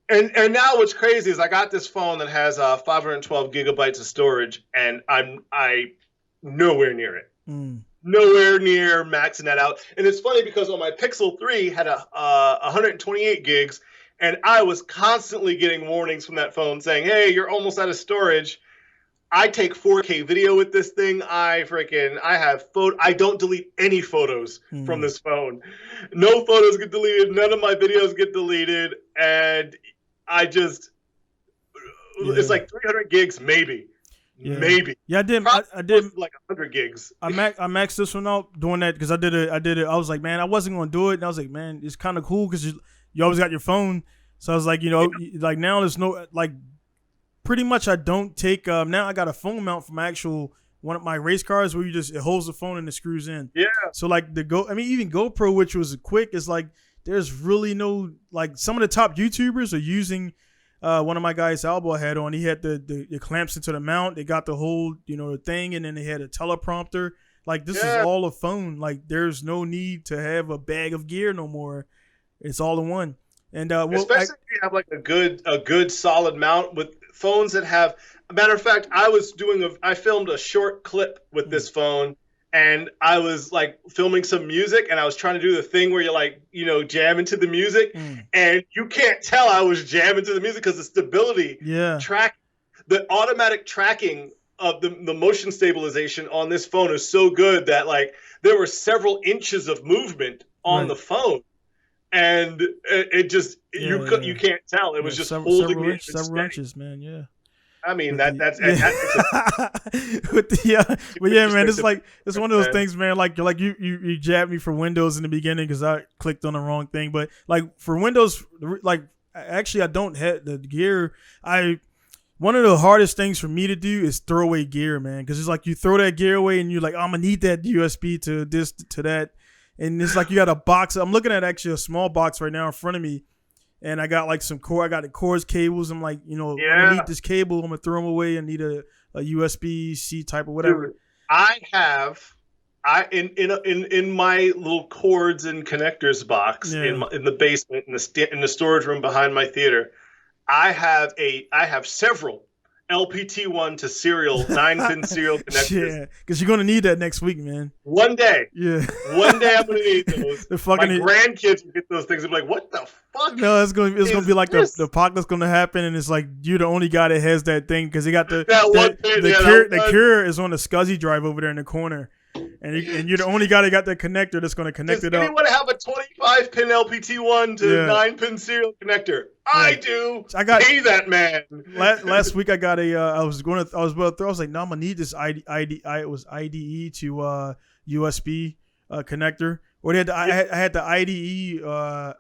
And now what's crazy is I got this phone that has 512 gigabytes of storage, and I'm nowhere near it. Nowhere near maxing that out. And it's funny because on my Pixel 3 had a 128 gigs, and I was constantly getting warnings from that phone saying, "Hey, you're almost out of storage." I take 4K video with this thing. I don't delete any photos from this phone. No photos get deleted. None of my videos get deleted. And it's like 300 gigs, maybe. Yeah. Maybe. Yeah, I did like 100 gigs. I maxed this one out doing that because I did it. I was like, man, I wasn't going to do it. And I was like, man, it's kind of cool because you always got your phone. So I was like, like now there's no, like, pretty much I don't take, now I got a phone mount from one of my race cars where it holds the phone and it screws in. Yeah. So like even GoPro, which was quick, is like, there's really no, like some of the top YouTubers are using, one of my guys' Albo I had on, he had the clamps into the mount. They got the whole, the thing, and then they had a teleprompter. Like this is all a phone. Like there's no need to have a bag of gear no more. It's all in one. And especially if you have like a good solid mount with phones that have. Matter of fact, I filmed a short clip with this phone, and I was like filming some music, and I was trying to do the thing where you're like, jam into the music, and you can't tell I was jamming to the music because the stability, the automatic tracking of the motion stabilization on this phone is so good that like there were several inches of movement on the phone. And it just you can't tell. It was just holding me several inches, man. Yeah. I mean that's but yeah, man. It's like it's one of those things, man. Like you jabbed me for Windows in the beginning because I clicked on the wrong thing. But like for Windows, like actually I don't have the gear. One of the hardest things for me to do is throw away gear, man. Because it's like you throw that gear away and you're like, I'm gonna need that USB to this to that. And it's like you got a box. I'm looking at actually a small box right now in front of me, and I got like I got the cords, cables. I'm like, I'm gonna need this cable. I'm gonna throw them away. I need a USB-C type or whatever. Dude, in my little cords and connectors box in the basement in the storage room behind my theater. I have several LPT1 to serial 9-pin serial connectors. Yeah, because you're gonna need that next week, man. One day. Yeah. One day I'm gonna need those. My grandkids will get those things and be like, "What the fuck?" No, it's gonna be like the apocalypse gonna happen, and it's like you're the only guy that has that thing because they got the cure is on the SCSI drive over there in the corner. And you're the only guy that got that connector that's going to connect it up. Does anyone have a 25-pin LPT1 to 9-pin serial connector? Yeah. I do. Pay that man. Last week I got I was about to throw. I was like, no, I'm gonna need this IDE to USB connector. Or I had the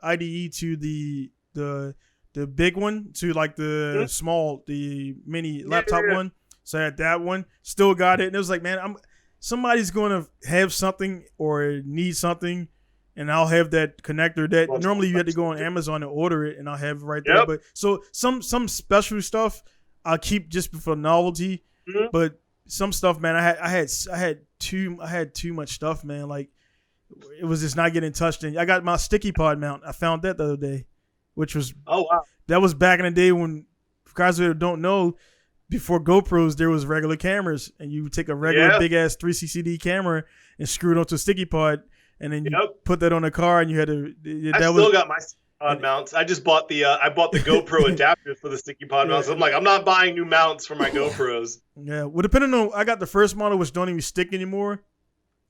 IDE to the big one to like the mini laptop one. So I had that one. Still got it, and it was like, man, somebody's going to have something or need something, and I'll have that connector that normally you have to go on Amazon and order it, and I'll have it right there. But so some special stuff I'll keep just for novelty. Mhm. But some stuff, man, I had too much stuff, man. Like it was just not getting touched. And I got my sticky pod mount. I found that the other day, which was wow. That was back in the day when, for guys who don't know, before GoPros there was regular cameras, and you would take a regular big ass 360D camera and screw it onto a sticky pod, and then you put that on the car, and you had to. I still got my sticky pod mounts. I just bought the GoPro adapters for the sticky pod mounts. I'm like, I'm not buying new mounts for my GoPros. Yeah, well, depending on, I got the first model, which don't even stick anymore,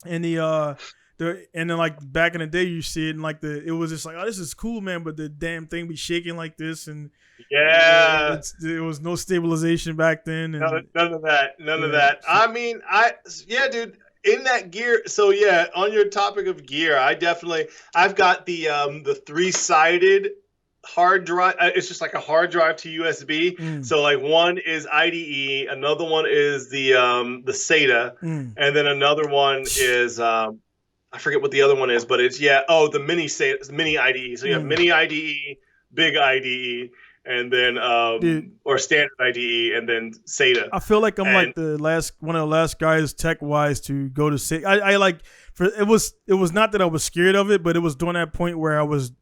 and and then like back in the day, you see it, and like it was just like, oh, this is cool, man, but the damn thing be shaking like this, and there was no stabilization back then, and none of that. I mean, dude. In that gear, so yeah, on your topic of gear, I've got the 3-sided hard drive. It's just like a hard drive to USB. So like one is IDE, another one is the SATA, and then another one is I forget what the other one is, but it's the mini SATA, mini IDE. So you have mini IDE, big IDE, and then or standard IDE, and then SATA. I feel like I'm like one of the last guys tech wise to go to SATA. I like it was not that I was scared of it, but it was during that point where I was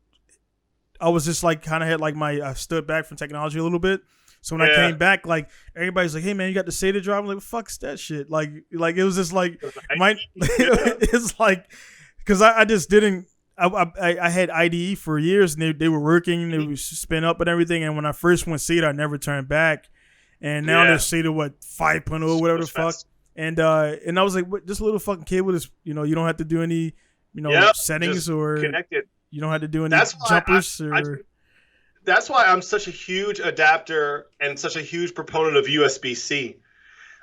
just like kind of had like I stood back from technology a little bit. So when I came back, like everybody's like, "Hey man, you got the SATA drive?" I'm like, "Fuck that shit!" Like it was just like it's like because I just didn't. I had IDE for years, and they were working, they would spin up and everything. And when I first went SATA, I never turned back. And now they're SATA 5.0, whatever the fuck. And I was like, what, this little fucking cable is, you don't have to do any, settings or connected. You don't have to do any jumpers that's why I'm such a huge adapter and such a huge proponent of USB-C.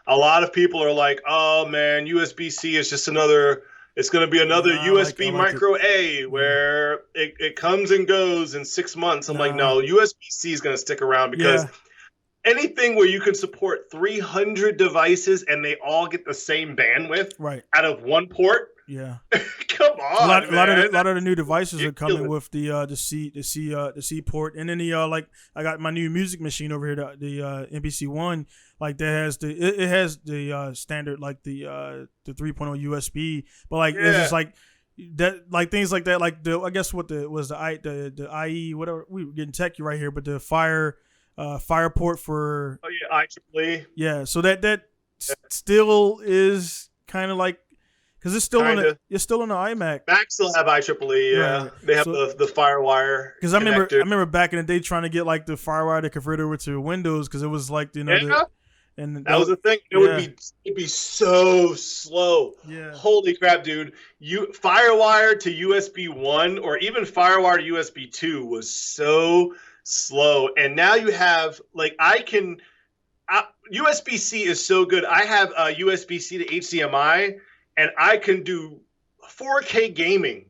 A lot of people are like, "Oh man, USB-C is just another." It's going to be another USB micro A where it comes and goes in 6 months. I'm like, no, USB-C is going to stick around because anything where you can support 300 devices and they all get the same bandwidth out of one port. Yeah. Come on, a lot of the new devices are coming with the C port, and then I got my new music machine over here, the MPC One. Like that has the standard like the 3.0 USB, but like it's just like that, like things like that, like I guess what the IE whatever, we were getting techy right here, but the fire port for IEEE. Yeah, so that still is kind of like. Because it's still on the iMac. Macs still have IEEE. Yeah, right. They have the FireWire. Because I remember back in the day trying to get like the FireWire to convert over to Windows because it was like and that was the thing. It'd be so slow. Yeah. Holy crap, dude! FireWire to USB 1 or even FireWire to USB 2 was so slow, and now you have like USB-C is so good. I have USB-C to HDMI. And I can do 4K gaming,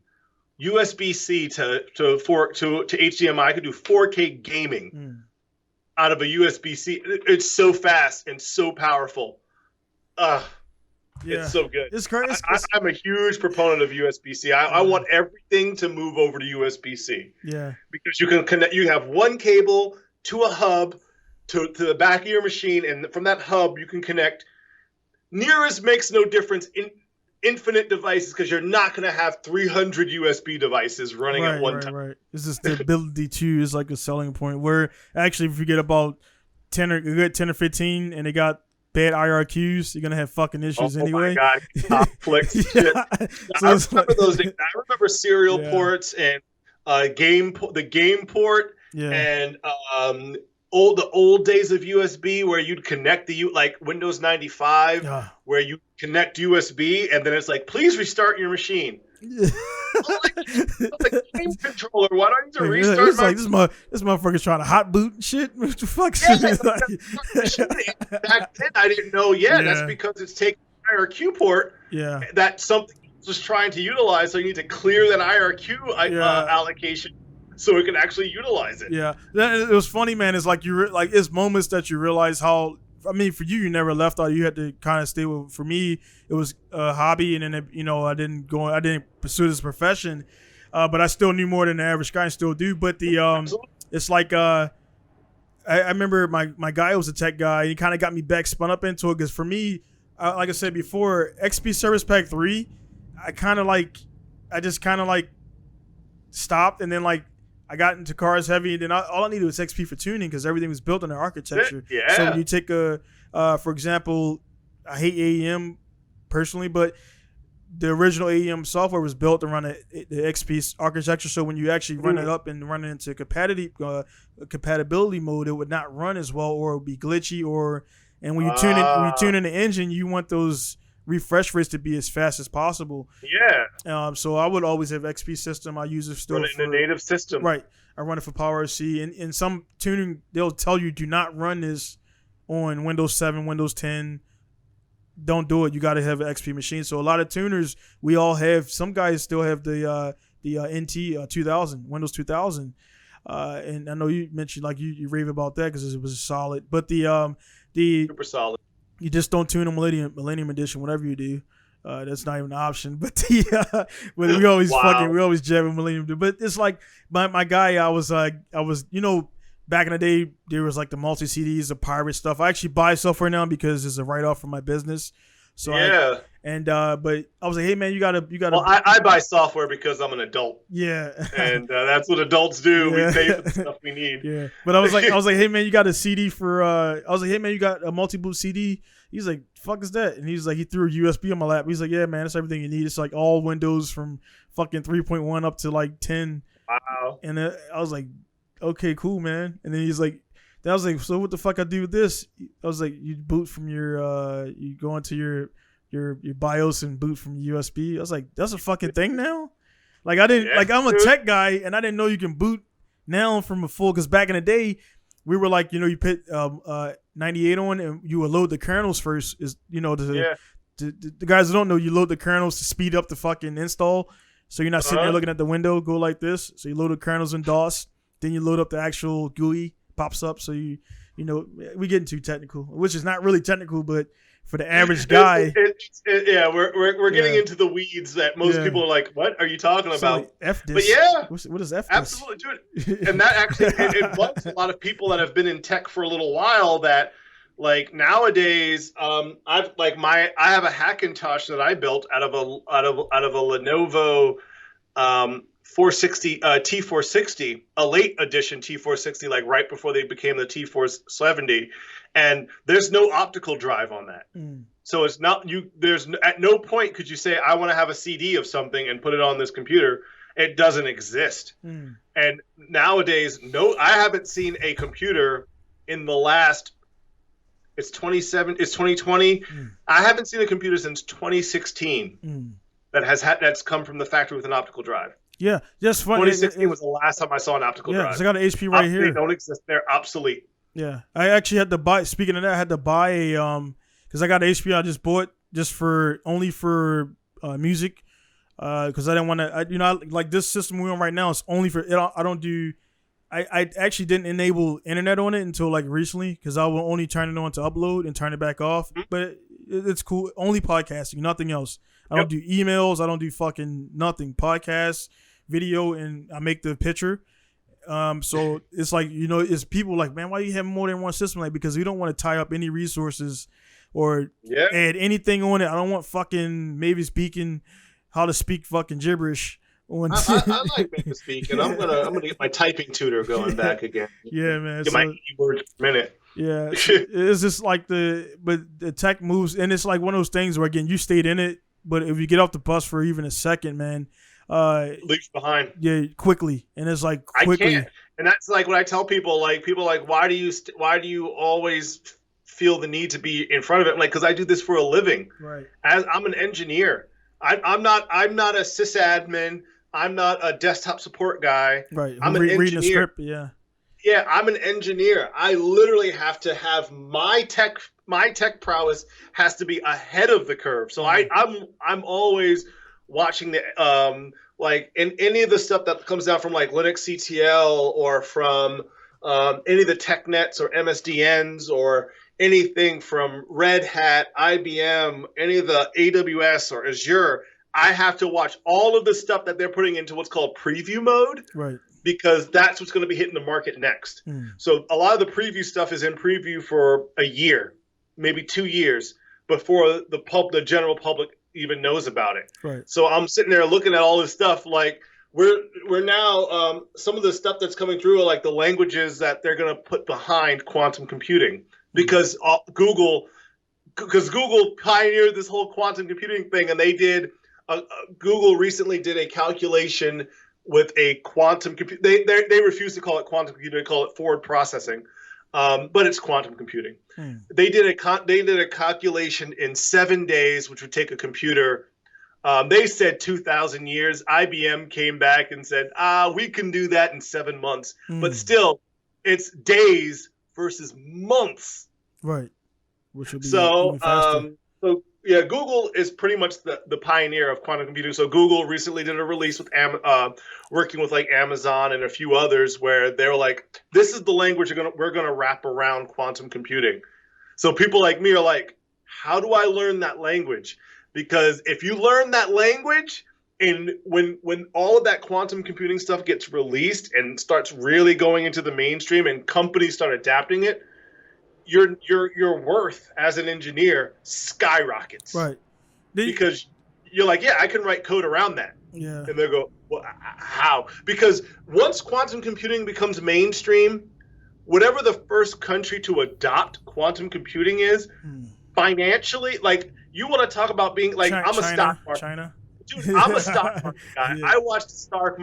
USB-C to HDMI. I can do 4K gaming out of a USB-C. It's so fast and so powerful. It's so good. It's great. I'm a huge proponent of USB-C. I want everything to move over to USB-C. Yeah, because you can connect. You have one cable to a hub to the back of your machine, and from that hub you can connect. Nearest makes no difference in infinite devices because you're not going to have 300 USB devices running at one time. Right. It's just the ability to is like a selling point where actually if you get about 10 or 15 and they got bad IRQs, you're going to have fucking issues anyway. Oh my God. Conflicts. Shit. So I remember those days. I remember serial ports and the game port and the old days of USB where you'd connect like Windows 95 where you connect USB and then it's like, please restart your machine. Like game controller. Why don't you restart? It's like this motherfucker's trying to hot boot and shit. What the fuck? Back then I didn't know. That's because it's taking an IRQ port. Yeah, that something was trying to utilize. So you need to clear that IRQ allocation. So we can actually utilize it. Yeah, it was funny, man. It's like it's moments that you realize how. I mean, for you never left out. You had to kind of stay with. For me, it was a hobby, and then I didn't pursue this profession, but I still knew more than the average guy, and still do. But it's like I remember my guy was a tech guy. He kind of got me back spun up into it because for me, like I said before, XP Service Pack 3, I just kind of like stopped, and then like I got into cars heavy, and then all I needed was XP for tuning because everything was built on their architecture. Yeah. So when you take for example, I hate AEM personally, but the original AEM software was built to run the XP architecture. So when you actually run it up and run it into compatibility mode, it would not run as well, or it would be glitchy. And when you tune in the engine, you want those refresh rates to be as fast as possible. Yeah. So I would always have XP system. I use it still run it in a native system. Right. I run it for PowerC. And in some tuning, they'll tell you do not run this on Windows 7, Windows 10. Don't do it. You got to have an XP machine. So a lot of tuners, we all have. Some guys still have the NT 2000, Windows 2000. And I know you mentioned like you rave about that because it was solid. But the super solid. You just don't tune a Millennium Edition. Whatever you do, that's not even an option. But but we always jab with Millennium. But it's like my guy. I was back in the day, there was like the multi CDs, the pirate stuff. I actually buy software now because it's a write off for my business. So yeah. But I was like, hey man, you gotta. Well, I buy software because I'm an adult. Yeah. And that's what adults do. Yeah. We pay for the stuff we need. Yeah. But I was like, hey man, you got a CD for. I was like, hey man, you got a multi-boot CD. He's like, fuck is that? And he's like, he threw a USB on my lap. He's like, yeah man, that's everything you need. It's like all Windows from fucking 3.1 up to like 10. Wow. And I was like, okay, cool, man. And then he's like, I was like, so what the fuck I do with this? I was like, you boot from your, you go into your BIOS and boot from USB. I was like, that's a fucking thing now. Like I didn't, like I'm a tech guy and I didn't know you can boot now from a full. Because back in the day, we were like, you put 98 on and you would load the kernels first. The guys who don't know, you load the kernels to speed up the fucking install. So you're not sitting there looking at the window, go like this. So you load the kernels in DOS. Then you load up the actual GUI, pops up. So we getting too technical, which is not really technical, but for the average guy, we're getting into the weeds that most people are like, "What are you talking about?" Like F-disk. But yeah, what is F-disk? Absolutely, dude. And that actually it bugs a lot of people that have been in tech for a little while. That like nowadays, I have a Hackintosh that I built out of a Lenovo 460 T460, a late edition T460, like right before they became the T470, and there's no optical drive on that. So it's not there's at no point could you say I want to have a CD of something and put it on this computer. It doesn't exist. And nowadays, I haven't seen a computer in the last. It's 2020. I haven't seen a computer since 2016 that's come from the factory with an optical drive. Yeah, just funny. 2016 was the last time I saw an optical drive. Yeah, I got an HP right here. They don't exist. They're obsolete. Yeah, I actually had to buy. Speaking of that, I had to buy a because I got an HP I just bought only for music because I didn't want to. Like this system we're on right now is only for. I don't do. I actually didn't enable internet on it until like recently because I will only turn it on to upload and turn it back off. But it's cool. Only podcasting, nothing else. I don't do emails. I don't do fucking nothing. Podcasts, video, and I make the picture. So it's like, it's people like, man, why you have more than one system? Like, because we don't want to tie up any resources or add anything on it. I don't want fucking maybe speaking how to speak fucking gibberish. I like maybe speaking. I'm gonna get my typing tutor going back again. Yeah, man. Get my keywords per minute. Yeah, it's just like but the tech moves, and it's like one of those things where again you stayed in it, but if you get off the bus for even a second, man, leaves behind. Yeah, quickly, and it's like quickly. I can't, and that's like what I tell people. Like people are like, why do you always feel the need to be in front of it? Like, because I do this for a living. Right. As I'm an engineer, I'm not a sysadmin. I'm not a desktop support guy. Right. I'm an engineer. Reading a script, yeah. Yeah, I'm an engineer. I literally have to have my tech prowess has to be ahead of the curve. So I'm always watching the like in any of the stuff that comes down from like Linux CTL or from any of the TechNets or MSDNs or anything from Red Hat, IBM, any of the AWS or Azure. I have to watch all of the stuff that they're putting into what's called preview mode. Right. Because that's what's going to be hitting the market next. So a lot of the preview stuff is in preview for a year, maybe 2 years before the general public even knows about it. Right. So I'm sitting there looking at all this stuff. Like we're now some of the stuff that's coming through are like the languages that they're going to put behind quantum computing because Google pioneered this whole quantum computing thing, and they did. Google recently did a calculation with a quantum computer. They refuse to call it quantum computing; they call it forward processing, but it's quantum computing. They did a calculation in 7 days, which would take a computer. They said 2,000 years. IBM came back and said, we can do that in 7 months, but still, it's days versus months. Right, which would be even faster. Yeah, Google is pretty much the pioneer of quantum computing. So Google recently did a release with working with like Amazon and a few others where they're like, this is the language we're gonna wrap around quantum computing. So people like me are like, how do I learn that language? Because if you learn that language, and when all of that quantum computing stuff gets released and starts really going into the mainstream and companies start adapting it, your worth as an engineer skyrockets. Right. Because you're like, yeah, I can write code around that. Yeah. And they go, well, how? Because once quantum computing becomes mainstream, whatever the first country to adopt quantum computing is, financially, like you want to talk about being like, I'm a stock market. China. Dude, I'm a stock market guy. Yeah. I watch the stock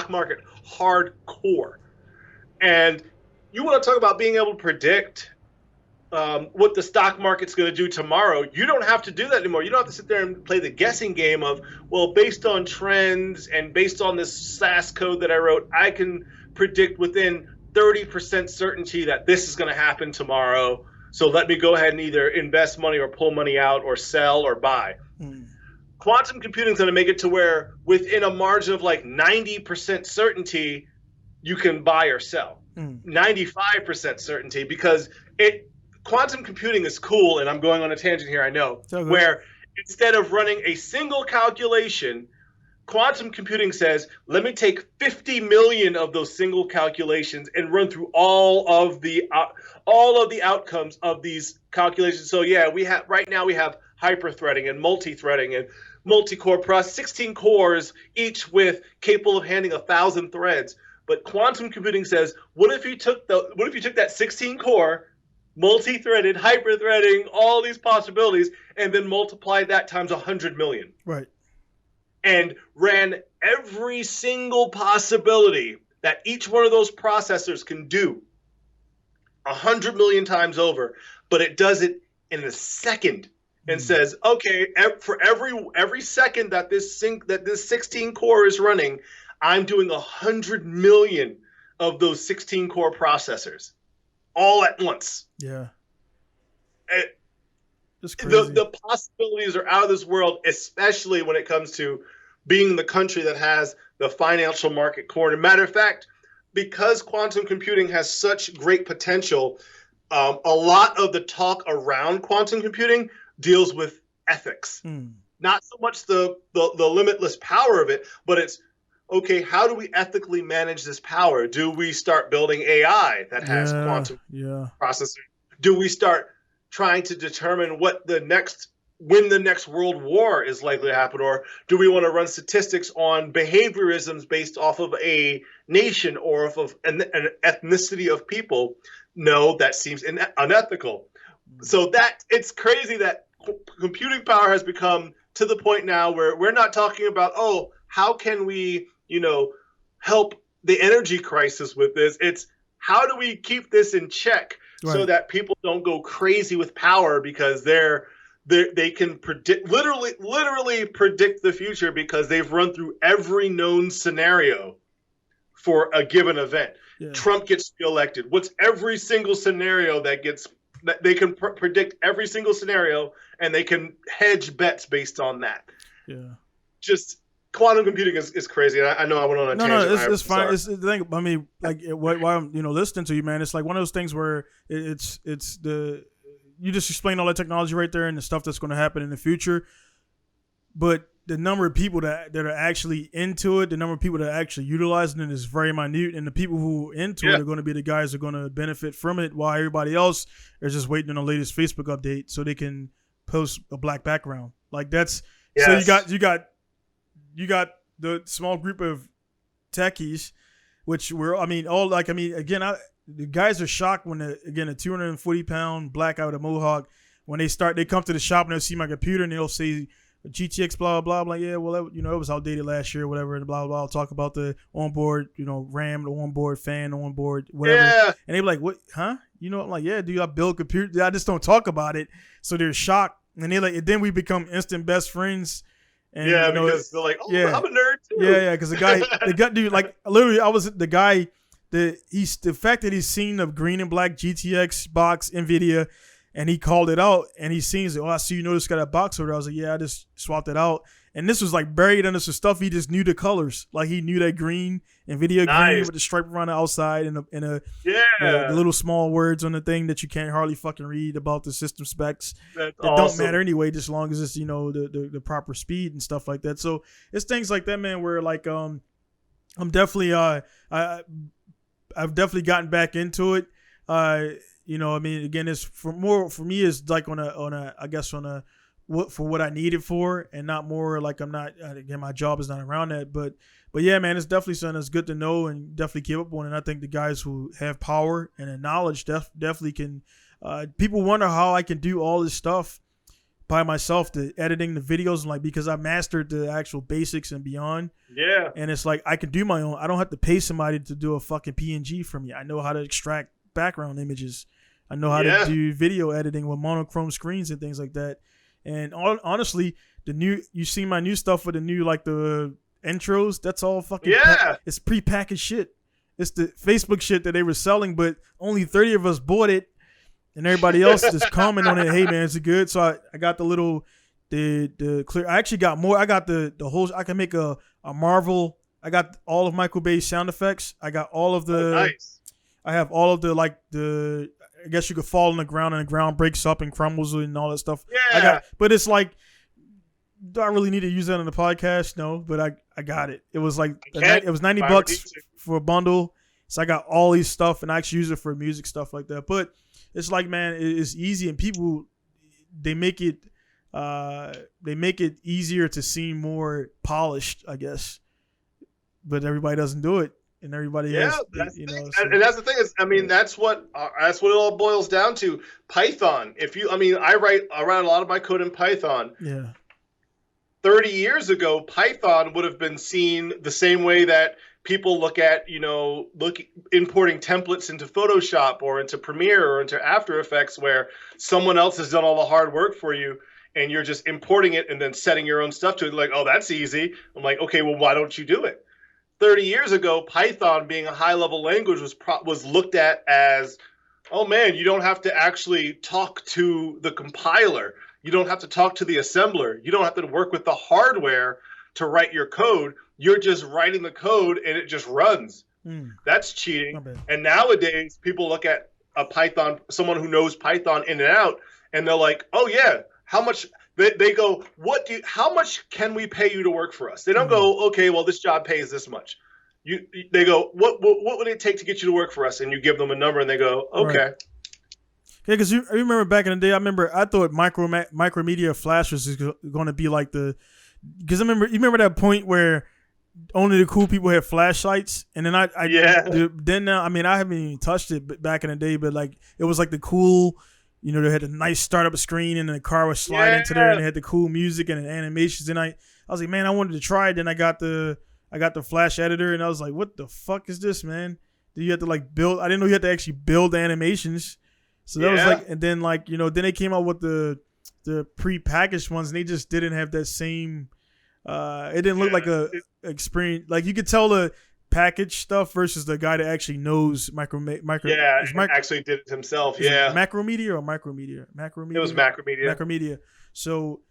market hardcore. And you want to talk about being able to predict what the stock market's going to do tomorrow. You don't have to do that anymore. You don't have to sit there and play the guessing game of, well, based on trends and based on this SAS code that I wrote, I can predict within 30% certainty that this is going to happen tomorrow. So let me go ahead and either invest money or pull money out or sell or buy. Quantum computing is going to make it to where within a margin of like 90% certainty, you can buy or sell. 95% certainty, because quantum computing is cool, and I'm going on a tangent here, I know, where instead of running a single calculation, quantum computing says, let me take 50 million of those single calculations and run through all of the outcomes of these calculations. So yeah, right now we have hyper-threading and multi-threading and multi-core process, 16 cores, each capable of handling 1,000 threads. But quantum computing says, what if you took that 16 core, multi-threaded, hyper-threading, all these possibilities, and then multiplied that times 100 million. Right. And ran every single possibility that each one of those processors can do 100 million times over, but it does it in a second and says, okay, for every second that this 16 core is running, I'm doing 100 million of those 16 core processors all at once. Yeah. The possibilities are out of this world, especially when it comes to being the country that has the financial market corner. Matter of fact, because quantum computing has such great potential, a lot of the talk around quantum computing deals with ethics. Not so much the limitless power of it, but it's, okay, how do we ethically manage this power? Do we start building AI that has quantum processors? Do we start trying to determine when the next world war is likely to happen? Or do we want to run statistics on behaviorisms based off of a nation or off of an ethnicity of people? No, that seems unethical. So it's crazy that computing power has become to the point now where we're not talking about, how can we, help the energy crisis with this? It's how do we keep this in check so that people don't go crazy with power because they can predict, literally predict the future because they've run through every known scenario for a given event. Yeah. Trump gets reelected. What's every single scenario that they can predict every single scenario, and they can hedge bets based on that. Yeah. Just quantum computing is crazy. I know I went on a tangent. No, it's fine. It's the thing. I mean, like while I'm listening to you, man, it's like one of those things where it's you just explain all that technology right there and the stuff that's going to happen in the future. But the number of people that are actually into it, the number of people that are actually utilizing it is very minute, and the people who are into it are going to be the guys who are going to benefit from it, while everybody else is just waiting on the latest Facebook update so they can post a black background. Like that's so you got the small group of techies, which were again the guys are shocked when a 240-pound black guy with a mohawk, when they come to the shop and they'll see my computer and they'll say GTX blah blah blah. Like, yeah, well, it was outdated last year, whatever, and blah blah blah. I'll talk about the onboard, RAM, the onboard fan, the onboard whatever. Yeah. And they be like, what? Huh? I'm like, yeah, dude, I build computers. I just don't talk about it. So they're shocked, and and then we become instant best friends. And, because they're like, oh, yeah. I'm a nerd too. Yeah, because the guy, dude, like literally, I was the guy. The fact that he's seen the green and black GTX box NVIDIA. And he called it out, and he sees it. Oh, I see you noticed got that box over there. I was like, yeah, I just swapped it out. And this was like buried under some stuff. He just knew the colors. Like he knew that green, NVIDIA green with the stripe around the outside and the little small words on the thing that you can't hardly fucking read about the system specs. That don't matter anyway, just as long as it's, the proper speed and stuff like that. So it's things like that, man, where like I'm definitely I've definitely gotten back into it. Again, it's for me is like on a what I need it for, and not more like I'm not, again, my job is not around that, but yeah, man, it's definitely something that's good to know and definitely keep up on. And I think the guys who have power and the knowledge definitely can. People wonder how I can do all this stuff by myself, the editing the videos, and like, because I mastered the actual basics and beyond. Yeah. And it's like I can do my own. I don't have to pay somebody to do a fucking PNG for me. I know how to extract background images. I know how to do video editing with monochrome screens and things like that. And honestly, you see my new stuff with the new, like the intros, that's all fucking it's prepackaged shit. It's the Facebook shit that they were selling, but only 30 of us bought it, and everybody else just comment on it. Hey man, is it good? So I got the clear. I actually got more. I got the whole. I can make a Marvel. I got all of Michael Bay's sound effects. I got all of the. Nice. I have all of the I guess you could fall on the ground and the ground breaks up and crumbles and all that stuff. Yeah. But it's like, do I really need to use that on the podcast? No, but I got it. It was like it was $90 for a bundle. So I got all these stuff, and I actually use it for music stuff like that. But it's like, man, it's easy, and people they make it easier to seem more polished, I guess. But everybody doesn't do it. And everybody else, and that's the thing is, that's what it all boils down to. Python. I write a lot of my code in Python. Yeah. 30 years ago, Python would have been seen the same way that people look at, importing templates into Photoshop or into Premiere or into After Effects, where someone else has done all the hard work for you, and you're just importing it and then setting your own stuff to it. Like, oh, that's easy. I'm like, okay, well, why don't you do it? 30 years ago, Python, being a high-level language, was looked at as, oh man, you don't have to actually talk to the compiler. You don't have to talk to the assembler. You don't have to work with the hardware to write your code. You're just writing the code and it just runs. That's cheating. And nowadays, people look at someone who knows Python in and out, and they're like, oh yeah, how much? They go, how much can we pay you to work for us? They don't go, okay, well, this job pays this much. They go, what would it take to get you to work for us? And you give them a number, and they go, okay. Right. Yeah, because I remember back in the day, I thought Micromedia Flash was going to be like because you remember that point where only the cool people had flashlights, and then now, I haven't even touched it back in the day, but like it was like the cool. They had a nice startup screen, and the car was sliding into there, and they had the cool music and the animations. And I was like, man, I wanted to try it. Then I got the Flash editor, and I was like, what the fuck is this, man? Do you have to like build? I didn't know you had to actually build animations. So that was like, and then like then they came out with the pre-packaged ones, and they just didn't have that same. It didn't look like a experience. Like you could tell the package stuff versus the guy that actually knows actually did it himself. Macromedia or Micromedia? Macromedia. It was Macromedia. Macromedia. So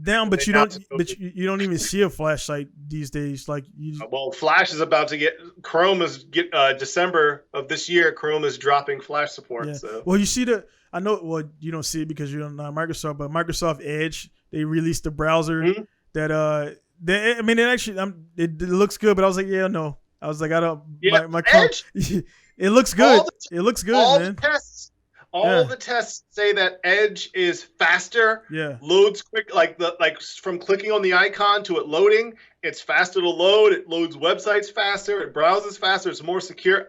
down, but you don't. But you don't even see a flashlight these days. Like well, Flash is about to get Chrome is December of this year. Chrome is dropping Flash support. Yeah. So. Well, you see I know. Well, you don't see it because you're not Microsoft, but Microsoft Edge, they released the browser that I mean, it actually it looks good, but I was like, yeah, no. I was like, I don't. Yeah, my Edge. It looks good. It looks good, all man. All the tests say that Edge is faster. Yeah. Loads quick, like from clicking on the icon to it loading, it's faster to load. It loads websites faster. It browses faster. It's more secure.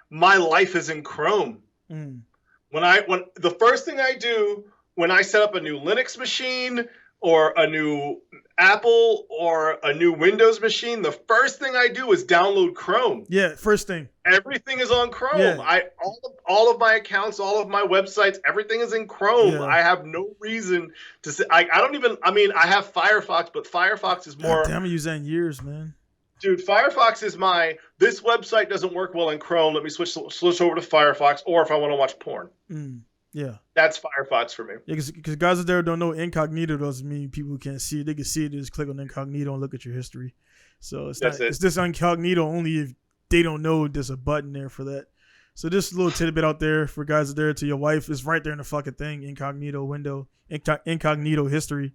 My life is in Chrome. When the first thing I do when I set up a new Linux machine or a new Apple or a new Windows machine, the first thing I do is download Chrome. Yeah, first thing. Everything is on Chrome. Yeah. All of my accounts, all of my websites, everything is in Chrome. Yeah. I have no reason to say. I have Firefox, but Firefox is more. Damn, I use that in years, man. Dude, Firefox is this website doesn't work well in Chrome. Let me switch over to Firefox, or if I want to watch porn. Yeah, that's Firefox for me. Yeah, because guys out there don't know incognito doesn't mean people can't see it. They can see it. They just click on incognito and look at your history. So it's this incognito only if they don't know there's a button there for that. So this little tidbit out there for guys out there to your wife is right there in the fucking thing. Incognito window, incognito history.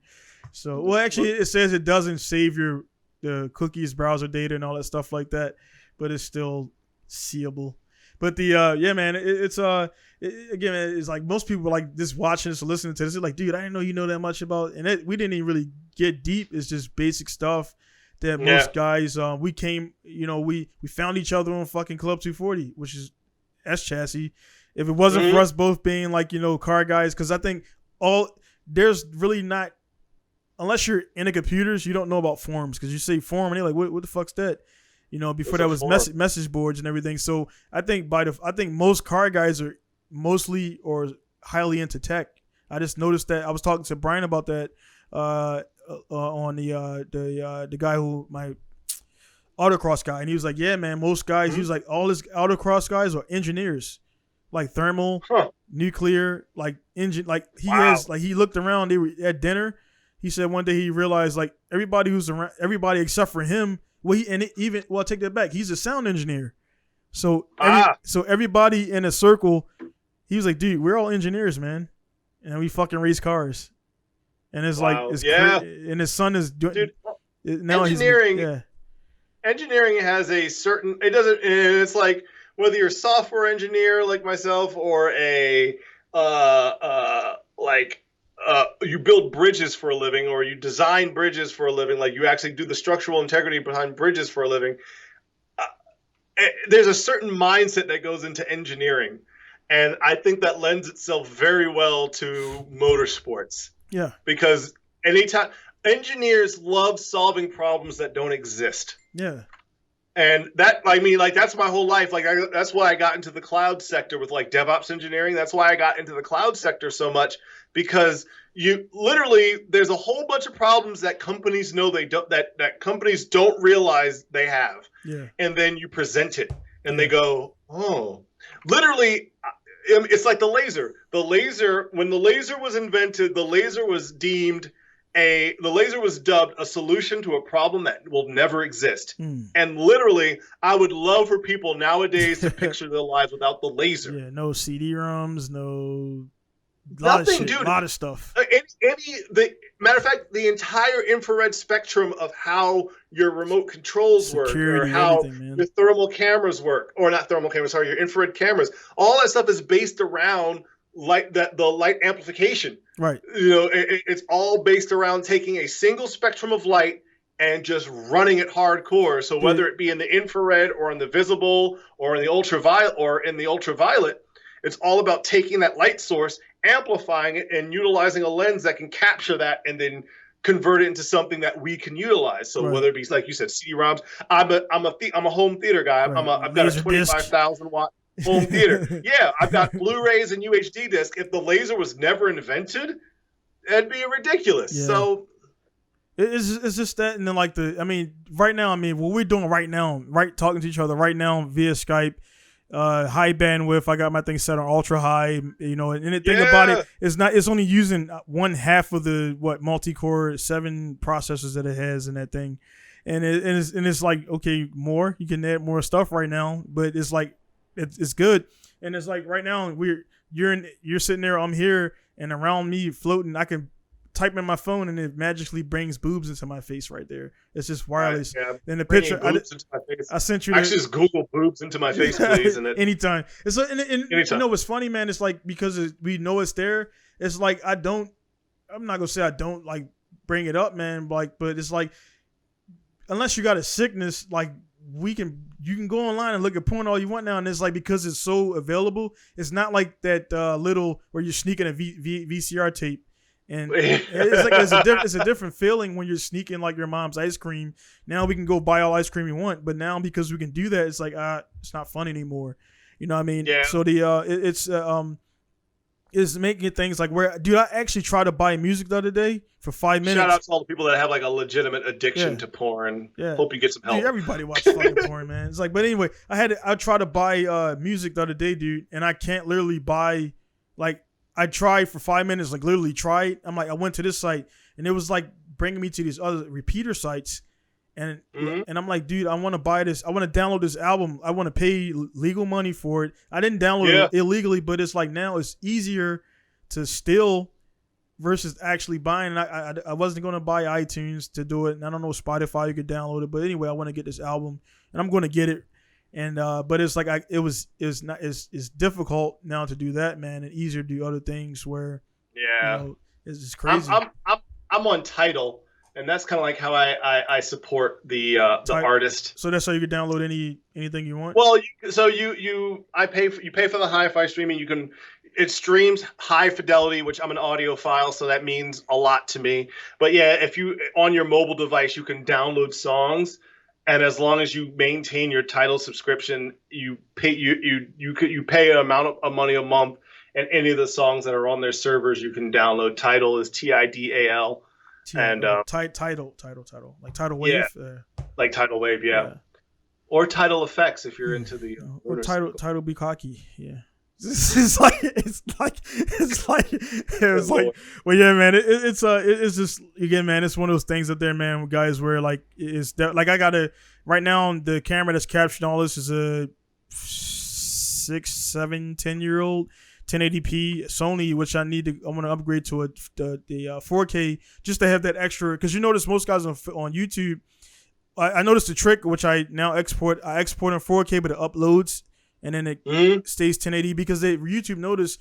So well, actually, it says it doesn't save the cookies, browser data, and all that stuff like that, but it's still seeable. But yeah, man, again, it's like most people are like just watching this or listening to this. They're like, dude, I didn't know you know that much about, and we didn't even really get deep. It's just basic stuff that most guys, we found each other on fucking Club 240, which is S chassis. If it wasn't for us both being like, car guys, because I think there's really not, unless you're into computers, you don't know about forums, because you say forum and they're like, what the fuck's that? Before that was message boards and everything. So I think most car guys are mostly or highly into tech. I just noticed that. I was talking to Brian about that on the guy who my autocross guy, and he was like, yeah, man, most guys, he was like, all his autocross guys are engineers, like thermal, nuclear, like engine, like he has, like he looked around, they were at dinner. He said one day he realized like everybody who's around, everybody except for him. Well, I'll take that back. He's a sound engineer. So everybody in a circle, he was like, dude, we're all engineers, man. And we fucking race cars. And it's like, and his son is doing, now engineering. Engineering has a certain, it's like whether you're a software engineer like myself or you build bridges for a living, or you design bridges for a living, like you actually do the structural integrity behind bridges for a living. There's a certain mindset that goes into engineering, and I think that lends itself very well to motorsports. Yeah. Because anytime engineers love solving problems that don't exist. Yeah. And that's my whole life. That's why I got into the cloud sector with like DevOps engineering. That's why I got into the cloud sector so much, because there's a whole bunch of problems that companies know that companies don't realize they have. Yeah. And then you present it and they go, oh, literally. It's like the laser. When the laser was invented, the laser was dubbed a solution to a problem that will never exist. And literally, I would love for people nowadays to picture their lives without the laser. Yeah, no CD-ROMs, no... Nothing, dude. A lot of stuff. Matter of fact, the entire infrared spectrum of how your remote controls work, or how your thermal cameras work, or not thermal cameras, sorry, your infrared cameras. All that stuff is based around the light amplification. Right. It's all based around taking a single spectrum of light and just running it hardcore. So whether it be in the infrared or in the visible or in the ultraviolet, it's all about taking that light source, amplifying it, and utilizing a lens that can capture that and then convert it into something that we can utilize. So whether it be, like you said, CD-ROMs, I'm a home theater guy. I've got a 25,000 watt home theater. Yeah, I've got Blu-rays and UHD discs. If the laser was never invented, that'd be ridiculous. Yeah. So it's just that, and then right now, what we're doing right now, talking to each other right now via Skype, high bandwidth. I got my thing set on ultra high. You know, and the thing about it is it's only using one half of the multi-core 7 processors that it has in that thing, and it's like, okay, more, you can add more stuff right now, but it's like it's good, and it's like right now you're sitting there, I'm here, and around me floating, I can type in my phone and it magically brings boobs into my face right there. It's just wireless. Right, yeah. And the picture I sent you. Actually, just Google boobs into my face, please. And anytime. It's like, anytime. You know what's funny, man? It's like, because we know it's there. It's like I'm not gonna say I don't like bring it up, man. But it's like, unless you got a sickness, like you can go online and look at porn all you want now, and it's like, because it's so available, it's not like that little where you're sneaking a VCR tape. And it's a different feeling when you're sneaking like your mom's ice cream. Now we can go buy all ice cream we want, but now because we can do that, it's like it's not fun anymore. You know what I mean? Yeah. So it's making things like, where, dude, I actually tried to buy music the other day for 5 minutes. Shout out to all the people that have like a legitimate addiction to porn. Yeah. Hope you get some help. Dude, everybody watches fucking porn, man. It's like, but anyway, I tried to buy music the other day, dude, and I can't literally buy, like, I tried for 5 minutes, like literally tried. I'm like, I went to this site and it was like bringing me to these other repeater sites. And I'm like, dude, I want to buy this. I want to download this album. I want to pay legal money for it. I didn't download it illegally, but it's like, now it's easier to steal versus actually buying. And I wasn't going to buy iTunes to do it. And I don't know, Spotify, you could download it. But anyway, I want to get this album and I'm going to get it. And but it's like, it's difficult now to do that, man, and easier to do other things where it's just crazy. I'm on Tidal, and that's kind of like how I support the artist. So that's how you can download anything you want. Well, you pay for the hi-fi streaming. It streams high fidelity, which I'm an audiophile, so that means a lot to me. But yeah, if you on your mobile device, you can download songs. And as long as you maintain your Tidal subscription, you pay an amount of money a month, and any of the songs that are on their servers you can download. Tidal is TIDAL, and Tidal, like Tidal Wave, like Tidal Wave, or Tidal Effects if you're into the or Tidal Be Cocky, It's like well, yeah, man. It's just, again, man. It's one of those things up there, man, guys, where like like I gotta right now, the camera that's capturing all this is a 6, 7, 10-year-old 1080p Sony, which I'm gonna upgrade to the 4K just to have that extra, because you notice most guys on YouTube, I noticed the trick, which I now export in 4K, but it uploads. And then it stays 1080 because YouTube noticed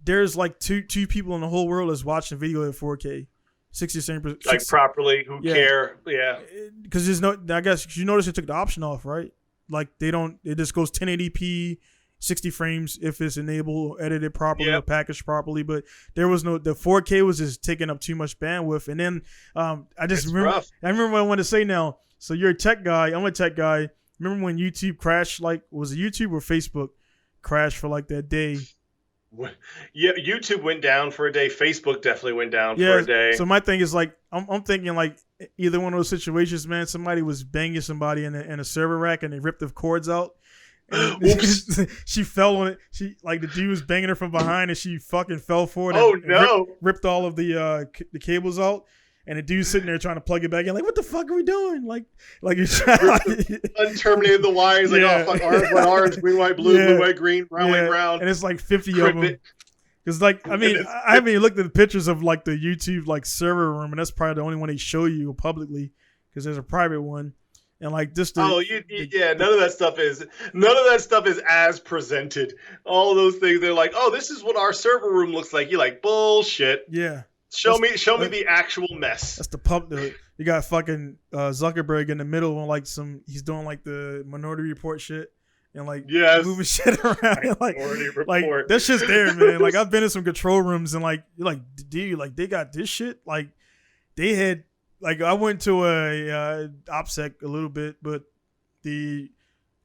there's like two people in the whole world that's watching video at 4K, 60%. Like properly, who care? Yeah. Because there's no, I guess you notice they took the option off, right? Like it just goes 1080p, 60 frames if it's enabled, edited properly, or packaged properly. But the 4K was just taking up too much bandwidth. And then I remember what I wanted to say now. So you're a tech guy. I'm a tech guy. Remember when YouTube crashed? Like, was it YouTube or Facebook crashed for like that day? Yeah, YouTube went down for a day. Facebook definitely went down for a day. So my thing is like, I'm thinking like either one of those situations, man. Somebody was banging somebody in a server rack and they ripped the cords out. She fell on it. She, like, the dude was banging her from behind and she fucking fell for it. Oh no! Ripped all of the cables out. And the dude's sitting there trying to plug it back in, like, what the fuck are we doing? Like you're trying unterminated the wires, like, oh fuck, orange, green, white, blue, blue, white, green, brown, white, brown. And it's like 50 of them. Because, like, I mean, I haven't even looked at the pictures of like the YouTube like server room, and that's probably the only one they show you publicly, because there's a private one. And like this, none of that stuff is as presented. All those things, they're like, oh, this is what our server room looks like. You're like, bullshit. Yeah. Show me the actual mess. That's the pump. You got fucking Zuckerberg in the middle on like he's doing like the Minority Report shit and like moving shit around. like that shit's there, man. Like I've been in some control rooms and like you're like, dude, like they got this shit. Like they had, like, I went to a OPSEC a little bit, but the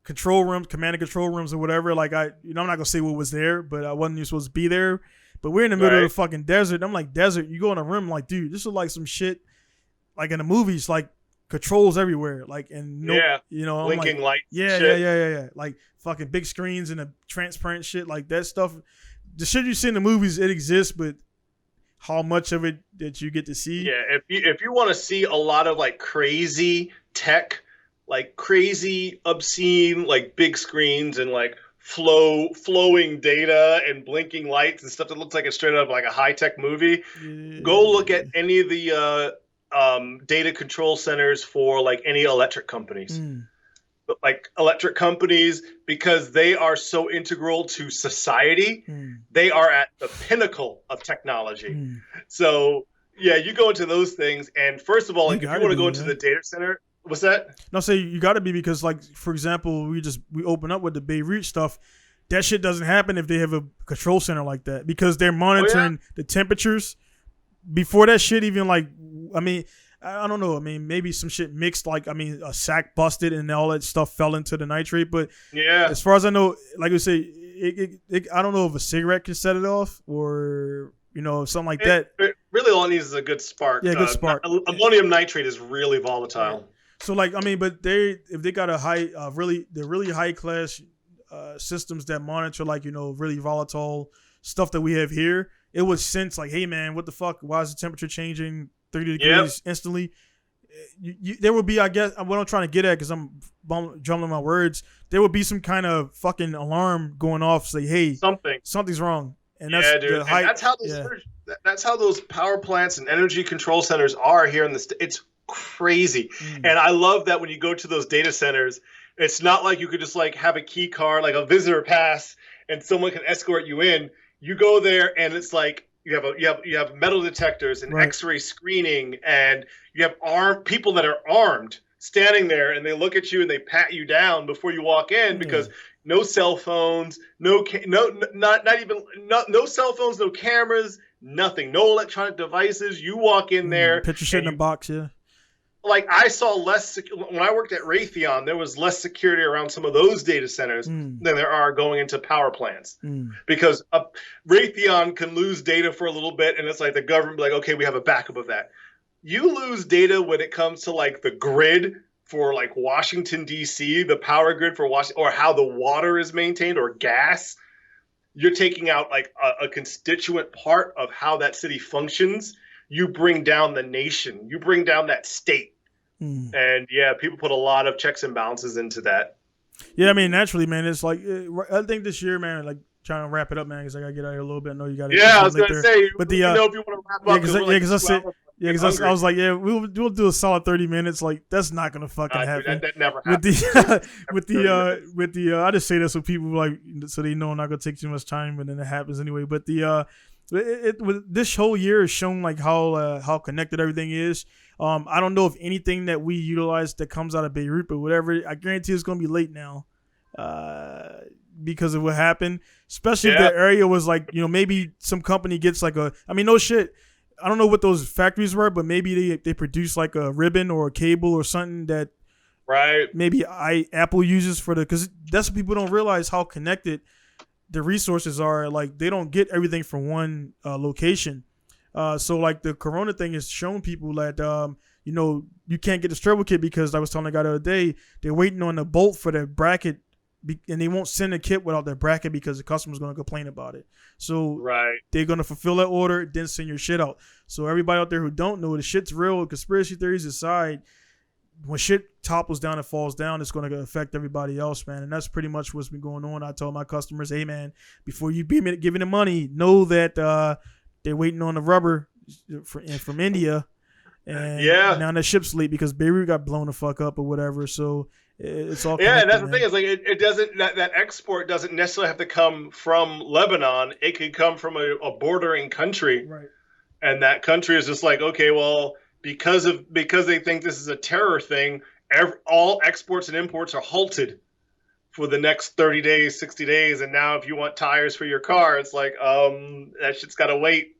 control rooms, command and control rooms or whatever, like I'm not gonna say what was there, but I wasn't even supposed to be there. But we're in the middle of the fucking desert. I'm like, desert, you go in a room like, dude, this is like some shit like in the movies. Like controls everywhere, like, and no, you know, I'm blinking like, lights. yeah, like fucking big screens and a transparent shit, like that stuff. The shit you see in the movies, it exists, but how much of it that you get to see? Yeah, if you want to see a lot of like crazy tech, like crazy obscene, like big screens and like flowing data and blinking lights and stuff that looks like it's straight out of like a high tech movie, go look at any of the data control centers for like any electric companies. But like electric companies, because they are so integral to society, they are at the pinnacle of technology. So yeah, you go into those things, and first of all, like, if you want to go into the data center, what's that? No, say you got to be, because like, for example, we open up with the Beirut stuff. That shit doesn't happen if they have a control center like that, because they're monitoring the temperatures before that shit even, like, I mean, I don't know. I mean, maybe some shit mixed, like, I mean, a sack busted and all that stuff fell into the nitrate. But yeah, as far as I know, like I say, I don't know if a cigarette can set it off, or, you know, something like that. Really, all it needs is a good spark. Yeah, good spark. Ammonium nitrate is really volatile. Yeah. So, like, I mean, but if they got a high, they're really high class systems that monitor, like, you know, really volatile stuff that we have here, it would sense like, hey man, what the fuck? Why is the temperature changing 30 degrees instantly? There would be, I guess, what I'm trying to get at, because I'm jumbling my words, there would be some kind of fucking alarm going off, say, hey, something's wrong. And that's dude. That's how those power plants and energy control centers are here in the it's crazy. And I love that when you go to those data centers, it's not like you could just like have a key card, like a visitor pass, and someone can escort you in. You go there and it's like you have metal detectors and X-ray screening, and you have people that are armed standing there, and they look at you and they pat you down before you walk in, because no cell phones, no cell phones, no cameras, nothing, no electronic devices. You walk in there, put your shit in a box, Like, I saw less when I worked at Raytheon. There was less security around some of those data centers than there are going into power plants, because Raytheon can lose data for a little bit, and it's like the government, like, okay, we have a backup of that. You lose data when it comes to like the grid for like Washington D.C., the power grid for Washington, or how the water is maintained, or gas. You're taking out like a constituent part of how that city functions. You bring down the nation. You bring down that state. And yeah, people put a lot of checks and balances into that. Yeah, I mean, naturally, man, it's like, I think this year, man, like, trying to wrap it up, man, because I gotta get out here a little bit. I know you gotta. Yeah, I was gonna say, but if you want to wrap up, because I was like, yeah, we'll do a solid 30 minutes. Like, that's not gonna fucking happen. That never happens. With the I just say that so people, like, so they know I'm not gonna take too much time, but then it happens anyway. But this whole year has shown like how connected everything is. I don't know if anything that we utilize that comes out of Beirut, but whatever, I guarantee it's gonna be late now, because of what happened. Especially if the area was like, you know, maybe some company gets like no shit. I don't know what those factories were, but maybe they produce like a ribbon or a cable or something that maybe Apple uses because that's what people don't realize, how connected the resources are. Like, they don't get everything from one location. So like the Corona thing has shown people that, you know, you can't get the struggle kit, because I was telling the guy the other day, they're waiting on the bolt for the bracket, and they won't send a kit without that bracket because the customer's going to complain about it. So they're going to fulfill that order, then send your shit out. So everybody out there who don't know, the shit's real. Conspiracy theories aside, when shit topples down and falls down, it's going to affect everybody else, man. And that's pretty much what's been going on. I told my customers, hey, man, before you be giving them money, know that they're waiting on the rubber from India. And now the ship's late because Beirut got blown the fuck up or whatever. So it's all and that's the thing, is like it doesn't, that export doesn't necessarily have to come from Lebanon. It could come from a bordering country, and that country is just like, okay, well, because they think this is a terror thing, all exports and imports are halted for the next 30 days, 60 days, and now if you want tires for your car, it's like that shit's got to wait.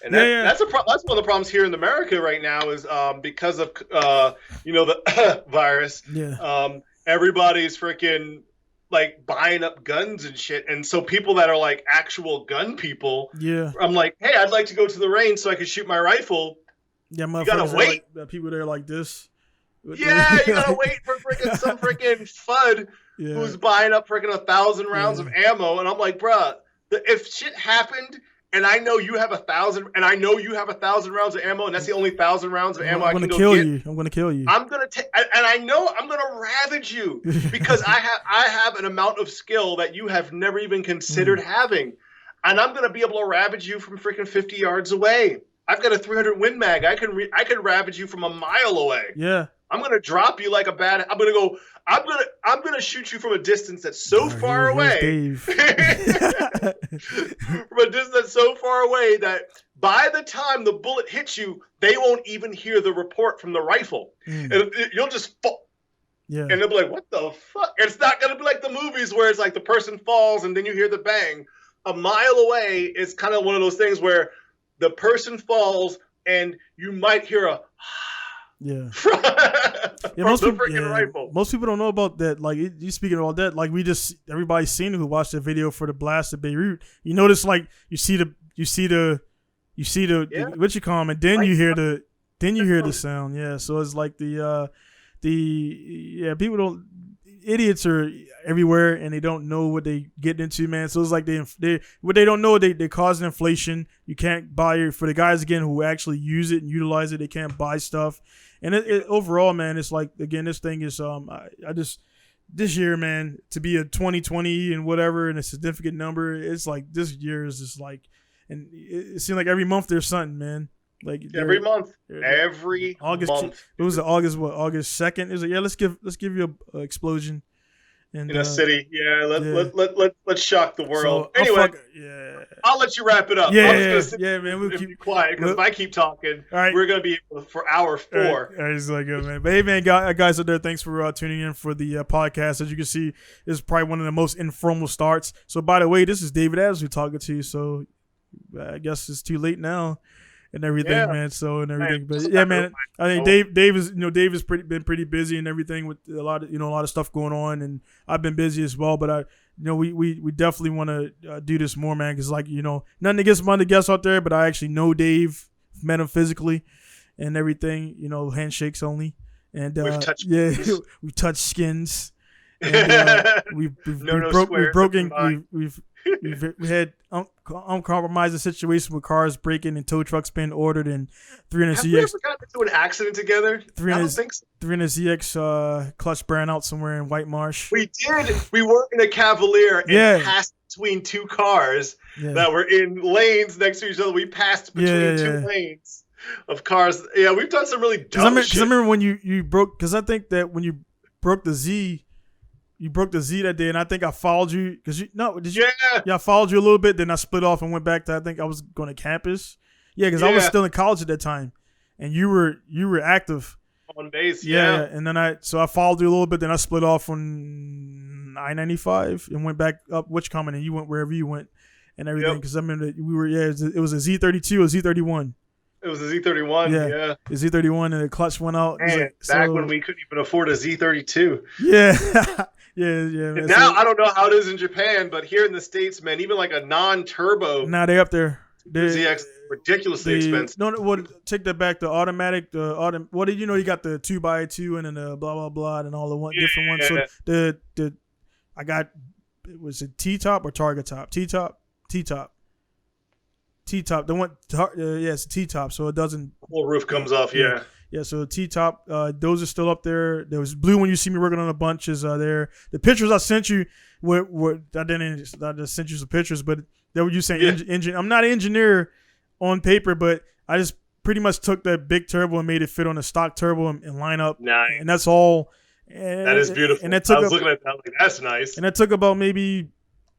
And that's one of the problems here in America right now, is because of the virus. Everybody's freaking like buying up guns and shit, and so people that are like actual gun people, I'm like, hey, I'd like to go to the range so I can shoot my rifle. Yeah, you gotta wait. People there like this. Yeah, you gotta wait for some freaking FUD who's buying up freaking 1,000 rounds of ammo, and I'm like, bruh, if shit happened. And I know you have 1,000, and I know you have 1,000 rounds of ammo, and that's the only 1,000 rounds of ammo I can go get. I'm gonna kill you. I'm gonna take, and I know I'm gonna ravage you because I have an amount of skill that you have never even considered having, and I'm gonna be able to ravage you from freaking 50 yards away. I've got a 300 Win Mag. I can ravage you from a mile away. Yeah. I'm gonna drop you like a bad. I'm gonna shoot you from a distance that's so far away. From a distance that's so far away that by the time the bullet hits you, they won't even hear the report from the rifle. And you'll just fall. Yeah. And they'll be like, what the fuck? And it's not gonna be like the movies where it's like the person falls and then you hear the bang. A mile away is kind of one of those things where the person falls and you might hear a from the freaking rifle. Most people don't know about that. Like you speaking about that, like everybody's seen it who watched the video for the blast of Beirut. You notice like you see the what you call them, and then you hear the sound. Yeah, so it's like people don't. Idiots are everywhere and they don't know what they get into, man. So it's like what they don't know, they cause inflation. You can't buy it for the guys again who actually use it and utilize it. They can't buy stuff, and it overall, man, it's like again, this thing is I just this year, man, to be a 2020 and whatever and a significant number, it's like this year is just like, and it seems like every month there's something, man. Like every month. August. It was August 2nd. It was like, let's give you a explosion in a city. Yeah, let's shock the world. So, anyway, I'll let you wrap it up. Man, we'll keep quiet because if I keep talking, we're gonna be able to, for hour 4. All right, it's like good, man. But hey, man, guys out there, thanks for tuning in for the podcast. As you can see, this is probably one of the most informal starts. So, by the way, this is David Adams who's talking to you. So, I guess it's too late now. And everything, man. So and everything, but yeah, man. I think Dave is been pretty busy and everything with a lot of stuff going on, and I've been busy as well. But we definitely want to do this more, man. Because nothing against my other guests out there, but I actually know Dave, met him physically, and everything. Handshakes only, and we've touched skins. And we had uncompromising situation with cars breaking and tow trucks being ordered and 300 Have we ever gotten into an accident together? 300ZX clutch burnout somewhere in White Marsh. We did. We were in a Cavalier and passed between two cars that were in lanes next to each other. We passed between two lanes of cars. Yeah, we've done some really dumb shit. Because I remember when you broke, because I think that when you broke the Z, you broke the Z that day, and I think I followed you. I followed you a little bit, then I split off and went back to, I think I was going to campus. Yeah, because I was still in college at that time, and you were active. On base, and then I followed you a little bit, then I split off on I-95 and went back up Wichcommon, and you went wherever you went and everything. Because I remember we were, it was a Z32 or Z31. It was a Z31, yeah. The Z31, and the clutch went out. Man, back when we couldn't even afford a Z32. Yeah. Yeah. Man. Now, I don't know how it is in Japan, but here in the States, man, even like a non-turbo. Now they're up there. ZX ridiculously expensive. No, take that back. The automatic, what did you know? You got the 2x2 and then the blah blah blah and all the different ones. So I got, was it T-top or Target top? T-top. The one, it's T-top, so it doesn't. The whole roof comes off, yeah. Yeah, so T-top, those are still up there. There was blue when you see me working on a bunch is there. The pictures I sent you I just sent you some pictures, but they were you saying engine. I'm not an engineer on paper, but I just pretty much took that big turbo and made it fit on a stock turbo and line up. Nice. And that's all. That is beautiful. And I was looking at that like, that's nice. And that took about maybe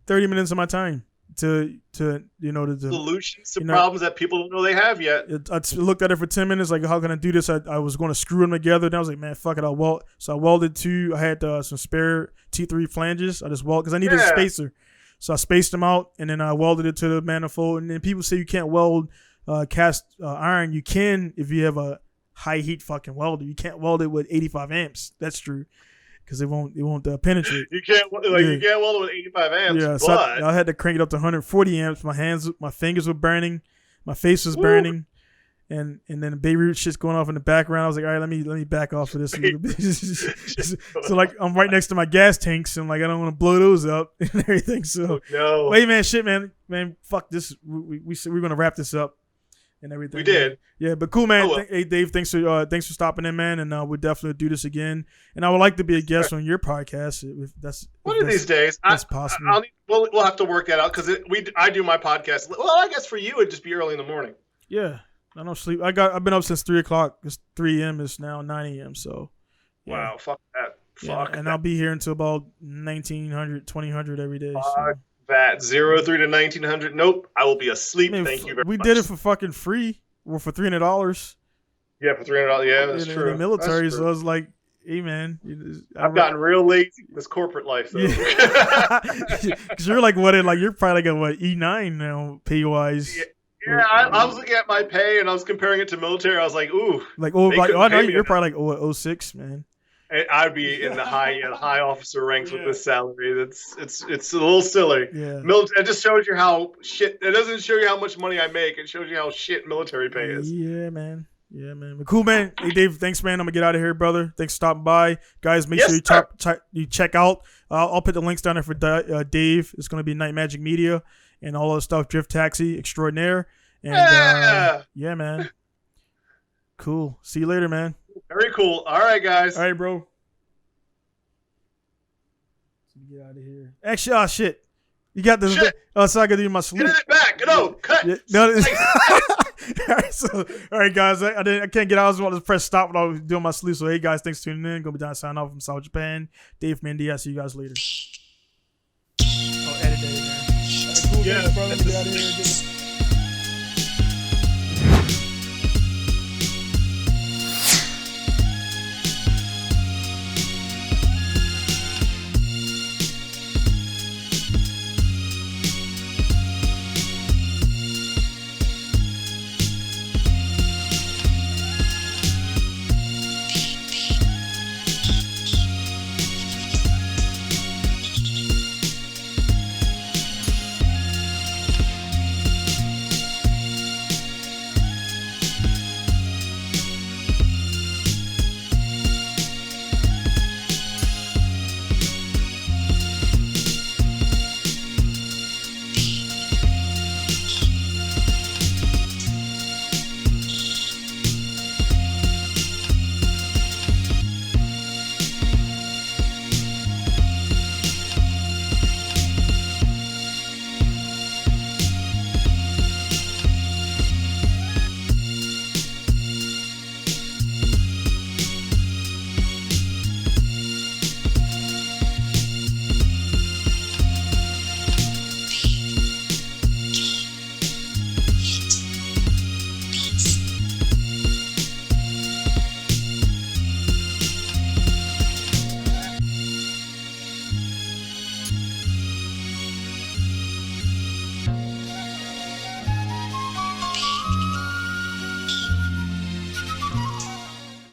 30 minutes of my time. To solutions to problems that people don't know they have yet. I looked at it for 10 minutes, like, how can I do this? I was going to screw them together. And I was like, man, fuck it, I'll weld. So I welded two. I had some spare T3 flanges. I just welded because I needed a spacer. So I spaced them out, and then I welded it to the manifold. And then people say you can't weld cast iron. You can if you have a high heat fucking welder. You can't weld it with 85 amps. That's true. Because it won't penetrate. You can't weld it with 85 amps. Yeah, so I had to crank it up to 140 amps. My fingers were burning, my face was burning, and then Beirut shit's going off in the background. I was like, all right, let me back off of this a little bit. So like I'm right next to my gas tanks, and like I don't want to blow those up and everything. So wait, man, shit, man, fuck this. We're gonna wrap this up and everything. We did. Yeah, but cool, man. Hey, Dave, thanks for stopping in, man, and we'll definitely do this again. And I would like to be a guest on your podcast if that's one of these days. That's possible. We'll have to work that out because I do my podcast. Well, I guess for you it'd just be early in the morning. Yeah, I don't sleep. I've been up since 3 o'clock. It's 3 a.m. It's now 9 a.m. So yeah. Wow, fuck that. Fuck. And I'll be here until about 1900, 2000 every day. So. That 03 to 1900. Nope, I will be asleep. Thank you very much. We did it for fucking free. Or for $300. Yeah, for $300. Yeah, that's true. In the military, so I was like, hey, man. I've gotten real lazy in this corporate life, though. Because you're like, you're probably like what, E9 now, pay-wise. Yeah, I was looking at my pay, and I was comparing it to military. I was like, ooh. I know you're probably like 06, man. I'd be in the high officer ranks with this salary. It's a little silly. Yeah. It just shows you how shit. It doesn't show you how much money I make. It shows you how shit military pay is. Yeah, man. But cool, man. Hey, Dave, thanks, man. I'm gonna get out of here, brother. Thanks for stopping by, guys. Make sure you check out. I'll put the links down there for Dave. It's gonna be Night Magic Media and all that stuff. Drift Taxi Extraordinaire. And yeah, man. Cool. See you later, man. Very cool. All right, guys. All right, bro. Get out of here. Actually, shit. You got this. So I got to do my salute. Get it back. No, cut. Yeah, no, all right, guys. I can't get out. I was about to press stop when I was doing my salute. So, hey, guys, thanks for tuning in. Gonna be down signing off from South Japan. Dave Mendy. I'll see you guys later. Oh, edit that in there. All right, cool, guys, bro. Let me get out of here.